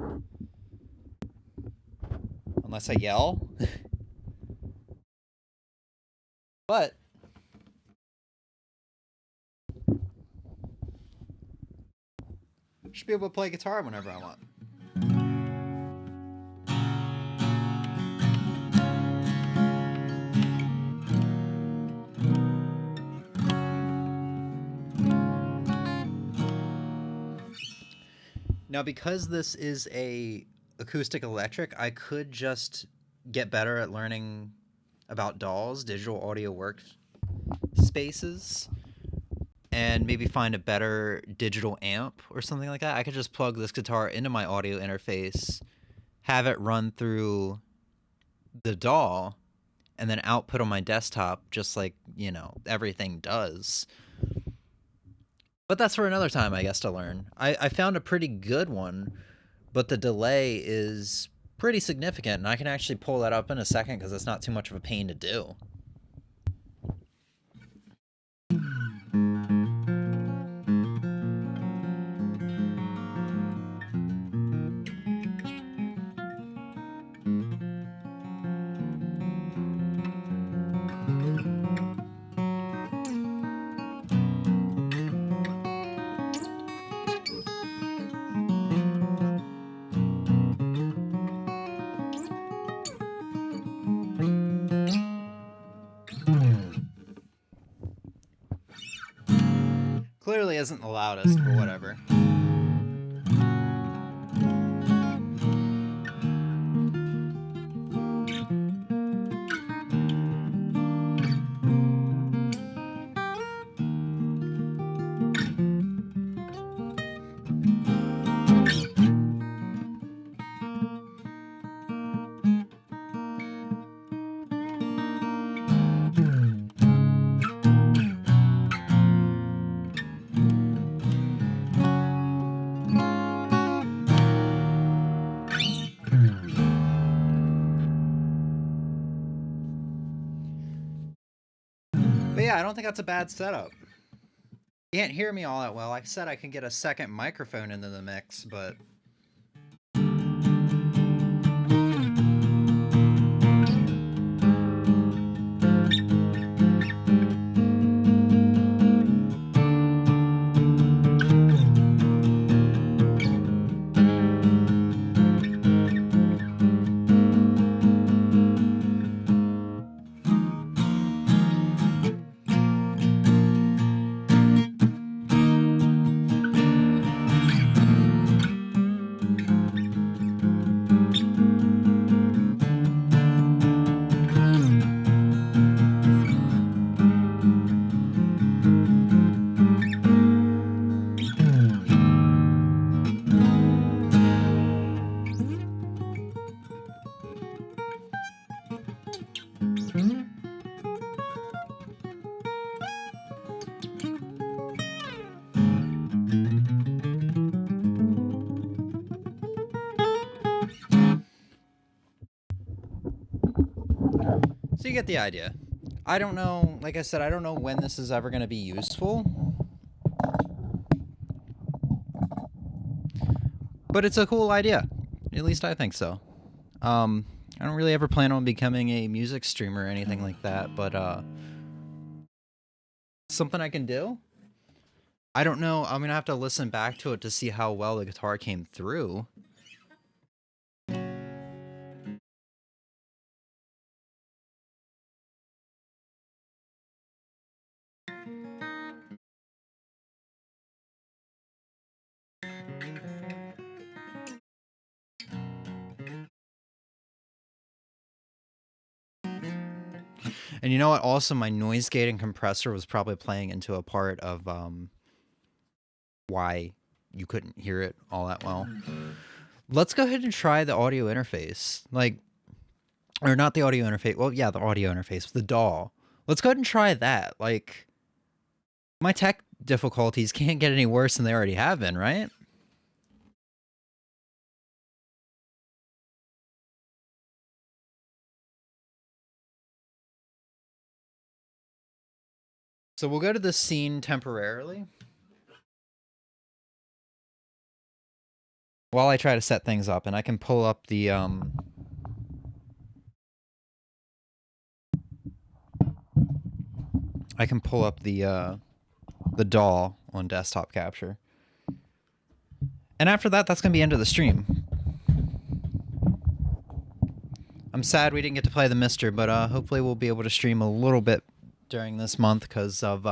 Speaker 1: Unless I yell. But I should be able to play guitar whenever I want. Now, because this is a acoustic electric, I could just get better at learning about DAWs, digital audio workspaces, and maybe find a better digital amp or something like that. I could just plug this guitar into my audio interface, have it run through the DAW, and then output on my desktop just like, everything does. But that's for another time, I guess, to learn. I found a pretty good one, but the delay is pretty significant, and I can actually pull that up in a second because it's not too much of a pain to do. Clearly isn't the loudest, but whatever. But yeah, I don't think that's a bad setup. You can't hear me all that well. Like I said, I can get a second microphone into the mix, but... So you get the idea. I don't know, like I said, I don't know when this is ever going to be useful. But it's a cool idea. At least I think so. I don't really ever plan on becoming a music streamer or anything like that, but something I can do. I don't know. I'm going to have to listen back to it to see how well the guitar came through. And you know what? Also, my noise gate and compressor was probably playing into a part of why you couldn't hear it all that well. Let's go ahead and try the audio interface. Like, or not the audio interface. Well, yeah, the audio interface, the DAW. Let's go ahead and try that. Like, my tech difficulties can't get any worse than they already have been, right? So we'll go to the scene temporarily while I try to set things up, and I can pull up the the DAW on desktop capture. And after that, that's going to be the end of the stream. I'm sad we didn't get to play the Mister, but hopefully we'll be able to stream a little bit during this month because of,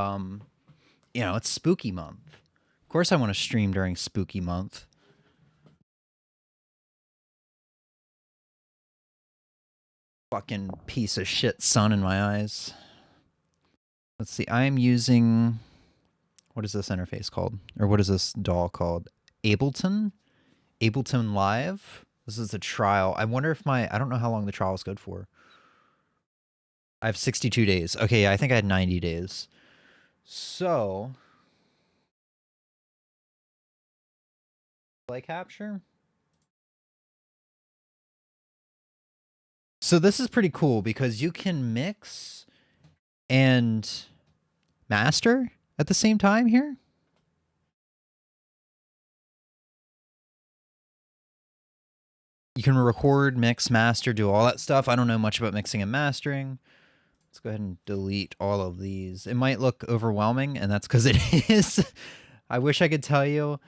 Speaker 1: you know, it's spooky month. Of course I want to stream during spooky month. Fucking piece of shit sun in my eyes. Let's see, I'm using... What is this interface called? Or what is this DAW called? Ableton? Ableton Live? This is the trial. I wonder if I don't know how long the trial is good for. I have 62 days. Okay, yeah, I think I had 90 days. So... Play capture? So this is pretty cool because you can mix and master at the same time here. You can record, mix, master, do all that stuff. I don't know much about mixing and mastering. Let's go ahead and delete all of these. It might look overwhelming, and that's because it is. I wish I could tell you.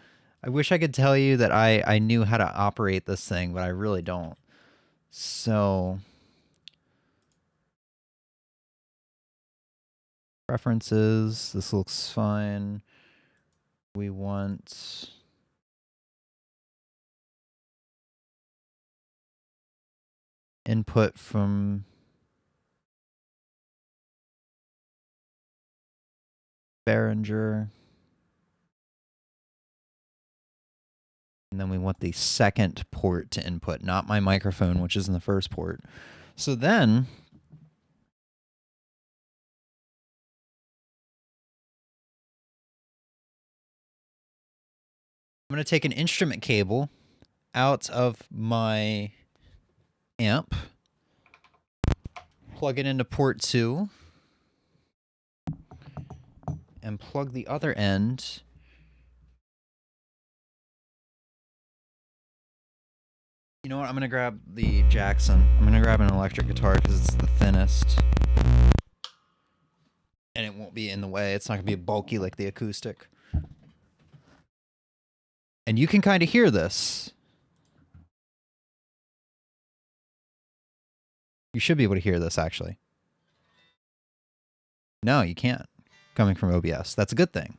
Speaker 1: I wish I could tell you that I knew how to operate this thing, but I really don't. So... Preferences. This looks fine. We want... input from... Behringer. And then we want the second port to input, not my microphone, which is in the first port. So then... I'm going to take an instrument cable out of my amp, plug it into port 2, and plug the other end You know what? I'm going to grab the Jackson. I'm going to grab an electric guitar because it's the thinnest. And it won't be in the way. It's not going to be bulky like the acoustic. And you can kind of hear this. You should be able to hear this, actually. No, you can't. Coming from OBS. That's a good thing.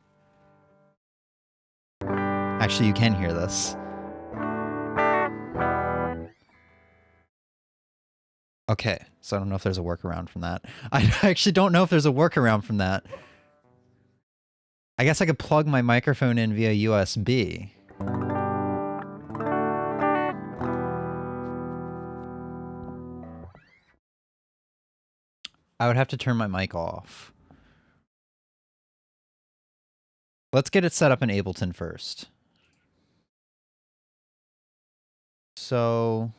Speaker 1: Actually, you can hear this. Okay, so I don't know if there's a workaround from that. I actually don't know if there's a workaround from that. I guess I could plug my microphone in via USB. I would have to turn my mic off. Let's get it set up in Ableton first. So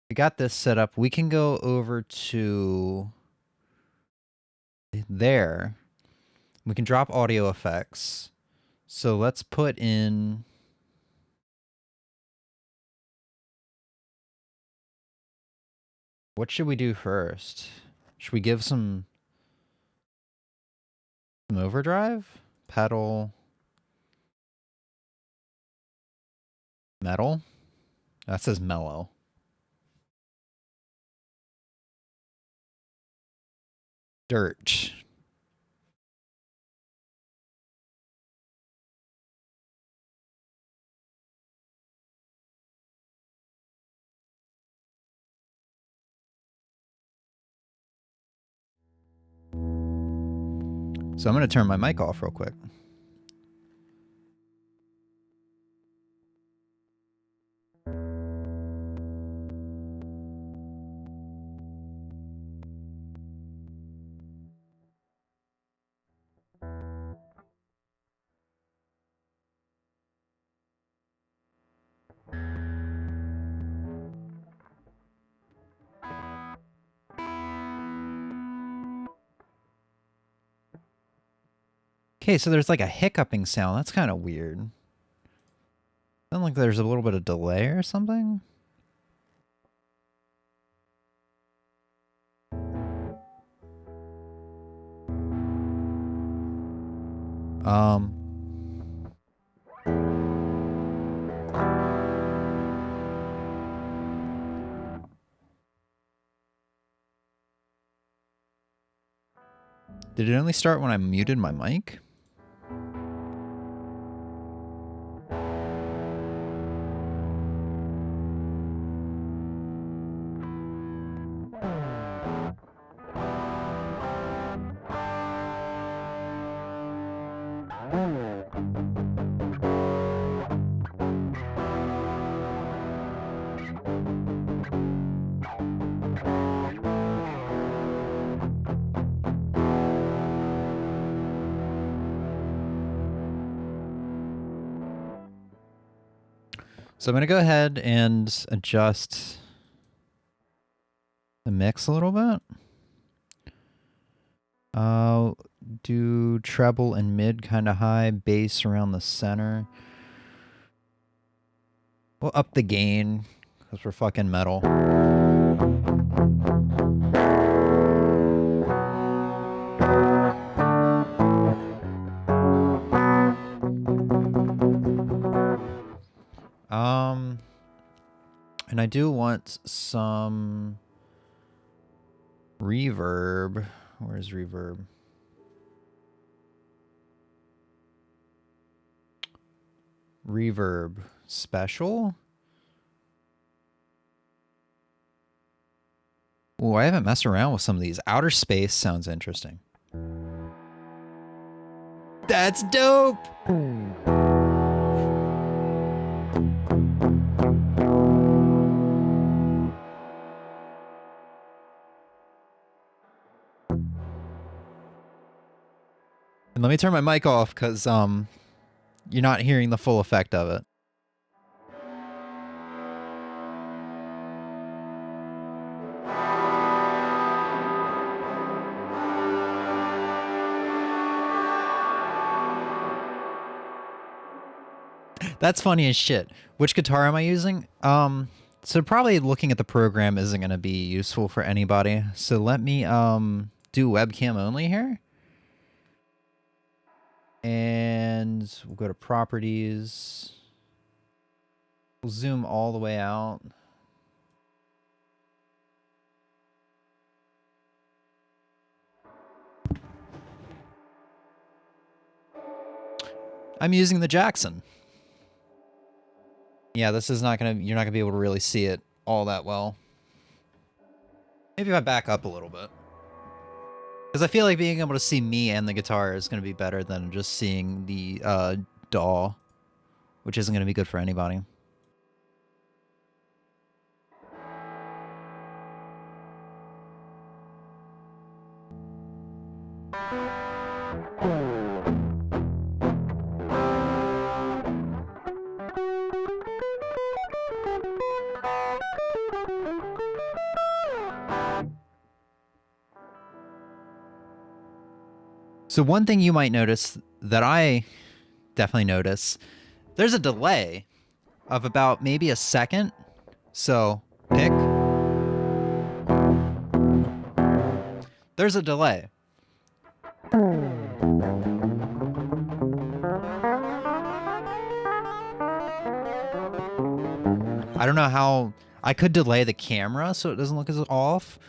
Speaker 1: we got this set up. We can go over to there. We can drop audio effects. So let's put in... What should we do first? Should we give some overdrive? Pedal. Metal? That says mellow. Dirt. So I'm going to turn my mic off real quick. Okay, so there's like a hiccuping sound. That's kind of weird. Sounds like there's a little bit of delay or something. Did it only start when I muted my mic? So I'm going to go ahead and adjust the mix a little bit. I'll do treble and mid kind of high, bass around the center. We'll up the gain because we're fucking metal. And I do want some reverb. Where's reverb? Reverb special? Oh, I haven't messed around with some of these. Outer space sounds interesting. That's dope! And let me turn my mic off because you're not hearing the full effect of it. That's funny as shit. Which guitar am I using? So probably looking at the program isn't going to be useful for anybody. So let me do webcam only here. And we'll go to properties. We'll zoom all the way out. I'm using the Jackson. Yeah, this is not gonna, you're not gonna be able to really see it all that well. Maybe if I back up a little bit. Because I feel like being able to see me and the guitar is gonna be better than just seeing the DAW, which isn't gonna be good for anybody. So one thing you might notice that I definitely notice, there's a delay of about maybe a second. So pick. There's a delay. I don't know how I could delay the camera so it doesn't look as off,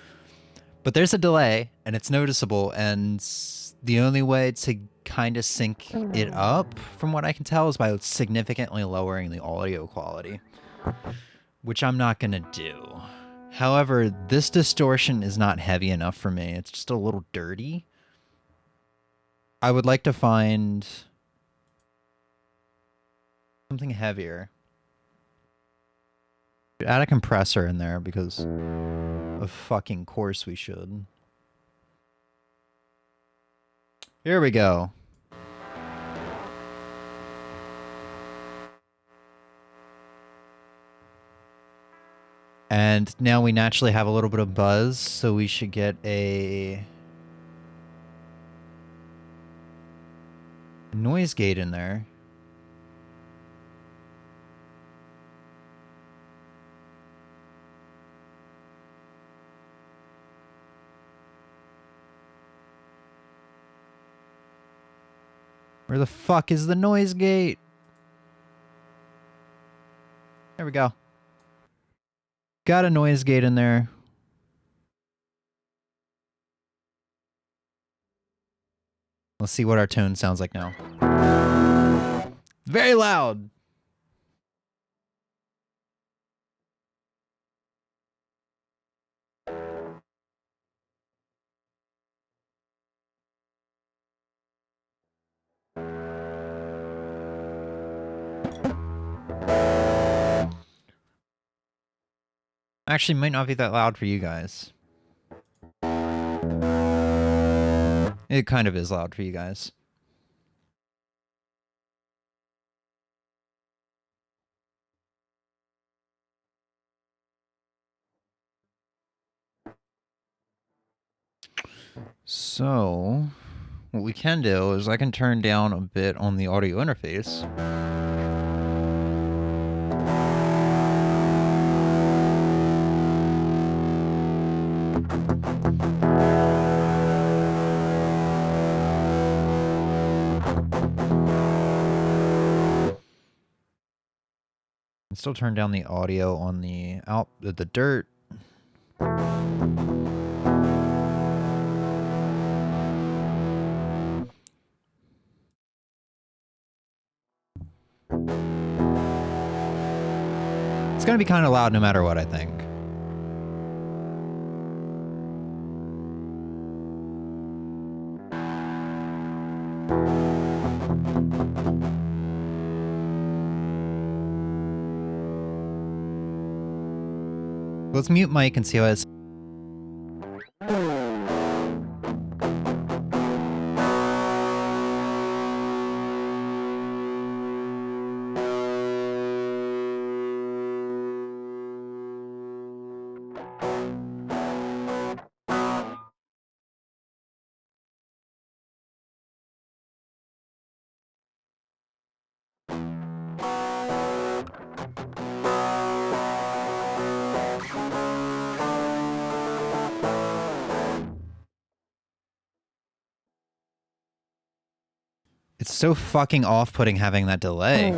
Speaker 1: but there's a delay and it's noticeable, and the only way to kind of sync it up, from what I can tell, is by significantly lowering the audio quality, which I'm not going to do. However, this distortion is not heavy enough for me. It's just a little dirty. I would like to find something heavier. Add a compressor in there because of fucking course we should. Here we go. And now we naturally have a little bit of buzz, so we should get a noise gate in there. Where the fuck is the noise gate? There we go. Got a noise gate in there. Let's see what our tone sounds like now. Very loud. Actually, might not be that loud for you guys. It kind of is loud for you guys. So, what we can do is I can turn down a bit on the audio interface. And still turn down the audio on the dirt. It's gonna be kind of loud no matter what, I think. Let's mute Mike and see how it's. It's so fucking off-putting having that delay.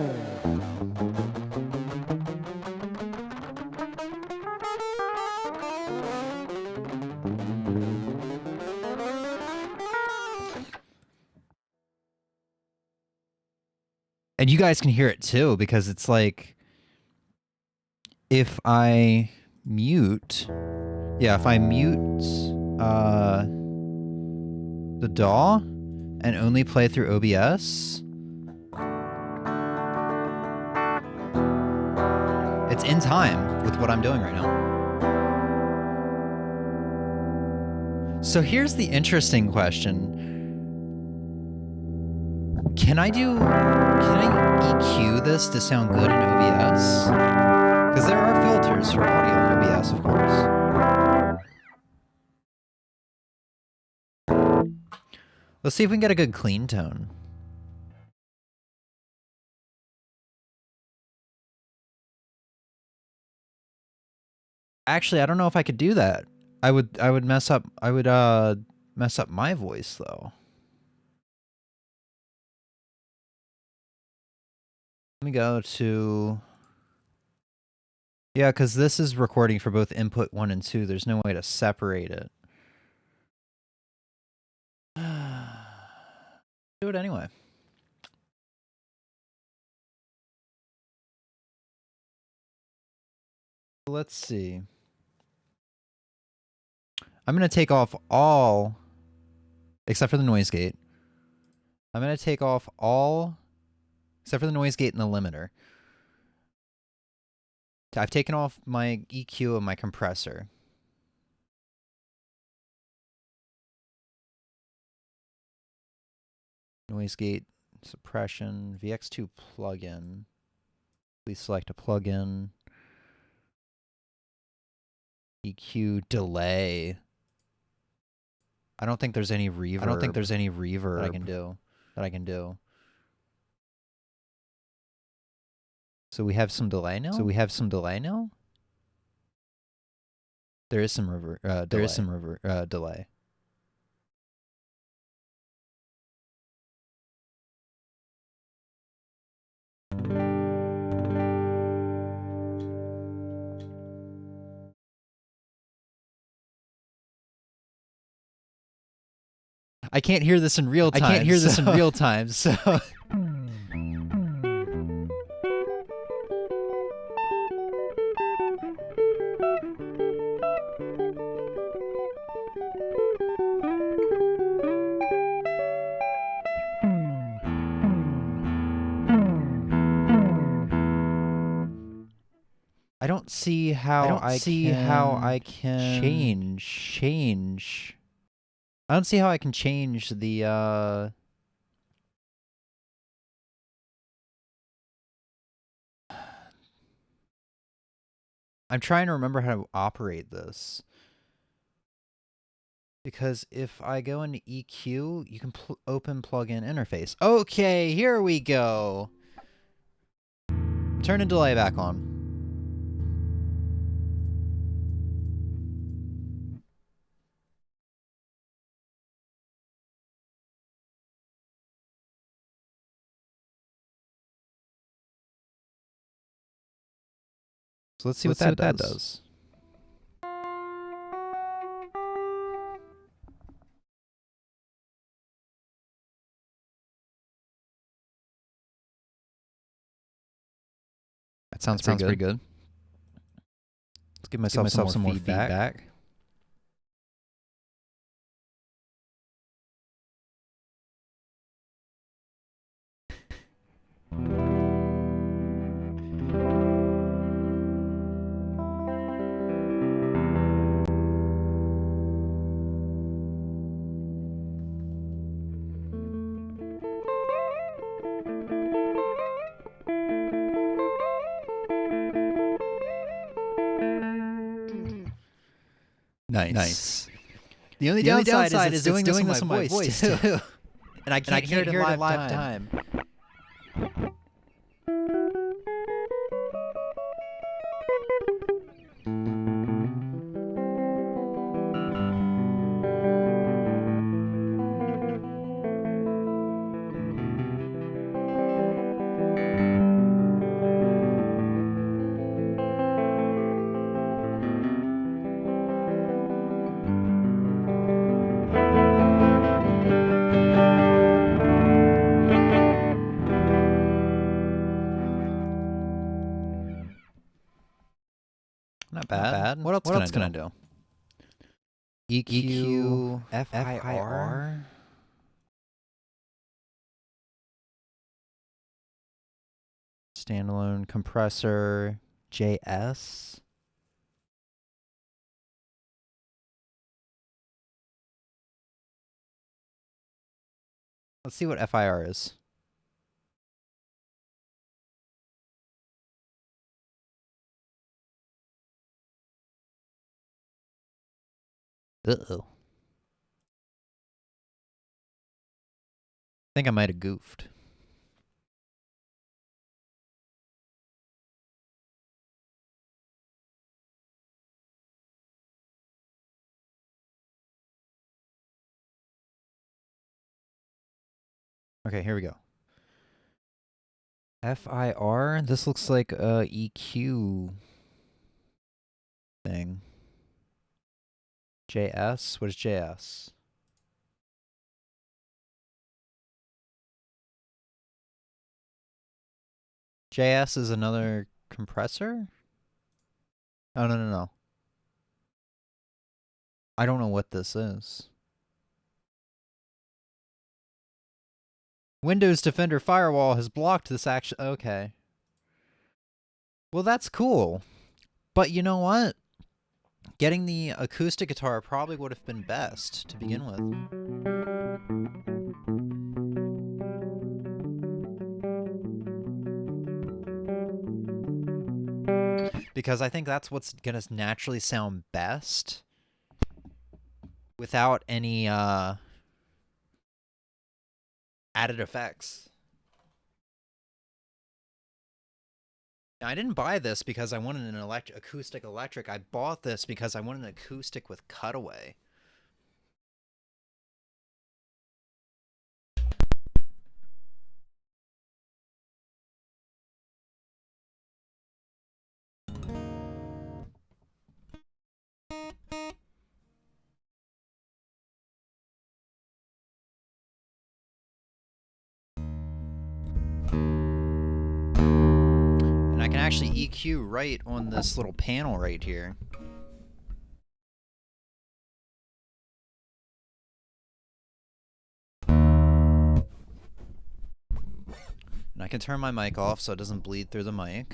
Speaker 1: And you guys can hear it too, because it's like, if I mute, yeah, if I mute the DAW and only play through OBS, it's in time with what I'm doing right now. So here's the interesting question. Can I EQ this to sound good in OBS? Because there are filters for audio in OBS, of course. Let's see if we can get a good clean tone. Actually, I don't know if I could do that. I would mess up my voice though. Let me go to, yeah, because this is recording for both input 1 and 2. There's no way to separate it. Do it anyway. Let's see. I'm going to take off all, except for the noise gate. I'm going to take off all, except for the noise gate and the limiter. I've taken off my EQ and my compressor. Noise gate, suppression, VX2 plugin. Please select a plugin. EQ delay. I don't think there's any reverb. That I can do. So we have some delay now? There is some delay. I can't hear this in real time. So I don't see how I can change. I don't see how I can change the I'm trying to remember how to operate this. Because if I go into EQ, you can open plugin interface. Okay, here we go. Turn the delay back on. So let's see what that does. That sounds pretty good. Let's give myself some more feedback. Nice. The only downside is doing this on my voice too. And I can't hear it in live time. Not bad. What else can I do? EQ, FIR. Standalone compressor, JS. Let's see what FIR is. Uh-oh. I think I might have goofed. Okay, here we go. FIR? This looks like a EQ thing. JS? What is JS? JS is another compressor? Oh, no. I don't know what this is. Windows Defender Firewall has blocked this action. Okay. Well, that's cool. But you know what? Getting the acoustic guitar probably would have been best to begin with. Because I think that's what's gonna naturally sound best without any added effects. Now, I didn't buy this because I wanted an acoustic electric. I bought this because I wanted an acoustic with cutaway. I can actually EQ right on this little panel right here. And I can turn my mic off so it doesn't bleed through the mic.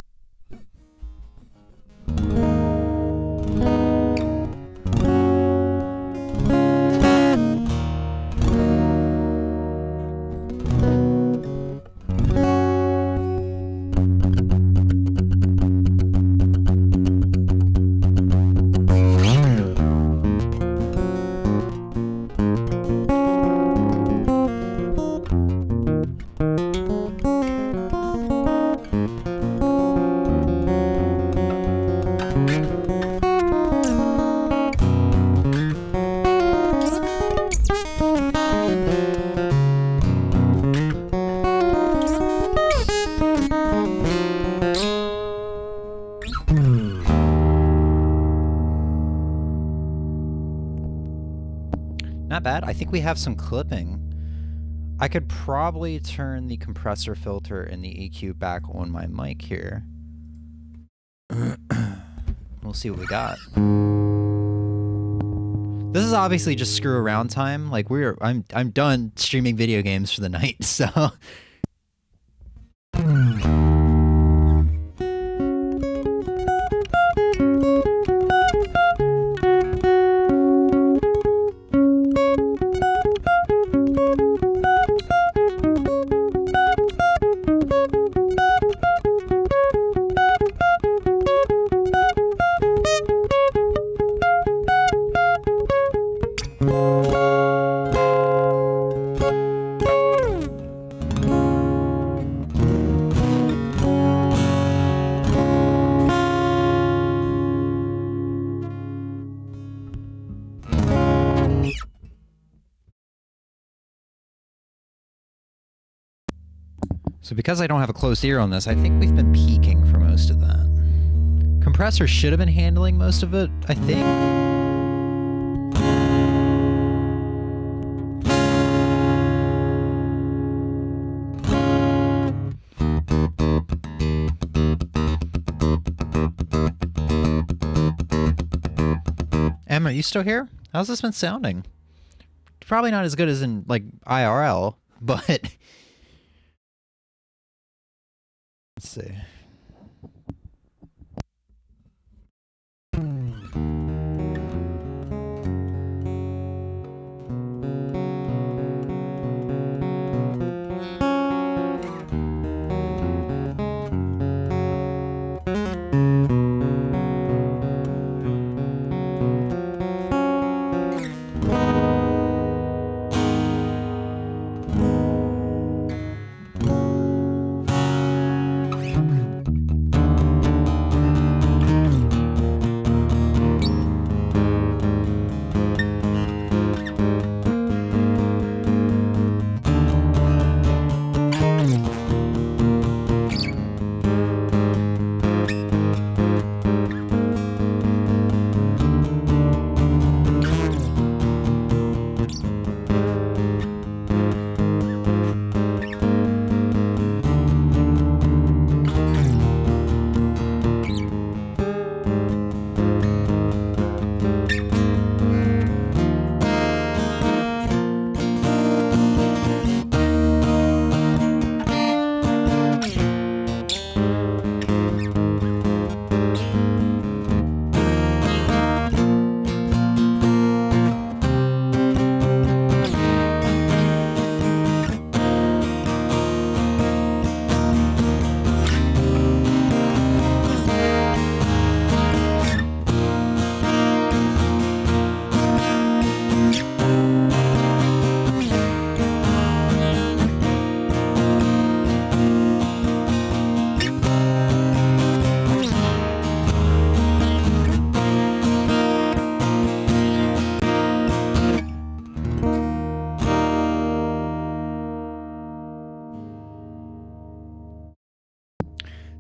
Speaker 1: Not bad. I think we have some clipping. I could probably turn the compressor filter and the EQ back on my mic here. We'll see what we got. This is obviously just screw around time. Like I'm done streaming video games for the night, so So because I don't have a closed ear on this, I think we've been peaking for most of that. Compressor should have been handling most of it, I think. Em, are you still here? How's this been sounding? Probably not as good as in, like, IRL, but... Let's see.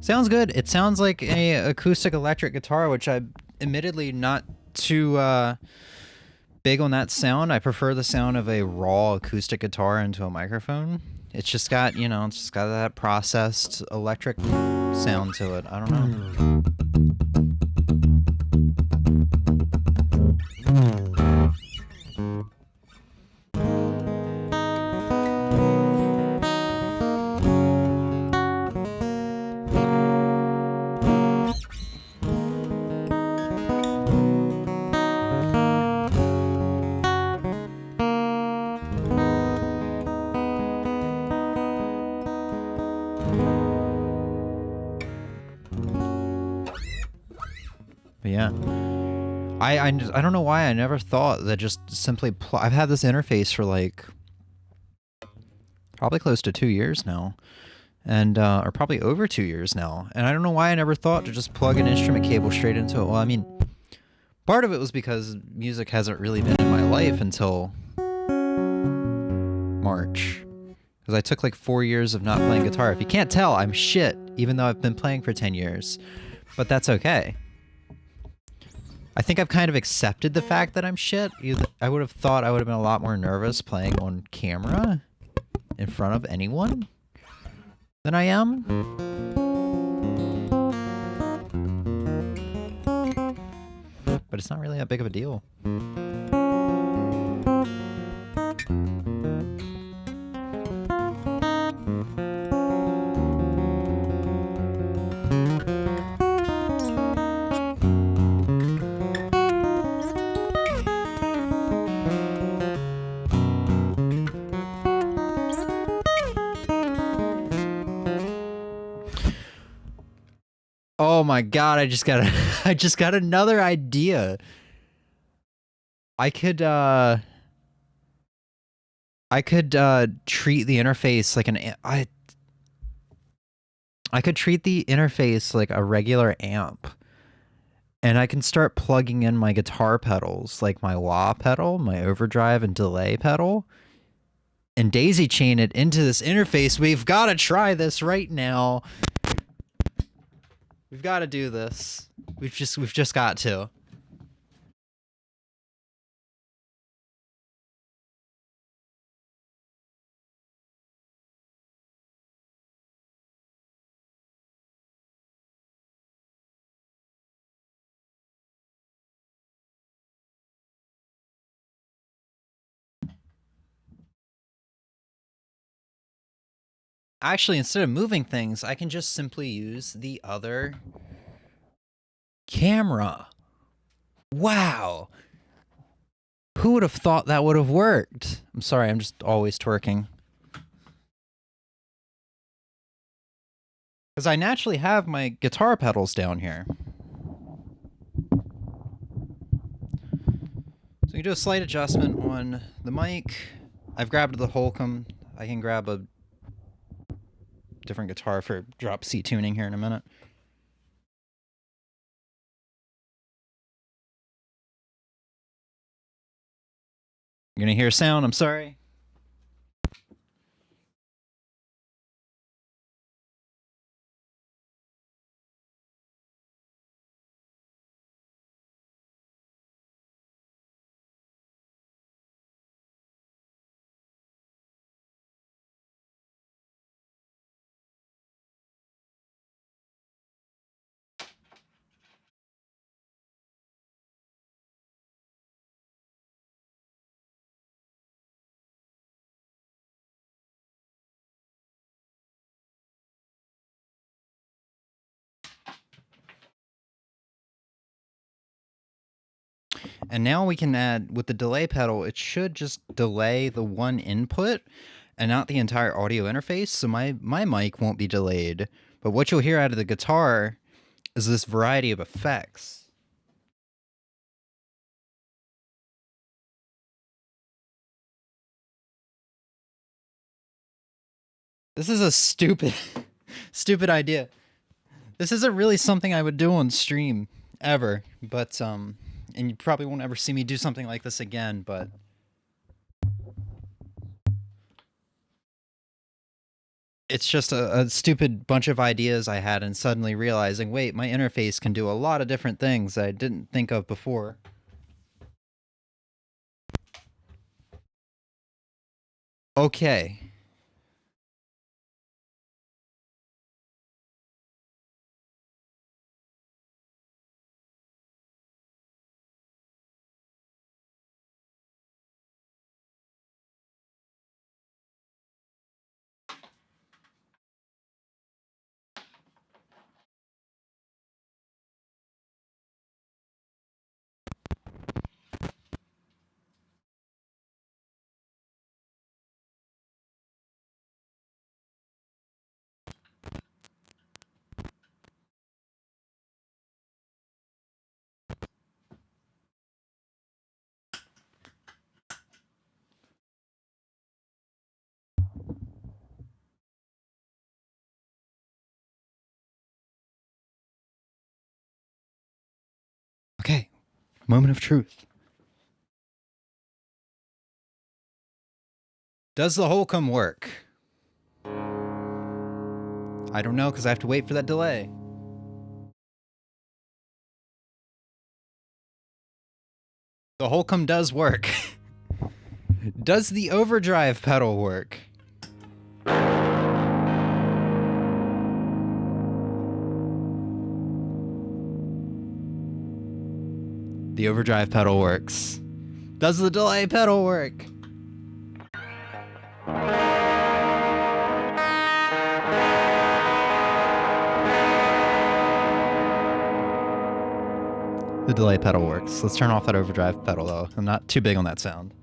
Speaker 1: Sounds good. It sounds like a acoustic electric guitar, which I'm admittedly not too big on that sound. I prefer the sound of a raw acoustic guitar into a microphone. It's just got, you know, it's just got that processed electric sound to it. I don't know. But yeah, I don't know why I never thought that just simply I've had this interface for like probably close to 2 years now, and or probably over 2 years now, and I don't know why I never thought to just plug an instrument cable straight into it. Well, I mean, part of it was because music hasn't really been in my life until March, because I took like 4 years of not playing guitar. If you can't tell, I'm shit, even though I've been playing for 10 years, but that's okay. I think I've kind of accepted the fact that I'm shit. I would have thought I would have been a lot more nervous playing on camera in front of anyone than I am. But it's not really that big of a deal. Oh my god, I just got another idea. I could treat the interface like I could treat the interface like a regular amp. And I can start plugging in my guitar pedals, like my wah pedal, my overdrive and delay pedal, and daisy chain it into this interface. We've got to try this right now. We've got to do this. We've just got to. Actually, instead of moving things, I can just simply use the other camera. Wow. Who would have thought that would have worked? I'm sorry, I'm just always twerking. Because I naturally have my guitar pedals down here. So you can do a slight adjustment on the mic. I've grabbed the Holcomb. I can grab a different guitar for drop C tuning here in a minute. You're gonna hear sound, I'm sorry. And now we can add, with the delay pedal, it should just delay the one input and not the entire audio interface, so my mic won't be delayed. But what you'll hear out of the guitar is this variety of effects. This is a stupid, stupid idea. This isn't really something I would do on stream, ever. But, and you probably won't ever see me do something like this again, but... It's just a stupid bunch of ideas I had and suddenly realizing, wait, my interface can do a lot of different things I didn't think of before. Okay. Okay. Moment of truth. Does the Holcomb work? I don't know, because I have to wait for that delay. The Holcomb does work. Does the overdrive pedal work? The overdrive pedal works. Does the delay pedal work? The delay pedal works. Let's turn off that overdrive pedal, though. I'm not too big on that sound.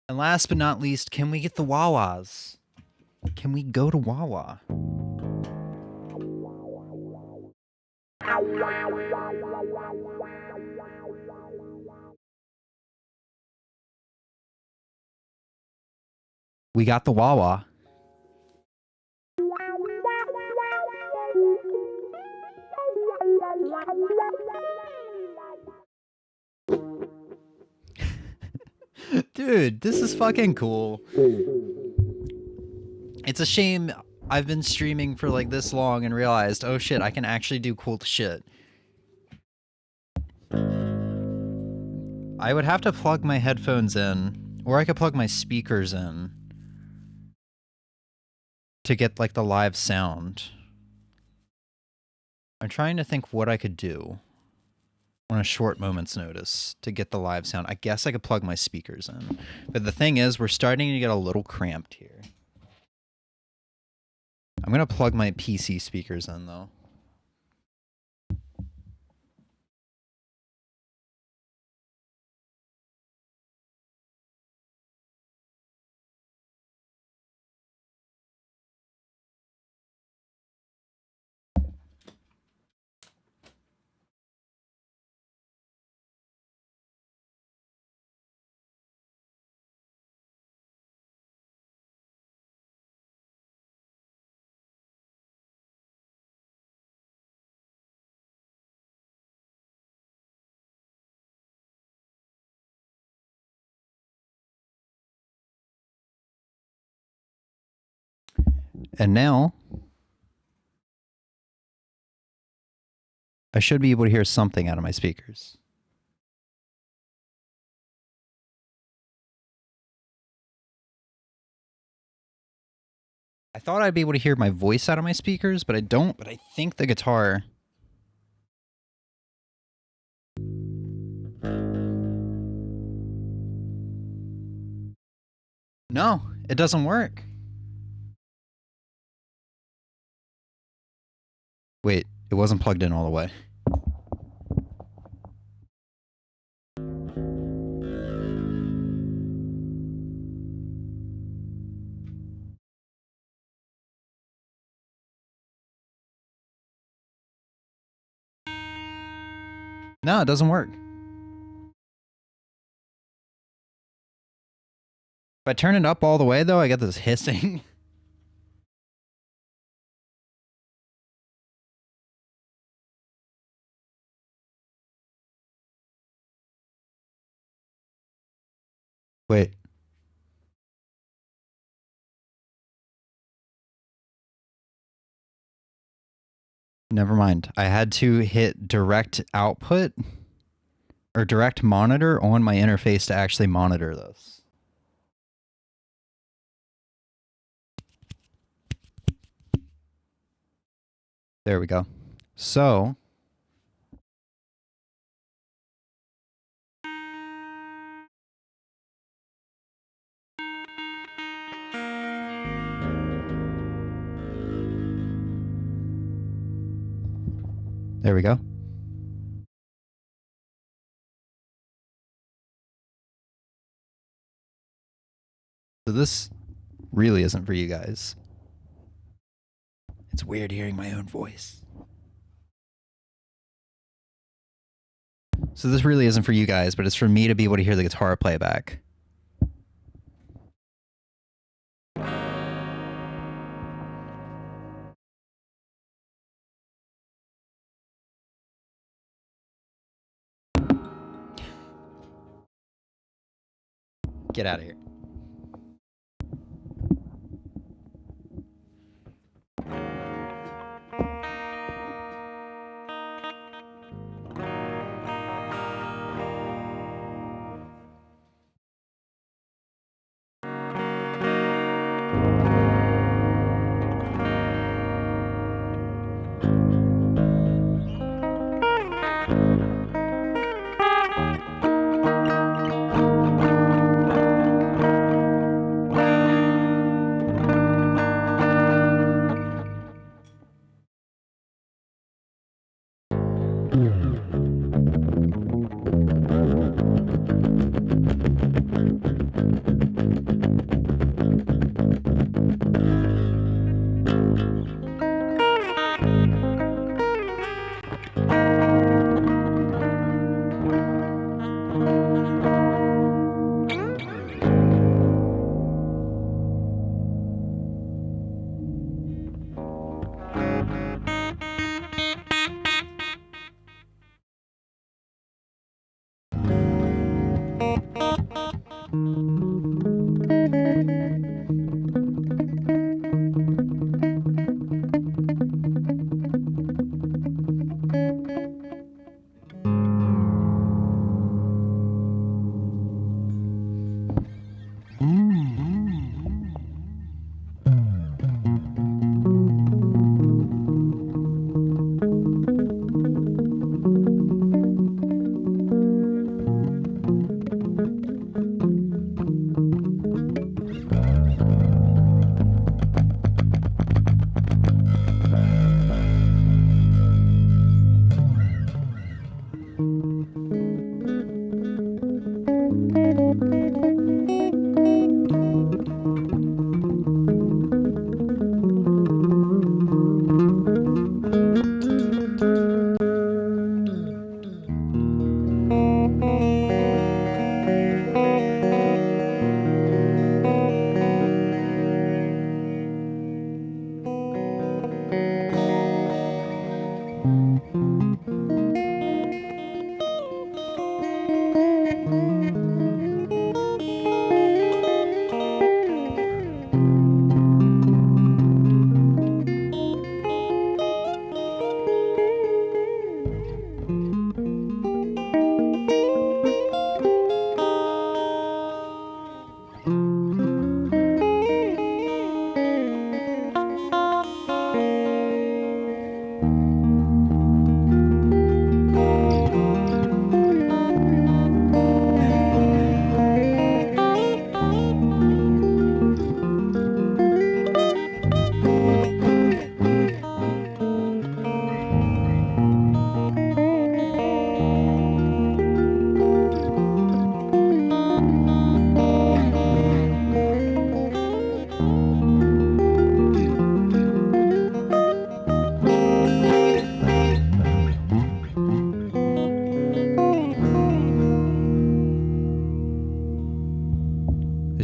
Speaker 1: And last but not least, can we get the wah-wahs? Can we go to Wawa? We got the Wawa. Dude, this is fucking cool. It's a shame I've been streaming for like this long and realized, oh shit, I can actually do cool shit. I would have to plug my headphones in, or I could plug my speakers in to get like the live sound. I'm trying to think what I could do. on a short moment's notice to get the live sound. I guess I could plug my speakers in. But the thing is, we're starting to get a little cramped here. I'm going to plug my PC speakers in, though. And now, I should be able to hear something out of my speakers. I thought I'd be able to hear my voice out of my speakers, but I don't. But I think the guitar... No, it doesn't work. Wait, it wasn't plugged in all the way. No, it doesn't work. If I turn it up all the way, though, I get this hissing. Wait. Never mind. I had to hit direct output or direct monitor on my interface to actually monitor this. There we go. So... there we go. So this really isn't for you guys. It's weird hearing my own voice. So this really isn't for you guys, but it's for me to be able to hear the guitar playback. Get out of here.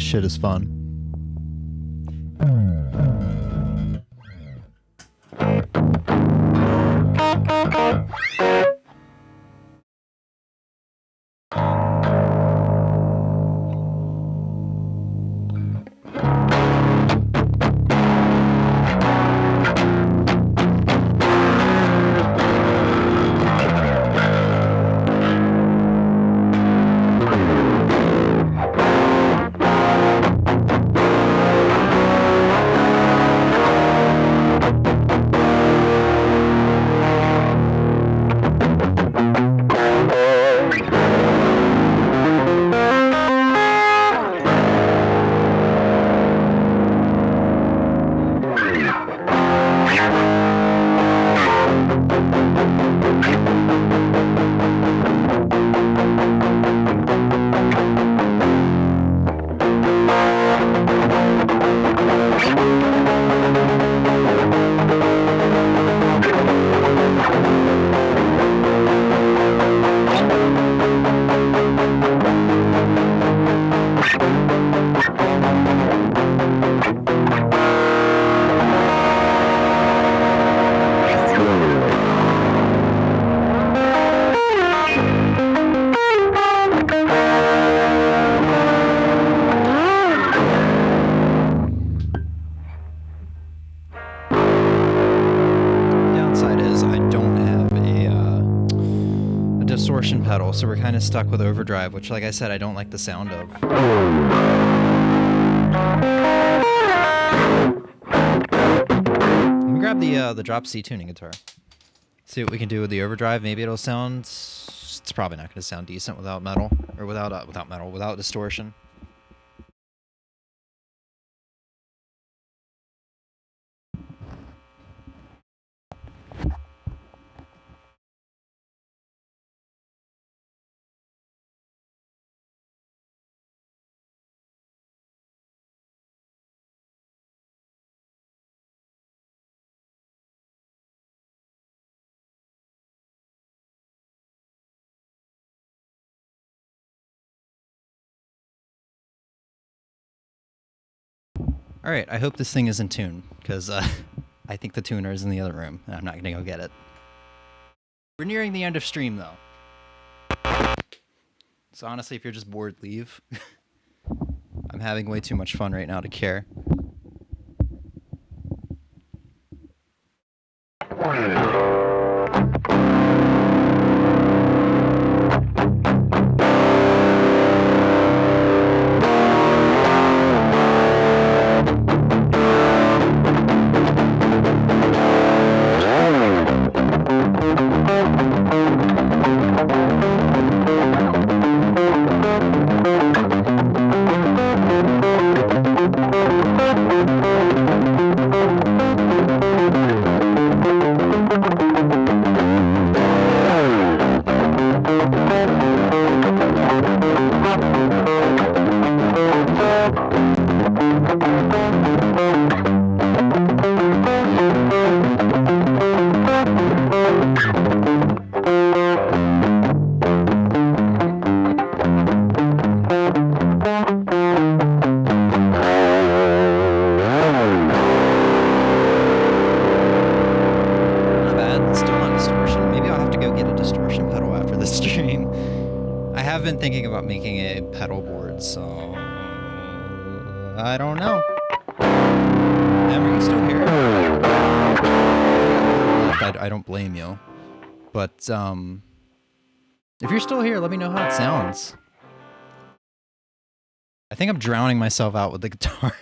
Speaker 1: shit is fun. Distortion pedal, so we're kind of stuck with overdrive, which, like I said, I don't like the sound of. Let me grab the drop C tuning guitar. See what we can do with the overdrive. Maybe it'll sound. It's probably not going to sound decent without metal, or without distortion. Alright, I hope this thing is in tune, because I think the tuner is in the other room, and I'm not going to go get it. We're nearing the end of stream, though. So honestly, if you're just bored, leave. I'm having way too much fun right now to care. Thinking about making a pedal board, so I don't know. Em, are you still here? I don't blame you, but if you're still here, let me know how it sounds. I think I'm drowning myself out with the guitar.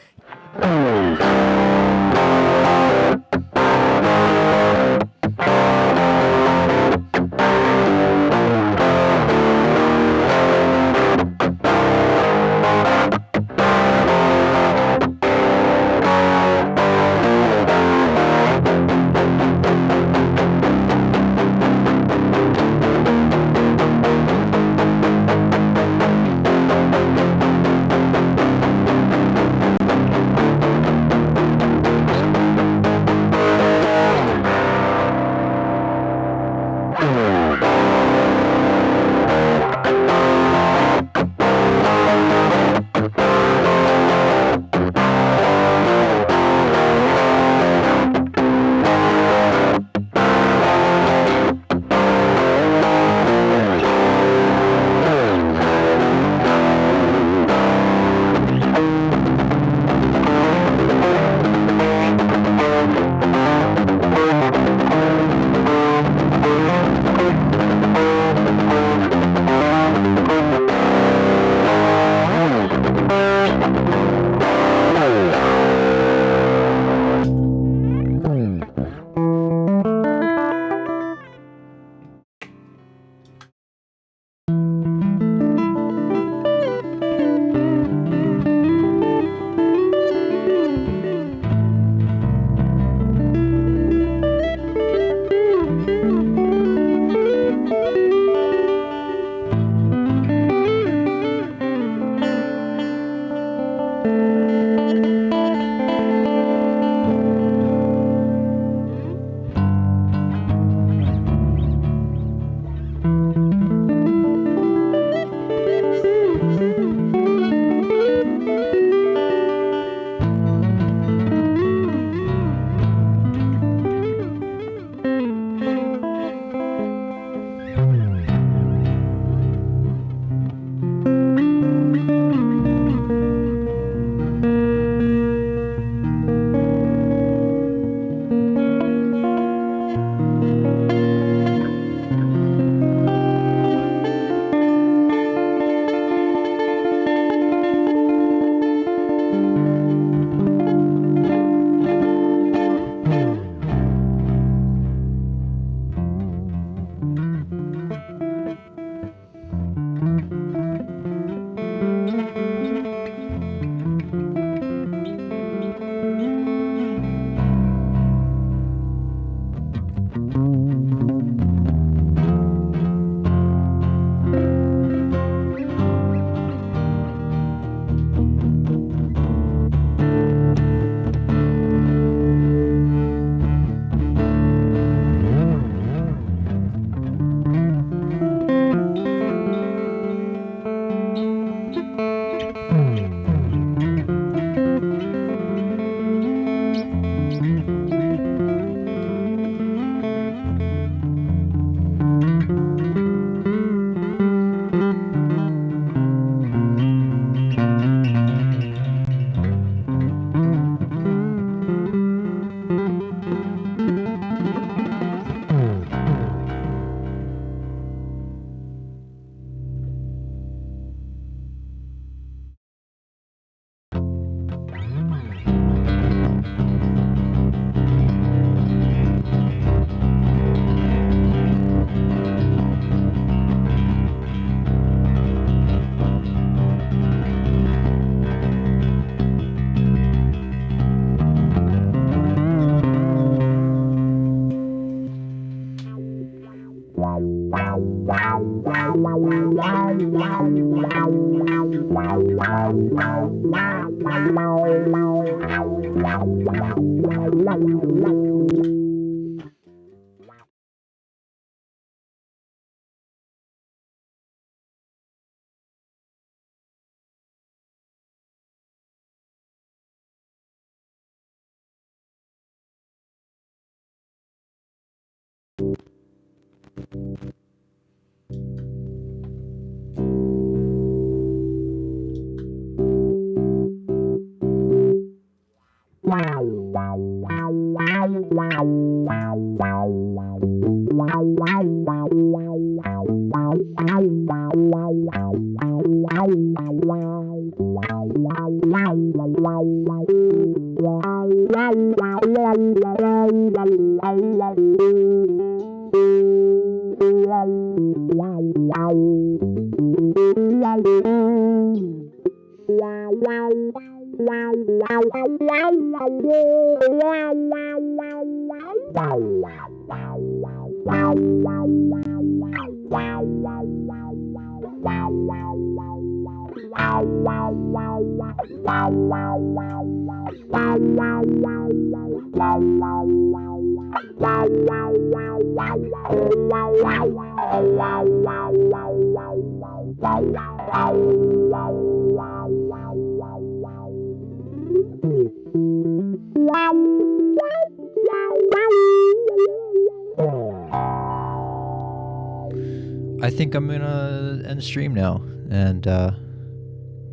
Speaker 1: I think I'm gonna end stream now and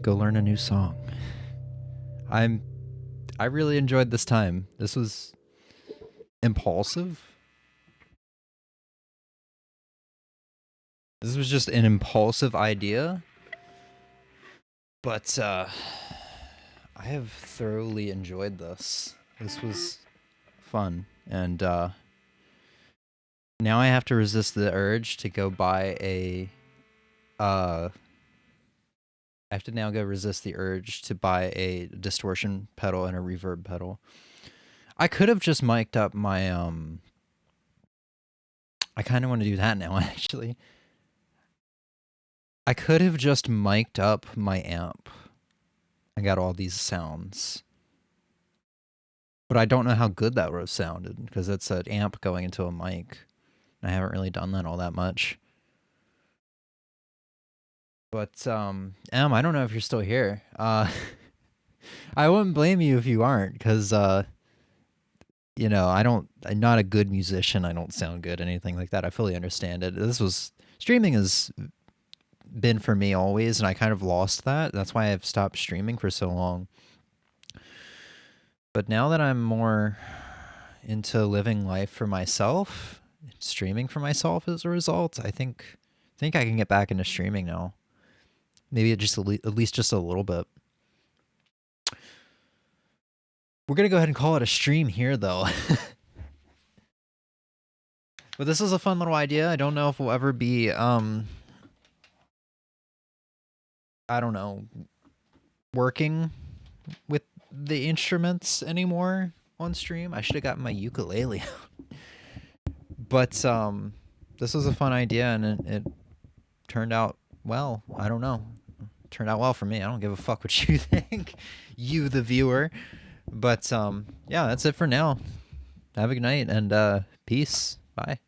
Speaker 1: go learn a new song. I really enjoyed this time. This was impulsive. This was just an impulsive idea. But I have thoroughly enjoyed this. This was fun. And now I have to resist the urge to go buy a I have to now go resist the urge to buy a distortion pedal and a reverb pedal. I could have just mic'd up my I kind of want to do that now actually. I could have just mic'd up my amp. I got all these sounds. But I don't know how good that would have sounded because it's an amp going into a mic. I haven't really done that all that much. But Em, I don't know if you're still here. I wouldn't blame you if you aren't, because you know, I'm not a good musician. I don't sound good, anything like that. I fully understand it. Streaming has been for me always, and I kind of lost that. That's why I've stopped streaming for so long. But now that I'm more into living life for myself, streaming for myself as a result, I think I can get back into streaming now. Maybe just at least just a little bit. We're gonna go ahead and call it a stream here, though. But this is a fun little idea. I don't know if we'll ever be, I don't know, working with the instruments anymore on stream. I should have gotten my ukulele out. But this was a fun idea, and it turned out well. I don't know. It turned out well for me. I don't give a fuck what you think, you the viewer. But yeah, that's it for now. Have a good night, and peace. Bye.